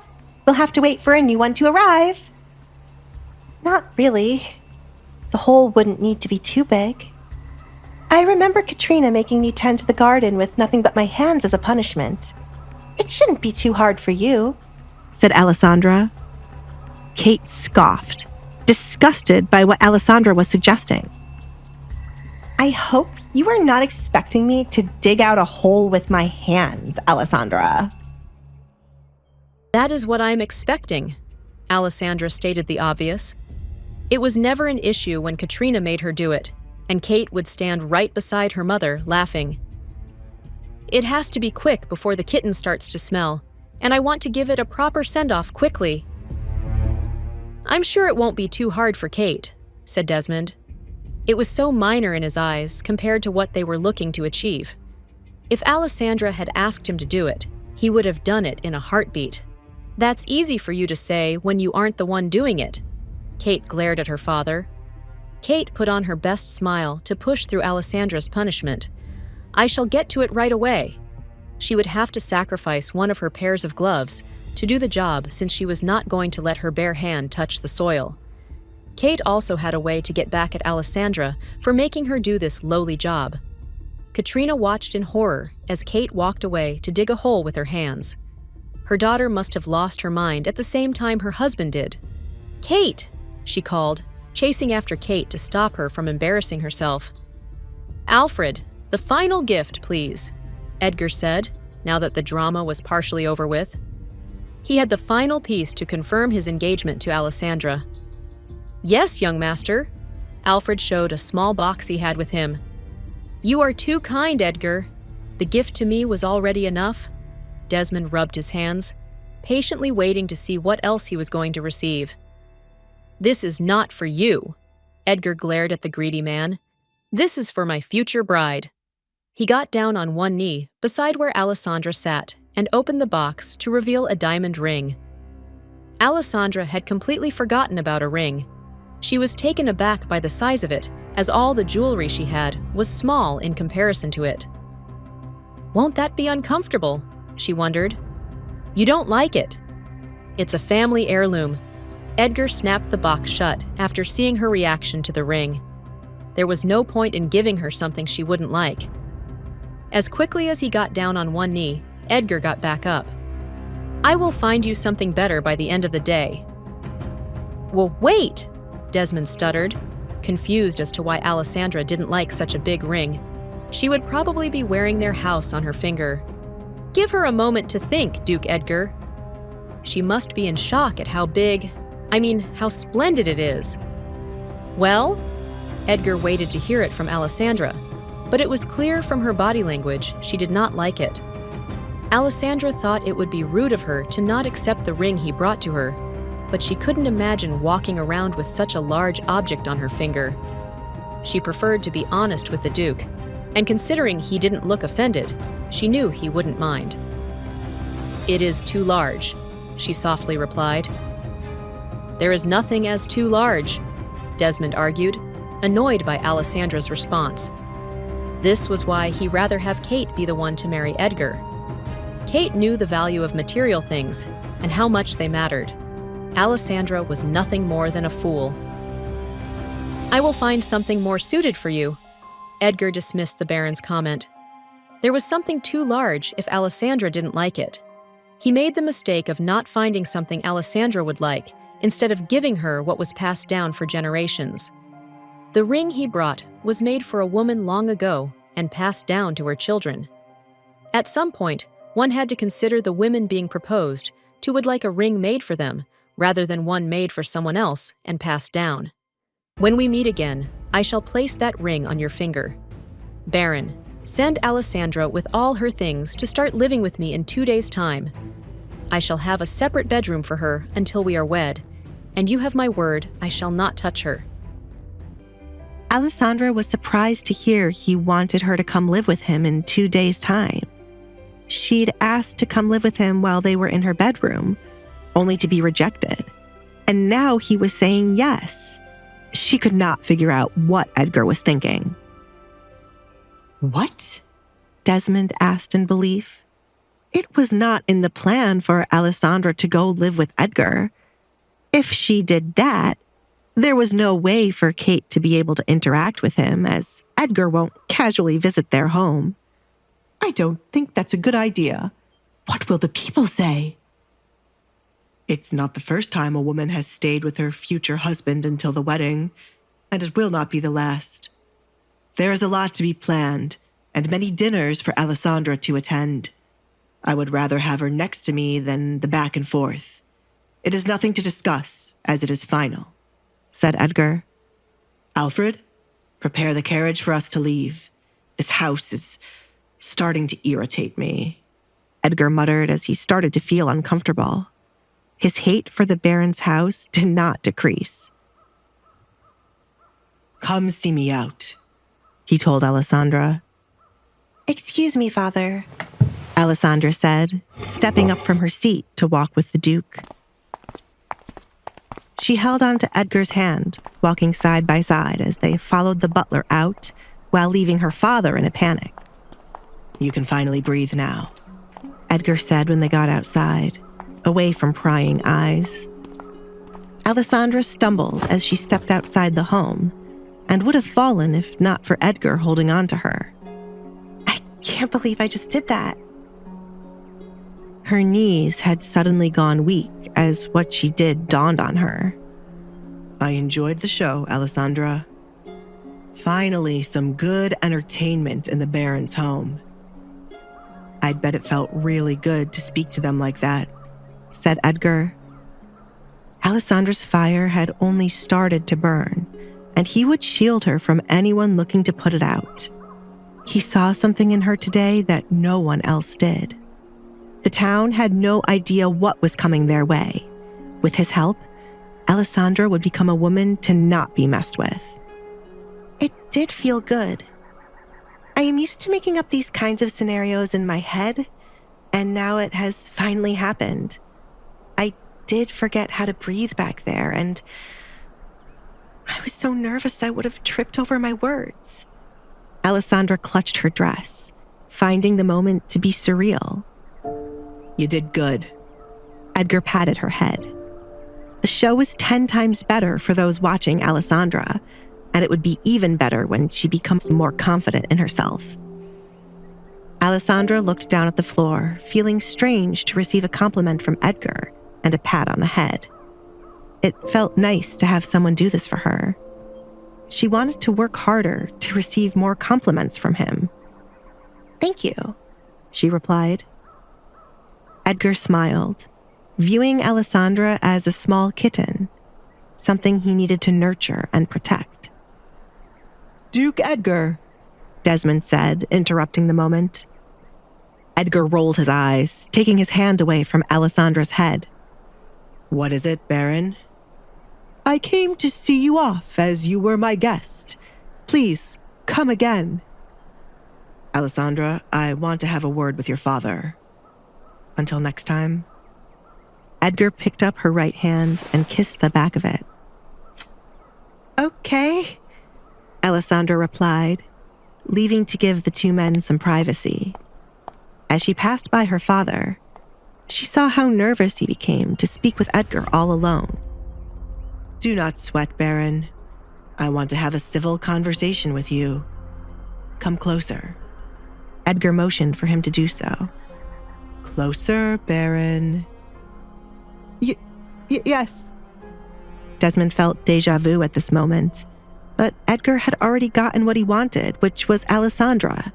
We'll have to wait for a new one to arrive. Not really. The hole wouldn't need to be too big. I remember Katrina making me tend to the garden with nothing but my hands as a punishment. It shouldn't be too hard for you, said Alessandra. Kate scoffed, disgusted by what Alessandra was suggesting. I hope you are not expecting me to dig out a hole with my hands, Alessandra. That is what I'm expecting, Alessandra stated the obvious. It was never an issue when Katrina made her do it, and Kate would stand right beside her mother, laughing. It has to be quick before the kitten starts to smell, and I want to give it a proper send-off quickly. I'm sure it won't be too hard for Kate, said Desmond. It was so minor in his eyes compared to what they were looking to achieve. If Alessandra had asked him to do it, he would have done it in a heartbeat. That's easy for you to say when you aren't the one doing it. Kate glared at her father. Kate put on her best smile to push through Alessandra's punishment. I shall get to it right away. She would have to sacrifice one of her pairs of gloves to do the job since she was not going to let her bare hand touch the soil. Kate also had a way to get back at Alessandra for making her do this lowly job. Katrina watched in horror as Kate walked away to dig a hole with her hands. Her daughter must have lost her mind at the same time her husband did. "Kate!" she called, chasing after Kate to stop her from embarrassing herself. "Alfred, the final gift, please," Edgar said, now that the drama was partially over with. He had the final piece to confirm his engagement to Alessandra. "Yes, young master." Alfred showed a small box he had with him. "You are too kind, Edgar. The gift to me was already enough." Desmond rubbed his hands, patiently waiting to see what else he was going to receive. "This is not for you," Edgar glared at the greedy man. "This is for my future bride." He got down on one knee beside where Alessandra sat and opened the box to reveal a diamond ring. Alessandra had completely forgotten about a ring. She was taken aback by the size of it, as all the jewelry she had was small in comparison to it. "Won't that be uncomfortable?" she wondered. "You don't like it." "It's a family heirloom." Edgar snapped the box shut after seeing her reaction to the ring. There was no point in giving her something she wouldn't like. As quickly as he got down on one knee, Edgar got back up. "I will find you something better by the end of the day." "Well, wait!" Desmond stuttered, confused as to why Alessandra didn't like such a big ring. She would probably be wearing their house on her finger. "Give her a moment to think, Duke Edgar." She must be in shock at how how splendid it is. "Well?" Edgar waited to hear it from Alessandra, but it was clear from her body language she did not like it. Alessandra thought it would be rude of her to not accept the ring he brought to her, but she couldn't imagine walking around with such a large object on her finger. She preferred to be honest with the Duke, and considering he didn't look offended, she knew he wouldn't mind. "It is too large," she softly replied. "There is nothing as too large," Desmond argued, annoyed by Alessandra's response. This was why he'd rather have Kate be the one to marry Edgar. Kate knew the value of material things and how much they mattered. Alessandra was nothing more than a fool. "I will find something more suited for you," Edgar dismissed the Baron's comment. There was something too large if Alessandra didn't like it. He made the mistake of not finding something Alessandra would like, instead of giving her what was passed down for generations. The ring he brought was made for a woman long ago and passed down to her children. At some point, one had to consider the women being proposed to would like a ring made for them, rather than one made for someone else and passed down. "When we meet again, I shall place that ring on your finger. Baron, send Alessandra with all her things to start living with me in 2 days' time. I shall have a separate bedroom for her until we are wed, and you have my word I shall not touch her." Alessandra was surprised to hear he wanted her to come live with him in 2 days' time. She'd asked to come live with him while they were in her bedroom, only to be rejected. And now he was saying yes. She could not figure out what Edgar was thinking. What? Desmond asked in belief. It was not in the plan for Alessandra to go live with Edgar. If she did that, there was no way for Kate to be able to interact with him, as Edgar won't casually visit their home. I don't think that's a good idea. What will the people say? It's not the first time a woman has stayed with her future husband until the wedding, and it will not be the last. There is a lot to be planned, and many dinners for Alessandra to attend. I would rather have her next to me than the back and forth. It is nothing to discuss, as it is final, said Edgar. Alfred, prepare the carriage for us to leave. This house is starting to irritate me, Edgar muttered as he started to feel uncomfortable. His hate for the Baron's house did not decrease. Come see me out, he told Alessandra. Excuse me, Father, Alessandra said, stepping up from her seat to walk with the Duke. She held on to Edgar's hand, walking side by side as they followed the butler out while leaving her father in a panic. You can finally breathe now, Edgar said when they got outside, away from prying eyes. Alessandra stumbled as she stepped outside the home and would have fallen if not for Edgar holding on to her. I can't believe I just did that. Her knees had suddenly gone weak as what she did dawned on her. I enjoyed the show, Alessandra. Finally, some good entertainment in the Baron's home. I'd bet it felt really good to speak to them like that, said Edgar. Alessandra's fire had only started to burn, and he would shield her from anyone looking to put it out. He saw something in her today that no one else did. The town had no idea what was coming their way. With his help, Alessandra would become a woman to not be messed with. It did feel good. I am used to making up these kinds of scenarios in my head, and now it has finally happened. I did forget how to breathe back there, and I was so nervous I would have tripped over my words. Alessandra clutched her dress, finding the moment to be surreal. You did good. Edgar patted her head. The show was 10 times better for those watching Alessandra, and it would be even better when she becomes more confident in herself. Alessandra looked down at the floor, feeling strange to receive a compliment from Edgar and a pat on the head. It felt nice to have someone do this for her. She wanted to work harder to receive more compliments from him. Thank you, she replied. Edgar smiled, viewing Alessandra as a small kitten, something he needed to nurture and protect. Duke Edgar, Desmond said, interrupting the moment. Edgar rolled his eyes, taking his hand away from Alessandra's head. What is it, Baron? I came to see you off as you were my guest. Please, come again. Alessandra, I want to have a word with your father. Until next time. Edgar picked up her right hand and kissed the back of it. Okay, Alessandra replied, leaving to give the two men some privacy. As she passed by her father, she saw how nervous he became to speak with Edgar all alone. Do not sweat, Baron. I want to have a civil conversation with you. Come closer. Edgar motioned for him to do so. Closer, Baron. Yes. Desmond felt déjà vu at this moment, but Edgar had already gotten what he wanted, which was Alessandra.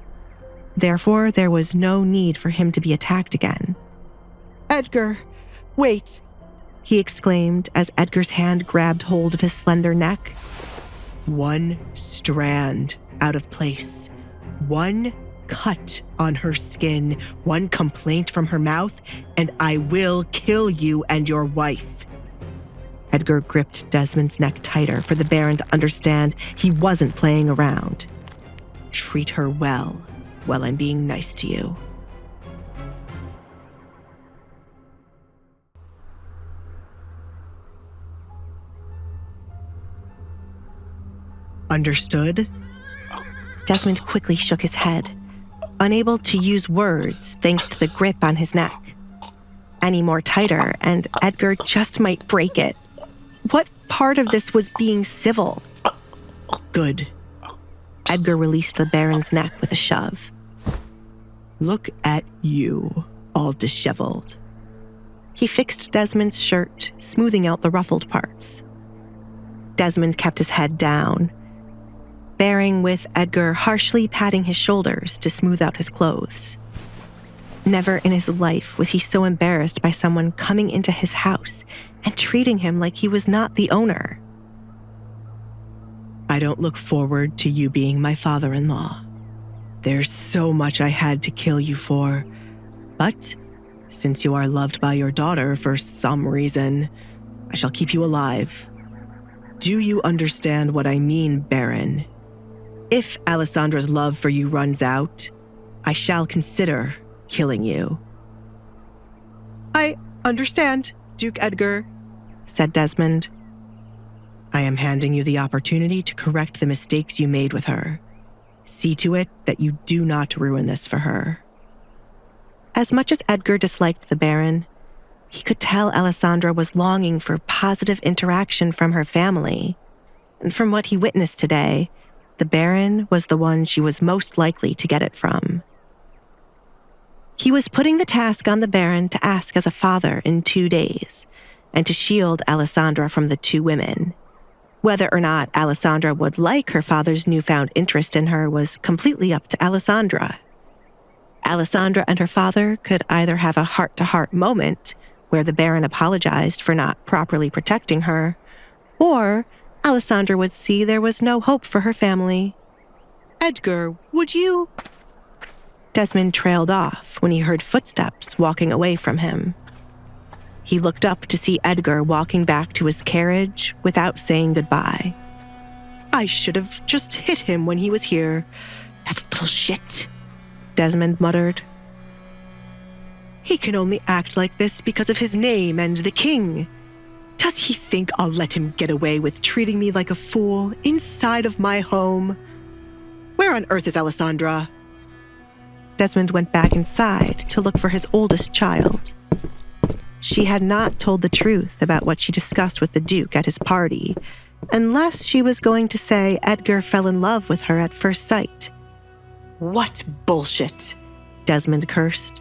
Therefore, there was no need for him to be attacked again. Edgar, wait, he exclaimed as Edgar's hand grabbed hold of his slender neck. One strand out of place. One cut on her skin, one complaint from her mouth, and I will kill you and your wife. Edgar gripped Desmond's neck tighter for the Baron to understand he wasn't playing around. Treat her well while I'm being nice to you. Understood? Desmond quickly shook his head, unable to use words thanks to the grip on his neck. Any more tighter, and Edgar just might break it. What part of this was being civil? Good. Edgar released the Baron's neck with a shove. Look at you, all disheveled. He fixed Desmond's shirt, smoothing out the ruffled parts. Desmond kept his head down, bearing with Edgar harshly patting his shoulders to smooth out his clothes. Never in his life was he so embarrassed by someone coming into his house and treating him like he was not the owner. I don't look forward to you being my father-in-law. There's so much I had to kill you for, but since you are loved by your daughter for some reason, I shall keep you alive. Do you understand what I mean, Baron? If Alessandra's love for you runs out, I shall consider killing you. I understand, Duke Edgar, said Desmond. I am handing you the opportunity to correct the mistakes you made with her. See to it that you do not ruin this for her. As much as Edgar disliked the Baron, he could tell Alessandra was longing for positive interaction from her family. And from what he witnessed today, the Baron was the one she was most likely to get it from. He was putting the task on the Baron to ask as a father in 2 days, and to shield Alessandra from the two women. Whether or not Alessandra would like her father's newfound interest in her was completely up to Alessandra. Alessandra and her father could either have a heart-to-heart moment where the Baron apologized for not properly protecting her, or Alessandra would see there was no hope for her family. Edgar, would you? Desmond trailed off when he heard footsteps walking away from him. He looked up to see Edgar walking back to his carriage without saying goodbye. I should have just hit him when he was here. That little shit, Desmond muttered. He can only act like this because of his name and the king. Does he think I'll let him get away with treating me like a fool inside of my home? Where on earth is Alessandra? Desmond went back inside to look for his oldest child. She had not told the truth about what she discussed with the Duke at his party, unless she was going to say Edgar fell in love with her at first sight. What bullshit, Desmond cursed.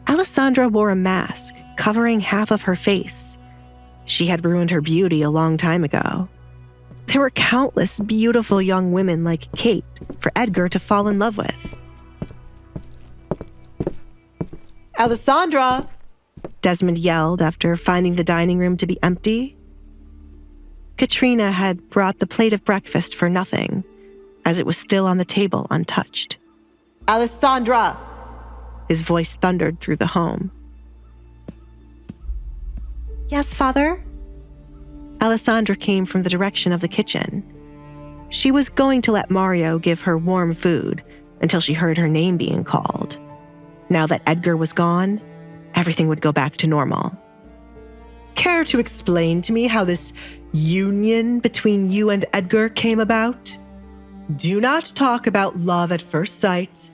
Alessandra wore a mask, covering half of her face. She had ruined her beauty a long time ago. There were countless beautiful young women like Kate for Edgar to fall in love with. Alessandra! Desmond yelled after finding the dining room to be empty. Katrina had brought the plate of breakfast for nothing, as it was still on the table untouched. Alessandra! His voice thundered through the home. Yes, Father? Alessandra came from the direction of the kitchen. She was going to let Mario give her warm food until she heard her name being called. Now that Edgar was gone, everything would go back to normal. Care to explain to me how this union between you and Edgar came about? Do not talk about love at first sight.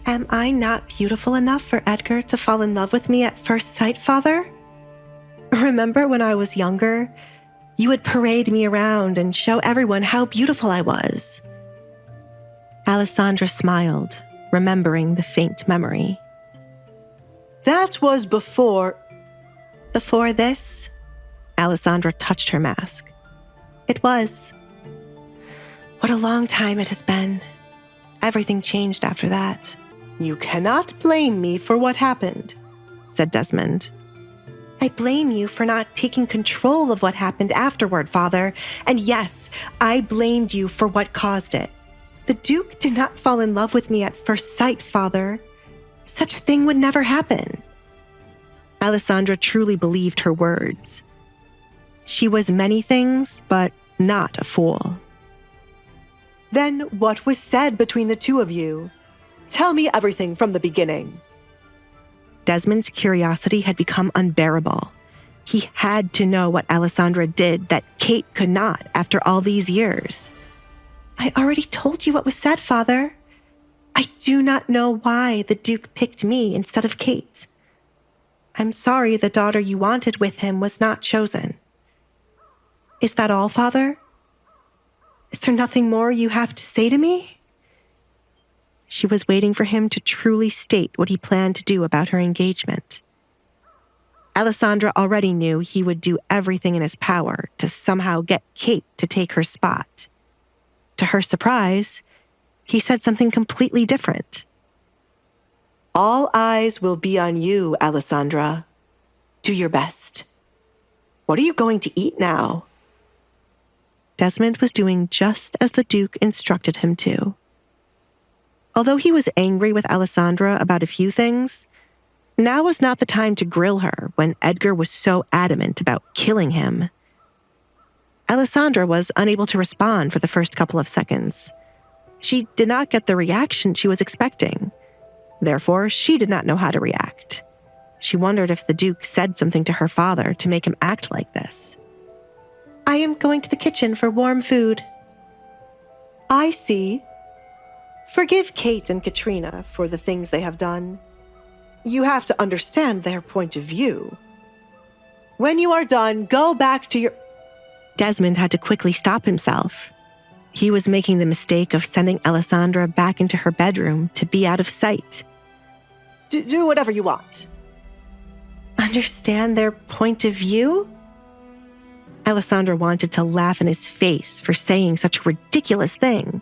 Am I not beautiful enough for Edgar to fall in love with me at first sight, Father? Remember when I was younger, you would parade me around and show everyone how beautiful I was. Alessandra smiled, remembering the faint memory. That was before... Before this? Alessandra touched her mask. It was. What a long time it has been. Everything changed after that. You cannot blame me for what happened, said Desmond. I blame you for not taking control of what happened afterward, Father. And yes, I blamed you for what caused it. The Duke did not fall in love with me at first sight, Father. Such a thing would never happen. Alessandra truly believed her words. She was many things, but not a fool. Then what was said between the two of you? Tell me everything from the beginning. Desmond's curiosity had become unbearable, He had to know what Alessandra did that Kate could not after all these years. I already told you what was said, Father. I do not know why the Duke picked me instead of Kate. I'm sorry the daughter you wanted with him was not chosen. Is that all, Father? Is there nothing more you have to say to me? She was waiting for him to truly state what he planned to do about her engagement. Alessandra already knew he would do everything in his power to somehow get Kate to take her spot. To her surprise, he said something completely different. All eyes will be on you, Alessandra. Do your best. What are you going to eat now? Desmond was doing just as the Duke instructed him to. Although he was angry with Alessandra about a few things, now was not the time to grill her when Edgar was so adamant about killing him. Alessandra was unable to respond for the first couple of seconds. She did not get the reaction she was expecting. Therefore, she did not know how to react. She wondered if the Duke said something to her father to make him act like this. I am going to the kitchen for warm food. I see. Forgive Kate and Katrina for the things they have done. You have to understand their point of view. When you are done, go back to your... Desmond had to quickly stop himself. He was making the mistake of sending Alessandra back into her bedroom to be out of sight. Do whatever you want. Understand their point of view? Alessandra wanted to laugh in his face for saying such a ridiculous thing.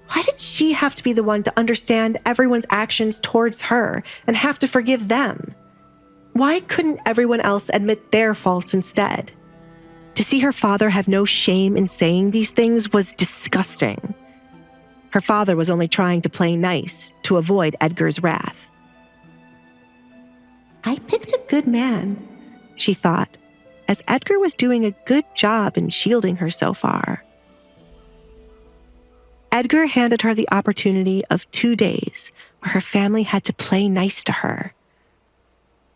Why did she have to be the one to understand everyone's actions towards her and have to forgive them? Why couldn't everyone else admit their faults instead? To see her father have no shame in saying these things was disgusting. Her father was only trying to play nice to avoid Edgar's wrath. I picked a good man, she thought, as Edgar was doing a good job in shielding her so far. Edgar handed her the opportunity of 2 days where her family had to play nice to her.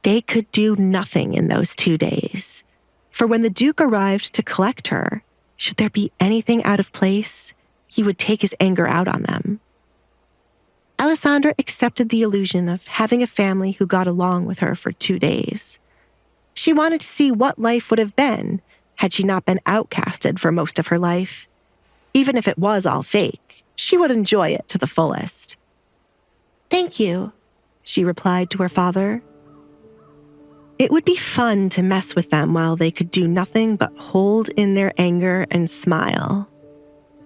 They could do nothing in those 2 days. For when the Duke arrived to collect her, should there be anything out of place, he would take his anger out on them. Alessandra accepted the illusion of having a family who got along with her for 2 days. She wanted to see what life would have been had she not been outcasted for most of her life. Even if it was all fake, she would enjoy it to the fullest. Thank you, she replied to her father. It would be fun to mess with them while they could do nothing but hold in their anger and smile.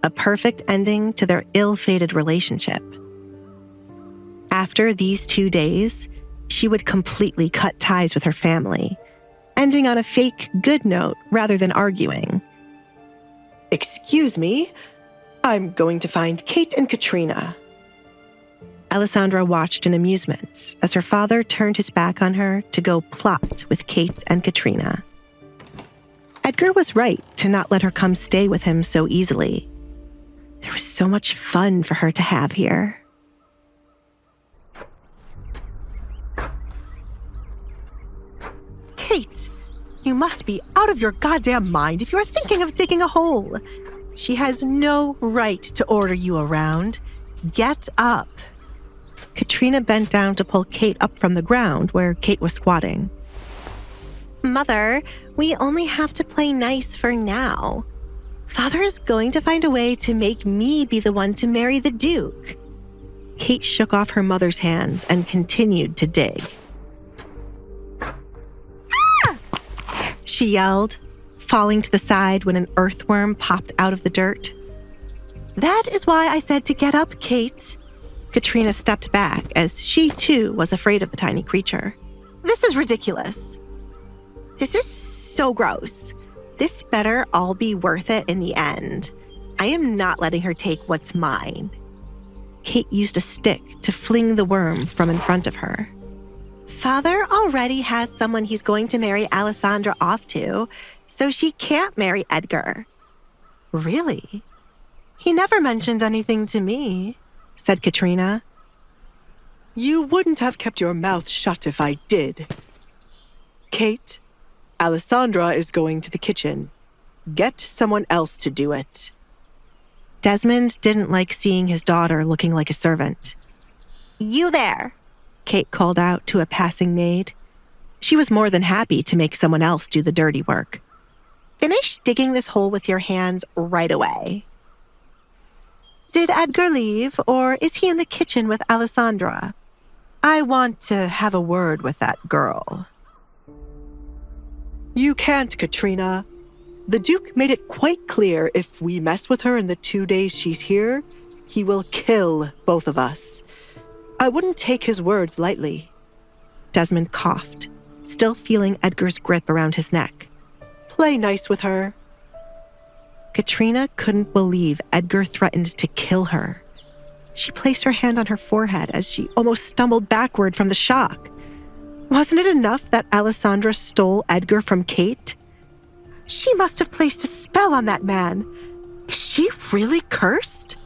A perfect ending to their ill-fated relationship. After these 2 days, she would completely cut ties with her family, ending on a fake good note rather than arguing. Excuse me, I'm going to find Kate and Katrina. Alessandra watched in amusement as her father turned his back on her to go plot with Kate and Katrina. Edgar was right to not let her come stay with him so easily. There was so much fun for her to have here. Kate, you must be out of your goddamn mind if you're thinking of digging a hole. She has no right to order you around. Get up. Katrina bent down to pull Kate up from the ground where Kate was squatting. Mother, we only have to play nice for now. Father is going to find a way to make me be the one to marry the Duke. Kate shook off her mother's hands and continued to dig. She yelled, falling to the side when an earthworm popped out of the dirt. That is why I said to get up, Kate. Katrina stepped back as she too was afraid of the tiny creature. This is ridiculous. This is so gross. This better all be worth it in the end. I am not letting her take what's mine. Kate used a stick to fling the worm from in front of her. Father already has someone he's going to marry Alessandra off to, so she can't marry Edgar. Really? He never mentioned anything to me, said Katrina. You wouldn't have kept your mouth shut if I did. Kate, Alessandra is going to the kitchen. Get someone else to do it. Desmond didn't like seeing his daughter looking like a servant. You there, Kate called out to a passing maid. She was more than happy to make someone else do the dirty work. Finish digging this hole with your hands right away. Did Edgar leave, or is he in the kitchen with Alessandra? I want to have a word with that girl. You can't, Katrina. The Duke made it quite clear if we mess with her in the 2 days she's here, he will kill both of us. I wouldn't take his words lightly. Desmond coughed, still feeling Edgar's grip around his neck. Play nice with her. Katrina couldn't believe Edgar threatened to kill her. She placed her hand on her forehead as she almost stumbled backward from the shock. Wasn't it enough that Alessandra stole Edgar from Kate? She must have placed a spell on that man. Is she really cursed?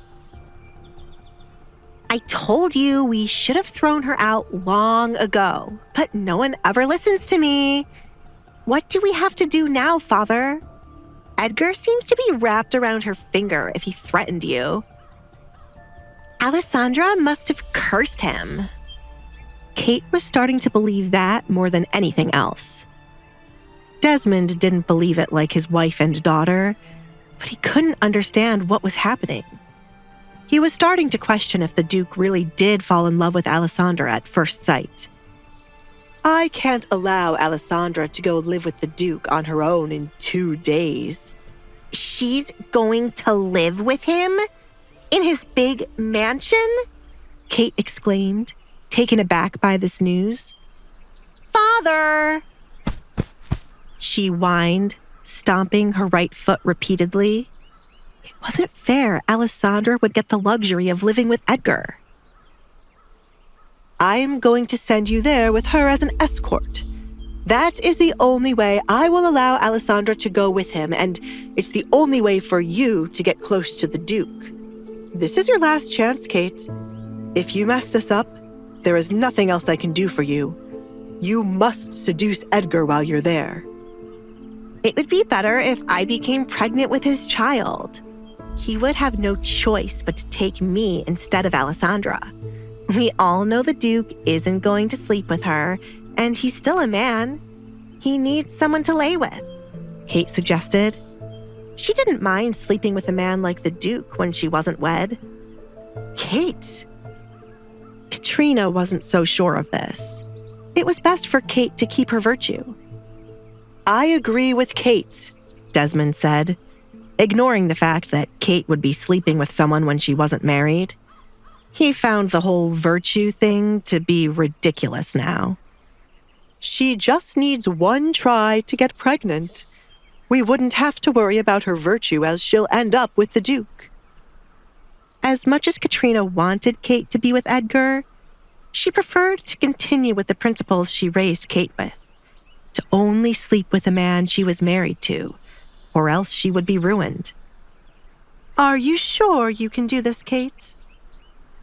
I told you we should have thrown her out long ago, but no one ever listens to me. What do we have to do now, Father? Edgar seems to be wrapped around her finger if he threatened you. Alessandra must have cursed him. Kate was starting to believe that more than anything else. Desmond didn't believe it like his wife and daughter, but he couldn't understand what was happening. He was starting to question if the Duke really did fall in love with Alessandra at first sight. I can't allow Alessandra to go live with the Duke on her own in 2 days. She's going to live with him? In his big mansion? Kate exclaimed, taken aback by this news. Father! She whined, stomping her right foot repeatedly. It wasn't fair Alessandra would get the luxury of living with Edgar. I'm going to send you there with her as an escort. That is the only way I will allow Alessandra to go with him, and it's the only way for you to get close to the Duke. This is your last chance, Kate. If you mess this up, there is nothing else I can do for you. You must seduce Edgar while you're there. It would be better if I became pregnant with his child. He would have no choice but to take me instead of Alessandra. We all know the Duke isn't going to sleep with her, and he's still a man. He needs someone to lay with, Kate suggested. She didn't mind sleeping with a man like the Duke when she wasn't wed. Kate. Katrina wasn't so sure of this. It was best for Kate to keep her virtue. I agree with Kate, Desmond said, ignoring the fact that Kate would be sleeping with someone when she wasn't married. He found the whole virtue thing to be ridiculous now. She just needs one try to get pregnant. We wouldn't have to worry about her virtue as she'll end up with the Duke. As much as Katrina wanted Kate to be with Edgar, she preferred to continue with the principles she raised Kate with. To only sleep with a man she was married to, or else she would be ruined. Are you sure you can do this, Kate?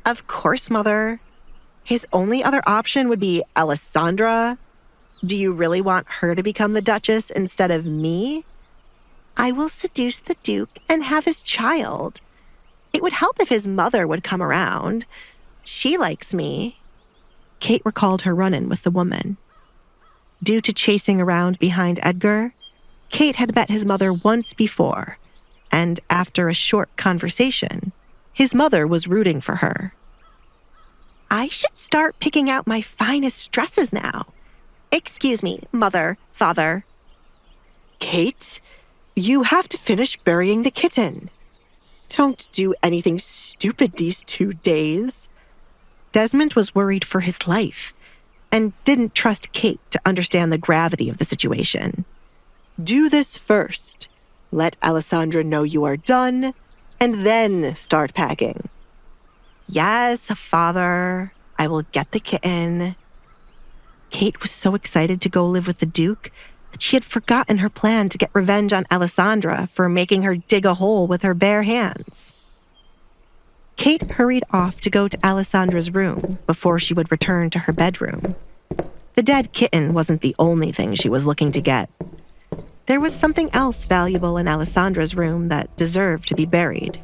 Of course, Mother. His only other option would be Alessandra. Do you really want her to become the Duchess instead of me? I will seduce the Duke and have his child. It would help if his mother would come around. She likes me. Kate recalled her run-in with the woman. Due to chasing around behind Edgar, Kate had met his mother once before, and after a short conversation, his mother was rooting for her. I should start picking out my finest dresses now. Excuse me, Mother, Father. Kate, you have to finish burying the kitten. Don't do anything stupid these 2 days. Desmond was worried for his life and didn't trust Kate to understand the gravity of the situation. Do this first. Let Alessandra know you are done, and then start packing. Yes, Father. I will get the kitten. Kate was so excited to go live with the Duke that she had forgotten her plan to get revenge on Alessandra for making her dig a hole with her bare hands. Kate hurried off to go to Alessandra's room before she would return to her bedroom. The dead kitten wasn't the only thing she was looking to get. there was something else valuable in Alessandra's room that deserved to be buried.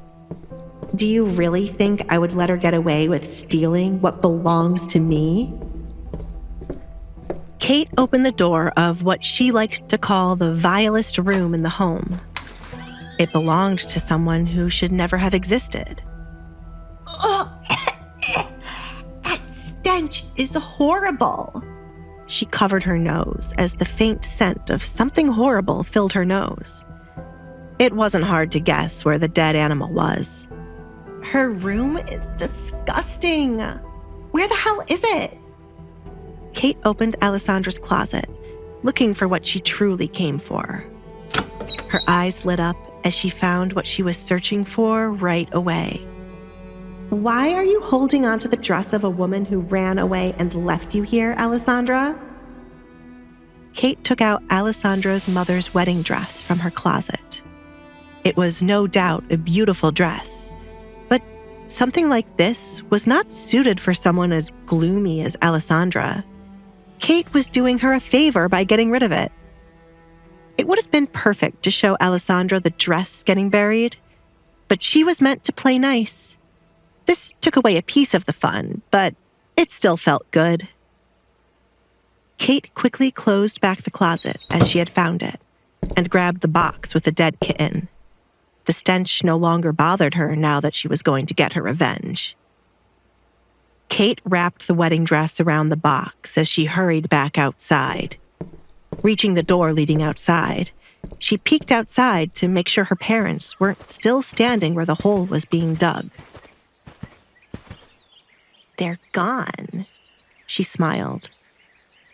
Do you really think I would let her get away with stealing what belongs to me? Kate opened the door of what she liked to call the vilest room in the home. It belonged to someone who should never have existed. Oh, that stench is horrible. She covered her nose as the faint scent of something horrible filled her nose. It wasn't hard to guess where the dead animal was. Her room is disgusting. Where the hell is it? Kate opened Alessandra's closet, looking for what she truly came for. Her eyes lit up as she found what she was searching for right away. Why are you holding onto the dress of a woman who ran away and left you here, Alessandra? Kate took out Alessandra's mother's wedding dress from her closet. It was no doubt a beautiful dress, but something like this was not suited for someone as gloomy as Alessandra. Kate was doing her a favor by getting rid of it. It would have been perfect to show Alessandra the dress getting buried, but she was meant to play nice. This took away a piece of the fun, but it still felt good. Kate quickly closed back the closet as she had found it and grabbed the box with the dead kitten. The stench no longer bothered her now that she was going to get her revenge. Kate wrapped the wedding dress around the box as she hurried back outside. Reaching the door leading outside, she peeked outside to make sure her parents weren't still standing where the hole was being dug. They're gone, she smiled.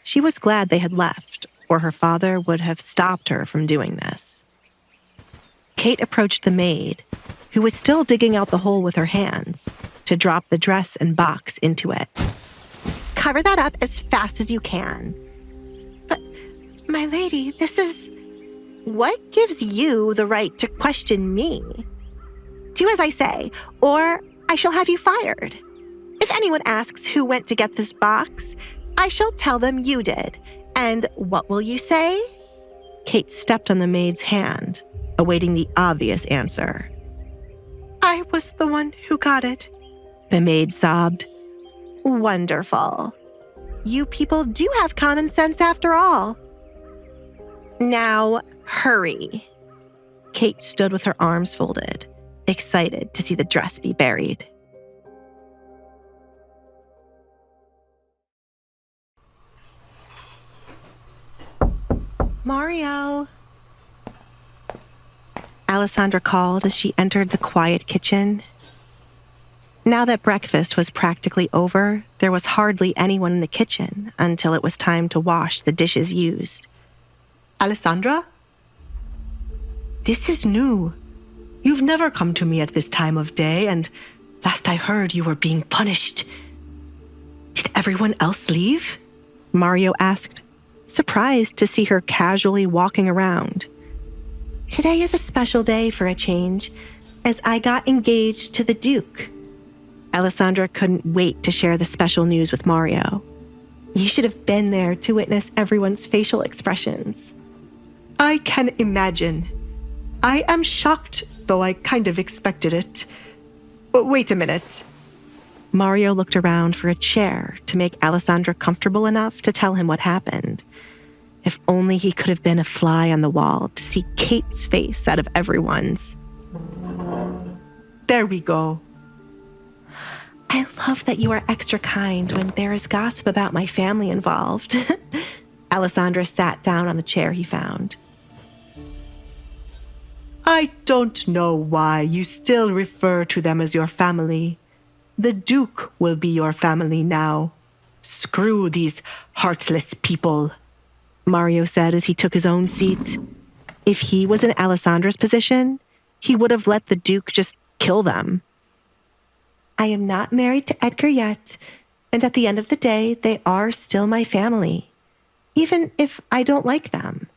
She was glad they had left, or her father would have stopped her from doing this. Kate approached the maid, who was still digging out the hole with her hands, to drop the dress and box into it. Cover that up as fast as you can. But, my lady, this is... What gives you the right to question me? Do as I say, or I shall have you fired. If anyone asks who went to get this box, I shall tell them you did. And what will you say? Kate stepped on the maid's hand, awaiting the obvious answer. I was the one who got it, the maid sobbed. Wonderful. You people do have common sense after all. Now, hurry. Kate stood with her arms folded, excited to see the dress be buried. Mario. Alessandra called as she entered the quiet kitchen. Now that breakfast was practically over, there was hardly anyone in the kitchen until it was time to wash the dishes used. Alessandra? This is new. You've never come to me at this time of day, and last I heard you were being punished. Did everyone else leave? Mario asked, surprised to see her casually walking around. Today is a special day for a change, as I got engaged to the Duke. Alessandra couldn't wait to share the special news with Mario. You should have been there to witness everyone's facial expressions. I can imagine. I am shocked, though I kind of expected it. But wait a minute. Mario looked around for a chair to make Alessandra comfortable enough to tell him what happened. If only he could have been a fly on the wall to see Kate's face out of everyone's. There we go. I love that you are extra kind when there is gossip about my family involved. Alessandra sat down on the chair he found. I don't know why you still refer to them as your family. The Duke will be your family now. Screw these heartless people, Mario said as he took his own seat. If he was in Alessandra's position, he would have let the Duke just kill them. I am not married to Edgar yet, and at the end of the day, they are still my family, even if I don't like them.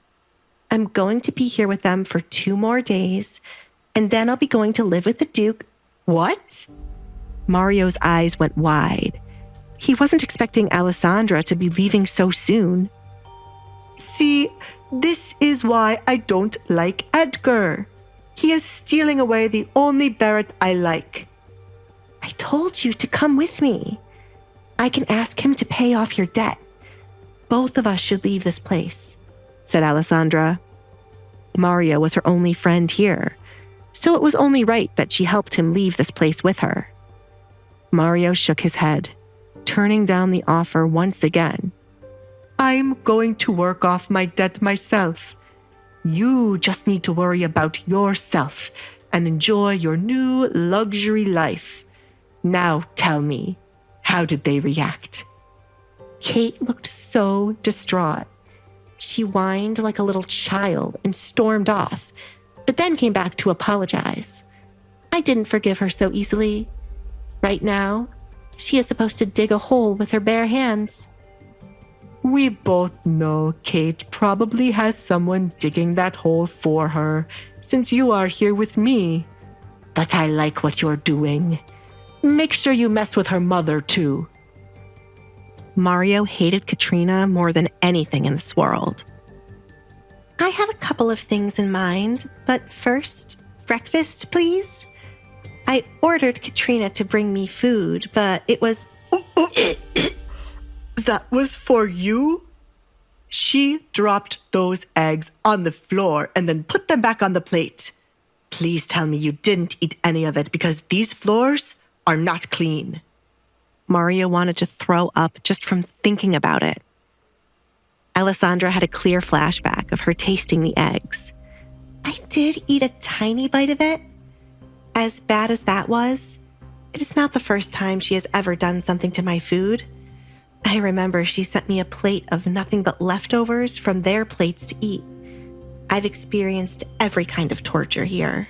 I'm going to be here with them for 2 more days, and then I'll be going to live with the Duke. What? Mario's eyes went wide. He wasn't expecting Alessandra to be leaving so soon. See, This is why I don't like Edgar. He is stealing away the only Barrett I like. I told you to come with me. I can ask him to pay off your debt. Both of us should leave this place, said Alessandra. Mario was her only friend here, so it was only right that she helped him leave this place with her. Mario shook his head, turning down the offer once again. I'm going to work off my debt myself. You just need to worry about yourself and enjoy your new luxury life. Now tell me, how did they react? Kate looked so distraught. She whined like a little child and stormed off, but then came back to apologize. I didn't forgive her so easily. Right now, she is supposed to dig a hole with her bare hands. We both know Kate probably has someone digging that hole for her, since you are here with me. But I like what you're doing. Make sure you mess with her mother, too. Mario hated Katrina more than anything in this world. I have a couple of things in mind, but first, breakfast, please? I ordered Katrina to bring me food, but it was... That was for you? She dropped those eggs on the floor and then put them back on the plate. Please tell me you didn't eat any of it because these floors are not clean. Mario wanted to throw up just from thinking about it. Alessandra had a clear flashback of her tasting the eggs. I did eat a tiny bite of it. As bad as that was, it is not the first time she has ever done something to my food. I remember she sent me a plate of nothing but leftovers from their plates to eat. I've experienced every kind of torture here.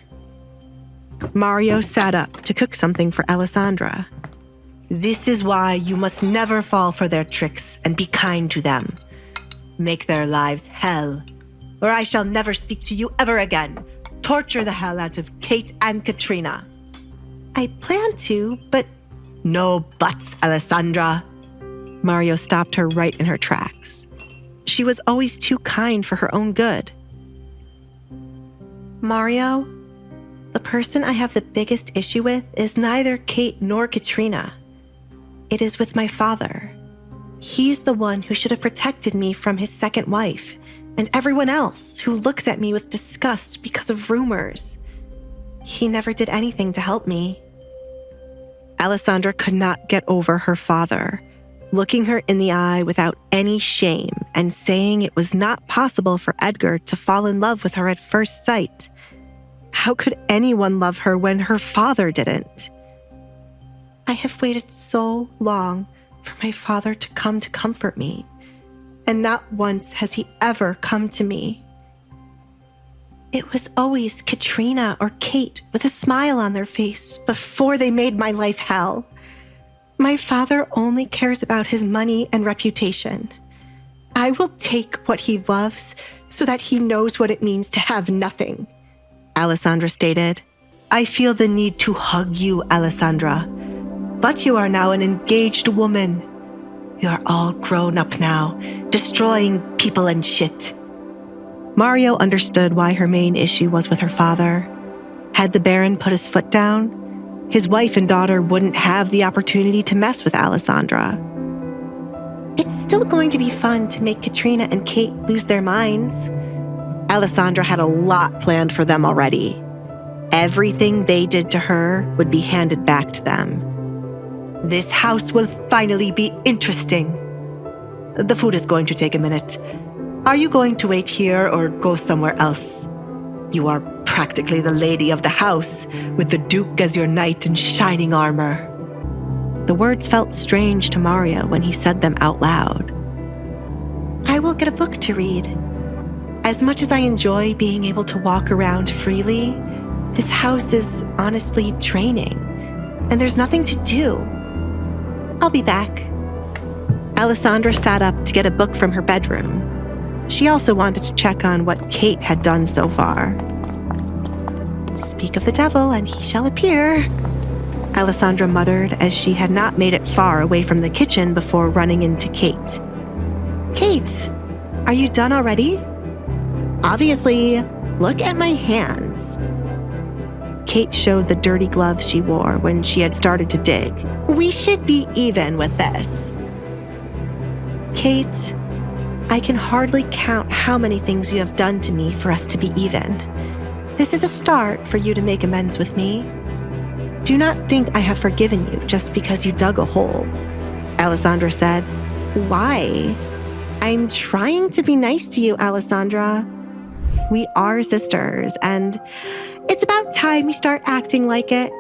Mario sat up to cook something for Alessandra. This is why you must never fall for their tricks and be kind to them. Make their lives hell, or I shall never speak to you ever again. Torture the hell out of Kate and Katrina. I plan to, but... No buts, Alessandra. Mario stopped her right in her tracks. She was always too kind for her own good. Mario, the person I have the biggest issue with is neither Kate nor Katrina. It is with my father. He's the one who should have protected me from his second wife and everyone else who looks at me with disgust because of rumors. He never did anything to help me. Alessandra could not get over her father, looking her in the eye without any shame and saying it was not possible for Edgar to fall in love with her at first sight. How could anyone love her when her father didn't? I have waited so long for my father to come to comfort me, and not once has he ever come to me. It was always Katrina or Kate with a smile on their face before they made my life hell. My father only cares about his money and reputation. I will take what he loves so that he knows what it means to have nothing, Alessandra stated. I feel the need to hug you, Alessandra. But you are now an engaged woman. You are all grown up now, destroying people and shit. Mario understood why her main issue was with her father. Had the Baron put his foot down, his wife and daughter wouldn't have the opportunity to mess with Alessandra. It's still going to be fun to make Katrina and Kate lose their minds. Alessandra had a lot planned for them already. Everything they did to her would be handed back to them. This house will finally be interesting. The food is going to take a minute. Are you going to wait here or go somewhere else? You are practically the lady of the house, with the Duke as your knight in shining armor. The words felt strange to Mario when he said them out loud. I will get a book to read. As much as I enjoy being able to walk around freely, this house is honestly draining, and there's nothing to do. I'll be back. Alessandra sat up to get a book from her bedroom. She also wanted to check on what Kate had done so far. Speak of the devil and he shall appear, Alessandra muttered as she had not made it far away from the kitchen before running into Kate. Kate, are you done already? Obviously, look at my hands. Kate showed the dirty gloves she wore when she had started to dig. We should be even with this. Kate, I can hardly count how many things you have done to me for us to be even. This is a start for you to make amends with me. Do not think I have forgiven you just because you dug a hole. Alessandra said, Why? I'm trying to be nice to you, Alessandra. We are sisters, and it's about time you start acting like it.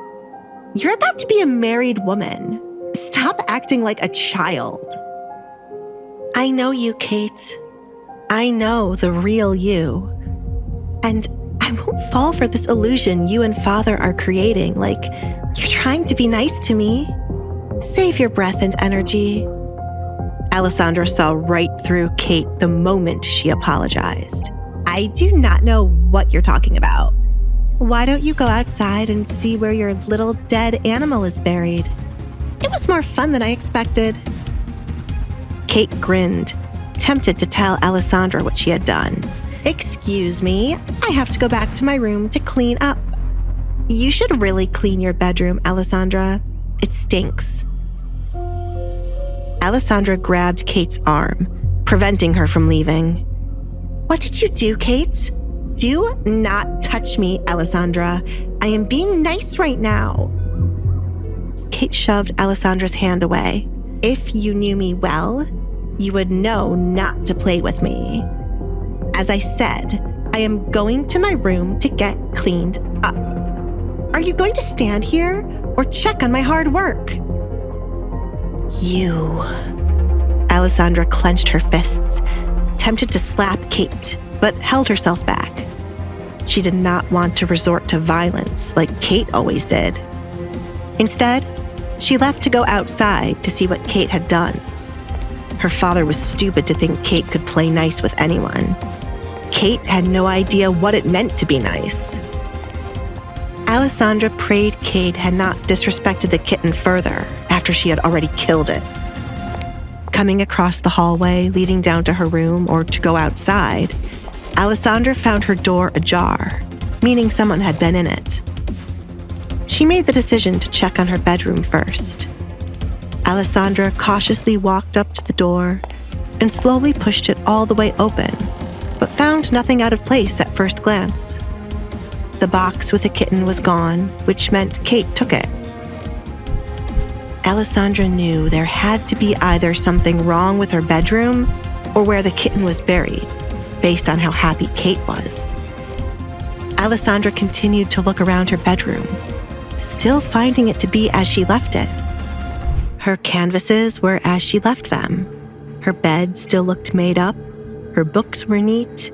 You're about to be a married woman. Stop acting like a child. I know you, Kate. I know the real you. And I won't fall for this illusion you and Father are creating, like you're trying to be nice to me. Save your breath and energy. Alessandra saw right through Kate the moment she apologized. I do not know what you're talking about. Why don't you go outside and see where your little dead animal is buried? It was more fun than I expected. Kate grinned, tempted to tell Alessandra what she had done. Excuse me, I have to go back to my room to clean up. You should really clean your bedroom, Alessandra. It stinks. Alessandra grabbed Kate's arm, preventing her from leaving. What did you do, Kate? Do not touch me, Alessandra. I am being nice right now. Kate shoved Alessandra's hand away. If you knew me well, you would know not to play with me. As I said, I am going to my room to get cleaned up. Are you going to stand here or check on my hard work? You. Alessandra clenched her fists, tempted to slap Kate, but held herself back. She did not want to resort to violence like Kate always did. Instead, she left to go outside to see what Kate had done. Her father was stupid to think Kate could play nice with anyone. Kate had no idea what it meant to be nice. Alessandra prayed Kate had not disrespected the kitten further after she had already killed it. Coming across the hallway leading down to her room or to go outside, Alessandra found her door ajar, meaning someone had been in it. She made the decision to check on her bedroom first. Alessandra cautiously walked up to the door and slowly pushed it all the way open, but found nothing out of place at first glance. The box with the kitten was gone, which meant Kate took it. Alessandra knew there had to be either something wrong with her bedroom or where the kitten was buried, based on how happy Kate was. Alessandra continued to look around her bedroom, still finding it to be as she left it. Her canvases were as she left them. Her bed still looked made up, her books were neat,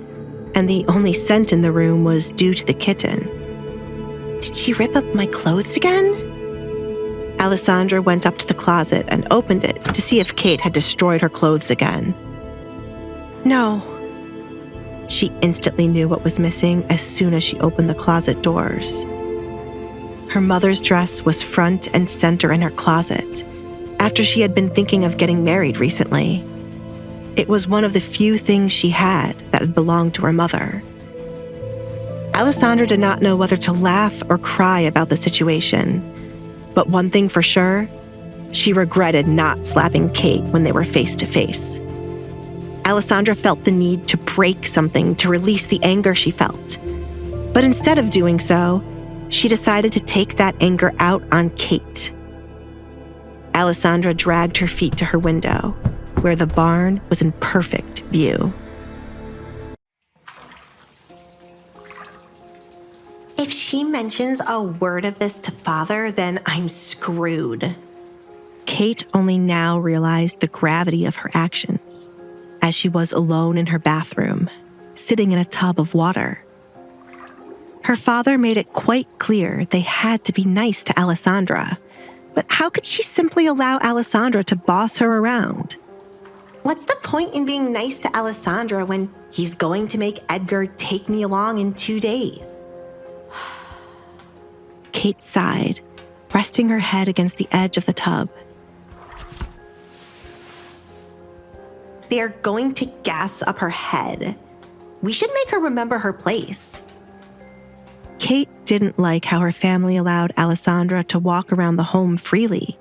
and the only scent in the room was due to the kitten. Did she rip up my clothes again? Alessandra went up to the closet and opened it to see if Kate had destroyed her clothes again. No. She instantly knew what was missing as soon as she opened the closet doors. Her mother's dress was front and center in her closet, after she had been thinking of getting married recently. It was one of the few things she had that had belonged to her mother. Alessandra did not know whether to laugh or cry about the situation, but one thing for sure, she regretted not slapping Kate when they were face to face. Alessandra felt the need to break something to release the anger she felt, but instead of doing so, she decided to take that anger out on Kate. Alessandra dragged her feet to her window, where the barn was in perfect view. If she mentions a word of this to Father, then I'm screwed. Kate only now realized the gravity of her actions, as she was alone in her bathroom, sitting in a tub of water. Her father made it quite clear they had to be nice to Alessandra, but how could she simply allow Alessandra to boss her around? What's the point in being nice to Alessandra when he's going to make Edgar take me along in 2 days? Kate sighed, resting her head against the edge of the tub. They're going to gas up her head. We should make her remember her place. Kate didn't like how her family allowed Alessandra to walk around the home freely.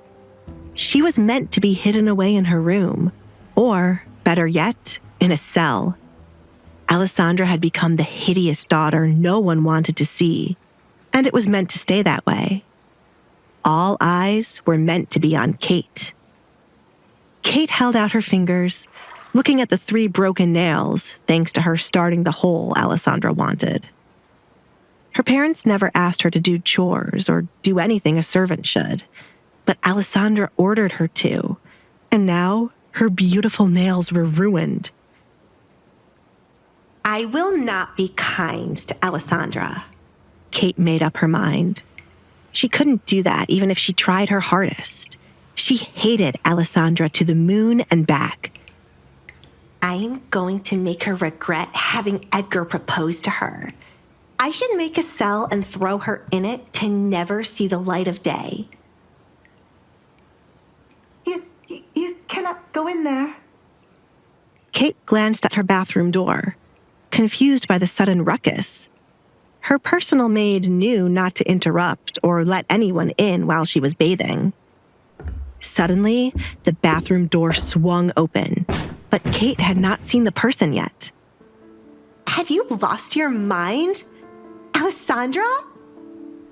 She was meant to be hidden away in her room, or, better yet, in a cell. Alessandra had become the hideous daughter no one wanted to see, and it was meant to stay that way. All eyes were meant to be on Kate. Kate held out her fingers, looking at the 3 broken nails, thanks to her starting the hole Alessandra wanted. Her parents never asked her to do chores or do anything a servant should, but Alessandra ordered her to, and now her beautiful nails were ruined. I will not be kind to Alessandra. Kate made up her mind. She couldn't do that even if she tried her hardest. She hated Alessandra to the moon and back. I'm going to make her regret having Edgar propose to her. I should make a cell and throw her in it to never see the light of day. You cannot go in there. Kate glanced at her bathroom door, confused by the sudden ruckus. Her personal maid knew not to interrupt or let anyone in while she was bathing. Suddenly, the bathroom door swung open, but Kate had not seen the person yet. Have you lost your mind? Alessandra?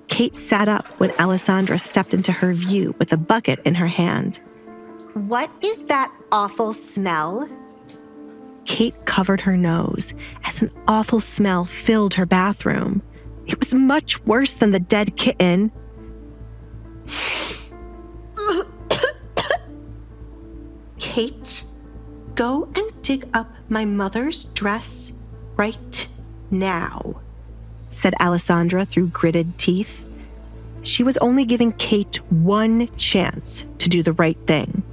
Kate sat up when Alessandra stepped into her view with a bucket in her hand. What is that awful smell? Kate covered her nose as an awful smell filled her bathroom. It was much worse than the dead kitten. Kate, go and dig up my mother's dress right now, said Alessandra through gritted teeth. She was only giving Kate one chance to do the right thing.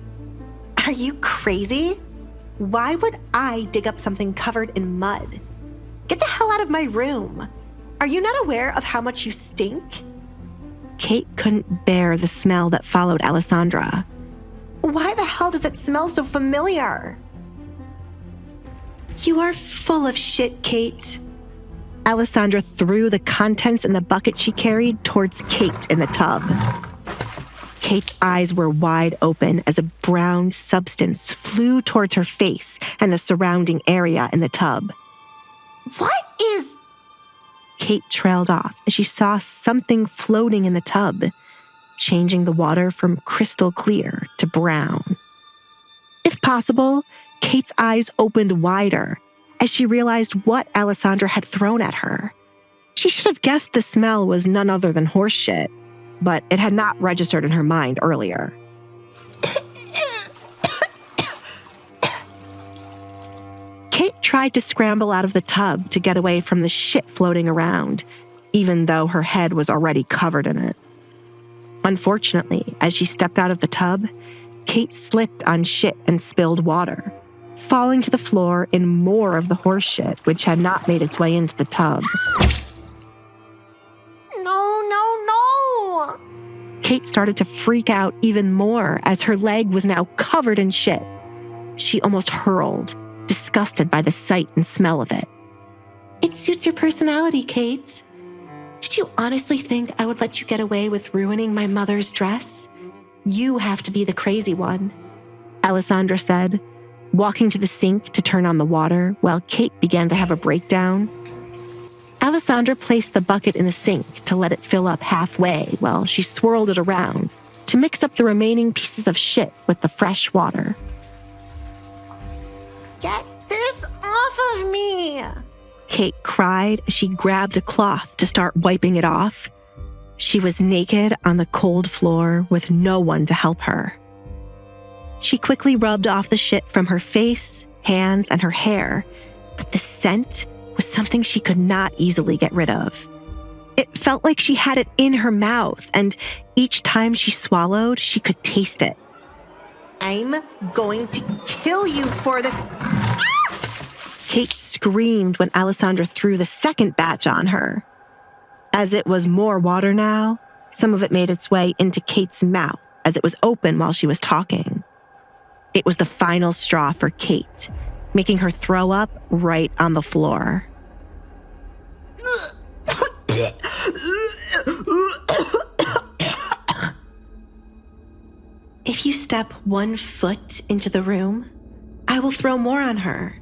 Are you crazy? Why would I dig up something covered in mud? Get the hell out of my room. Are you not aware of how much you stink? Kate couldn't bear the smell that followed Alessandra. Why the hell does it smell so familiar? You are full of shit, Kate. Alessandra threw the contents in the bucket she carried towards Kate in the tub. Kate's eyes were wide open as a brown substance flew towards her face and the surrounding area in the tub. What is... Kate trailed off as she saw something floating in the tub, changing the water from crystal clear to brown. If possible, Kate's eyes opened wider as she realized what Alessandra had thrown at her. She should have guessed the smell was none other than horse shit, but it had not registered in her mind earlier. Kate tried to scramble out of the tub to get away from the shit floating around, even though her head was already covered in it. Unfortunately, as she stepped out of the tub, Kate slipped on shit and spilled water, falling to the floor in more of the horse shit which had not made its way into the tub. No. Kate started to freak out even more as her leg was now covered in shit. She almost hurled, disgusted by the sight and smell of it. It suits your personality, Kate. Did you honestly think I would let you get away with ruining my mother's dress? You have to be the crazy one, Alessandra said, walking to the sink to turn on the water while Kate began to have a breakdown. Alessandra placed the bucket in the sink to let it fill up halfway while she swirled it around to mix up the remaining pieces of shit with the fresh water. Get this off of me! Kate cried as she grabbed a cloth to start wiping it off. She was naked on the cold floor with no one to help her. She quickly rubbed off the shit from her face, hands, and her hair, but the scent was something she could not easily get rid of. It felt like she had it in her mouth, and each time she swallowed, she could taste it. I'm going to kill you for this. Kate screamed when Alessandra threw the second batch on her. As it was more water now, some of it made its way into Kate's mouth as it was open while she was talking. It was the final straw for Kate, making her throw up right on the floor. If you step 1 foot into the room, I will throw more on her.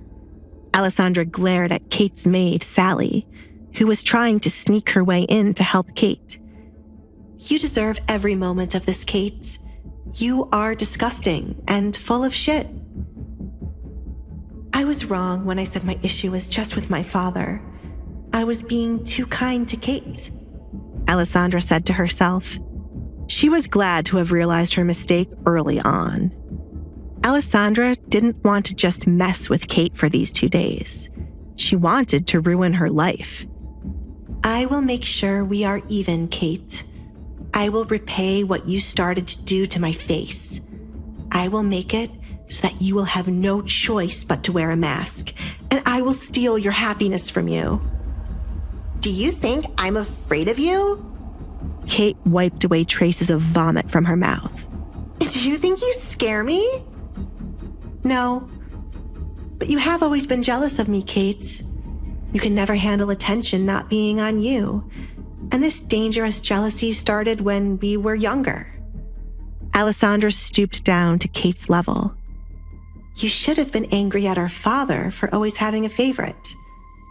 Alessandra glared at Kate's maid, Sally, who was trying to sneak her way in to help Kate. You deserve every moment of this, Kate. You are disgusting and full of shit. I was wrong when I said my issue was just with my father. I was being too kind to Kate, Alessandra said to herself. She was glad to have realized her mistake early on. Alessandra didn't want to just mess with Kate for these 2 days. She wanted to ruin her life. I will make sure we are even, Kate. I will repay what you started to do to my face. I will make it so that you will have no choice but to wear a mask, and I will steal your happiness from you. Do you think I'm afraid of you? Kate wiped away traces of vomit from her mouth. Do you think you scare me? No, but you have always been jealous of me, Kate. You can never handle attention not being on you. And this dangerous jealousy started when we were younger. Alessandra stooped down to Kate's level. You should have been angry at our father for always having a favorite.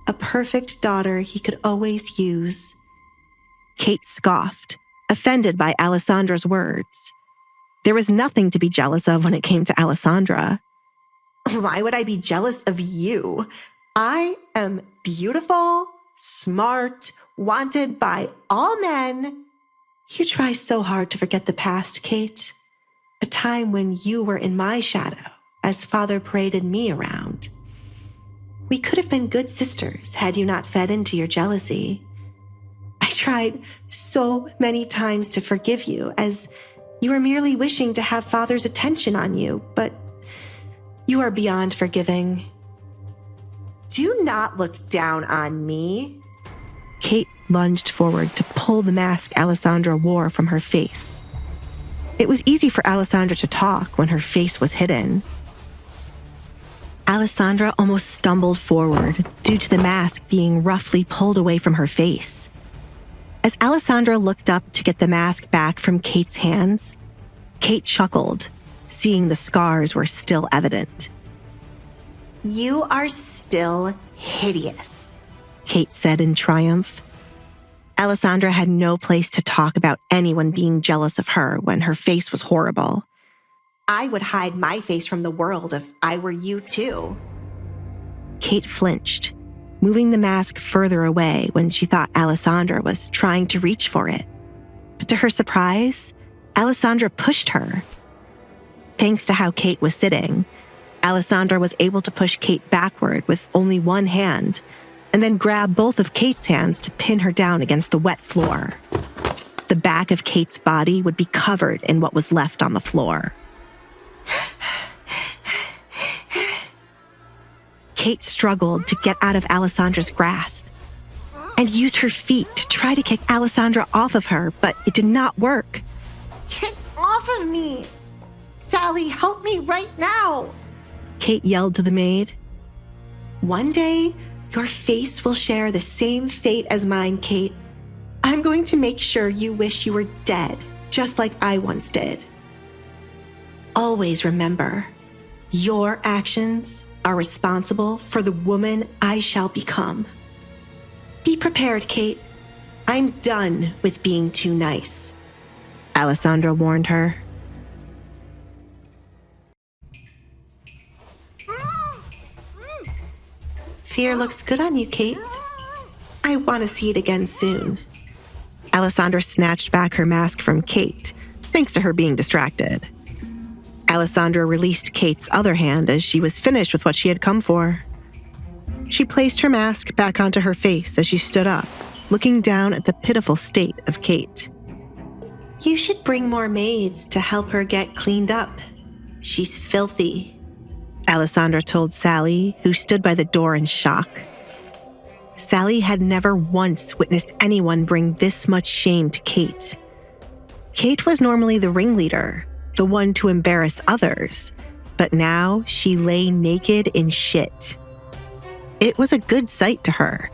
A perfect daughter he could always use. Kate scoffed, offended by Alessandra's words. There was nothing to be jealous of when it came to Alessandra. Why would I be jealous of you? I am beautiful, smart, wanted by all men. You try so hard to forget the past, Kate. A time when you were in my shadow as father paraded me around. We could have been good sisters had you not fed into your jealousy. I tried so many times to forgive you as you were merely wishing to have father's attention on you, but you are beyond forgiving. Do not look down on me. Kate lunged forward to pull the mask Alessandra wore from her face. It was easy for Alessandra to talk when her face was hidden. Alessandra almost stumbled forward due to the mask being roughly pulled away from her face. As Alessandra looked up to get the mask back from Kate's hands, Kate chuckled, seeing the scars were still evident. You are still hideous, Kate said in triumph. Alessandra had no place to talk about anyone being jealous of her when her face was horrible. I would hide my face from the world if I were you too. Kate flinched, moving the mask further away when she thought Alessandra was trying to reach for it. But to her surprise, Alessandra pushed her. Thanks to how Kate was sitting, Alessandra was able to push Kate backward with only one hand, and then grab both of Kate's hands to pin her down against the wet floor. The back of Kate's body would be covered in what was left on the floor. Kate struggled to get out of Alessandra's grasp and used her feet to try to kick Alessandra off of her, but it did not work. Get off of me! Sally, help me right now! Kate yelled to the maid. One day, your face will share the same fate as mine, Kate. I'm going to make sure you wish you were dead, just like I once did. Always remember, your actions are responsible for the woman I shall become. Be prepared, Kate. I'm done with being too nice, Alessandra warned her. Fear looks good on you, Kate. I want to see it again soon. Alessandra snatched back her mask from Kate, thanks to her being distracted. Alessandra released Kate's other hand as she was finished with what she had come for. She placed her mask back onto her face as she stood up, looking down at the pitiful state of Kate. You should bring more maids to help her get cleaned up. She's filthy, Alessandra told Sally, who stood by the door in shock. Sally had never once witnessed anyone bring this much shame to Kate. Kate was normally the ringleader, the one to embarrass others, But now she lay naked in shit. It was a good sight to her.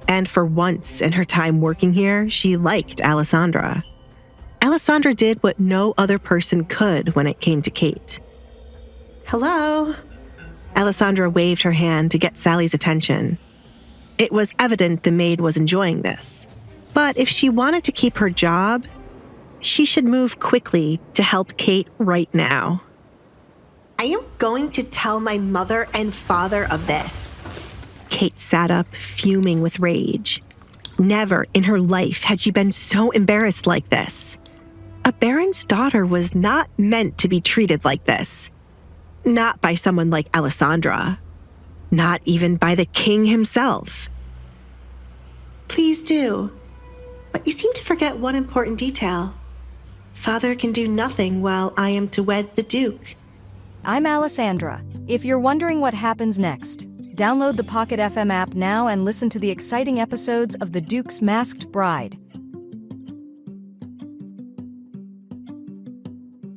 And for once in her time working here, she liked Alessandra. Alessandra did what no other person could when it came to Kate. Hello? Alessandra waved her hand to get Sally's attention. It was evident the maid was enjoying this. But if she wanted to keep her job, she should move quickly to help Kate right now. I am going to tell my mother and father of this. Kate sat up, fuming with rage. Never in her life had she been so embarrassed like this. A baron's daughter was not meant to be treated like this. Not by someone like Alessandra. Not even by the king himself. Please do. But you seem to forget one important detail. Father can do nothing while I am to wed the Duke. I'm Alessandra. If you're wondering what happens next, download the Pocket FM app now and listen to the exciting episodes of The Duke's Masked Bride.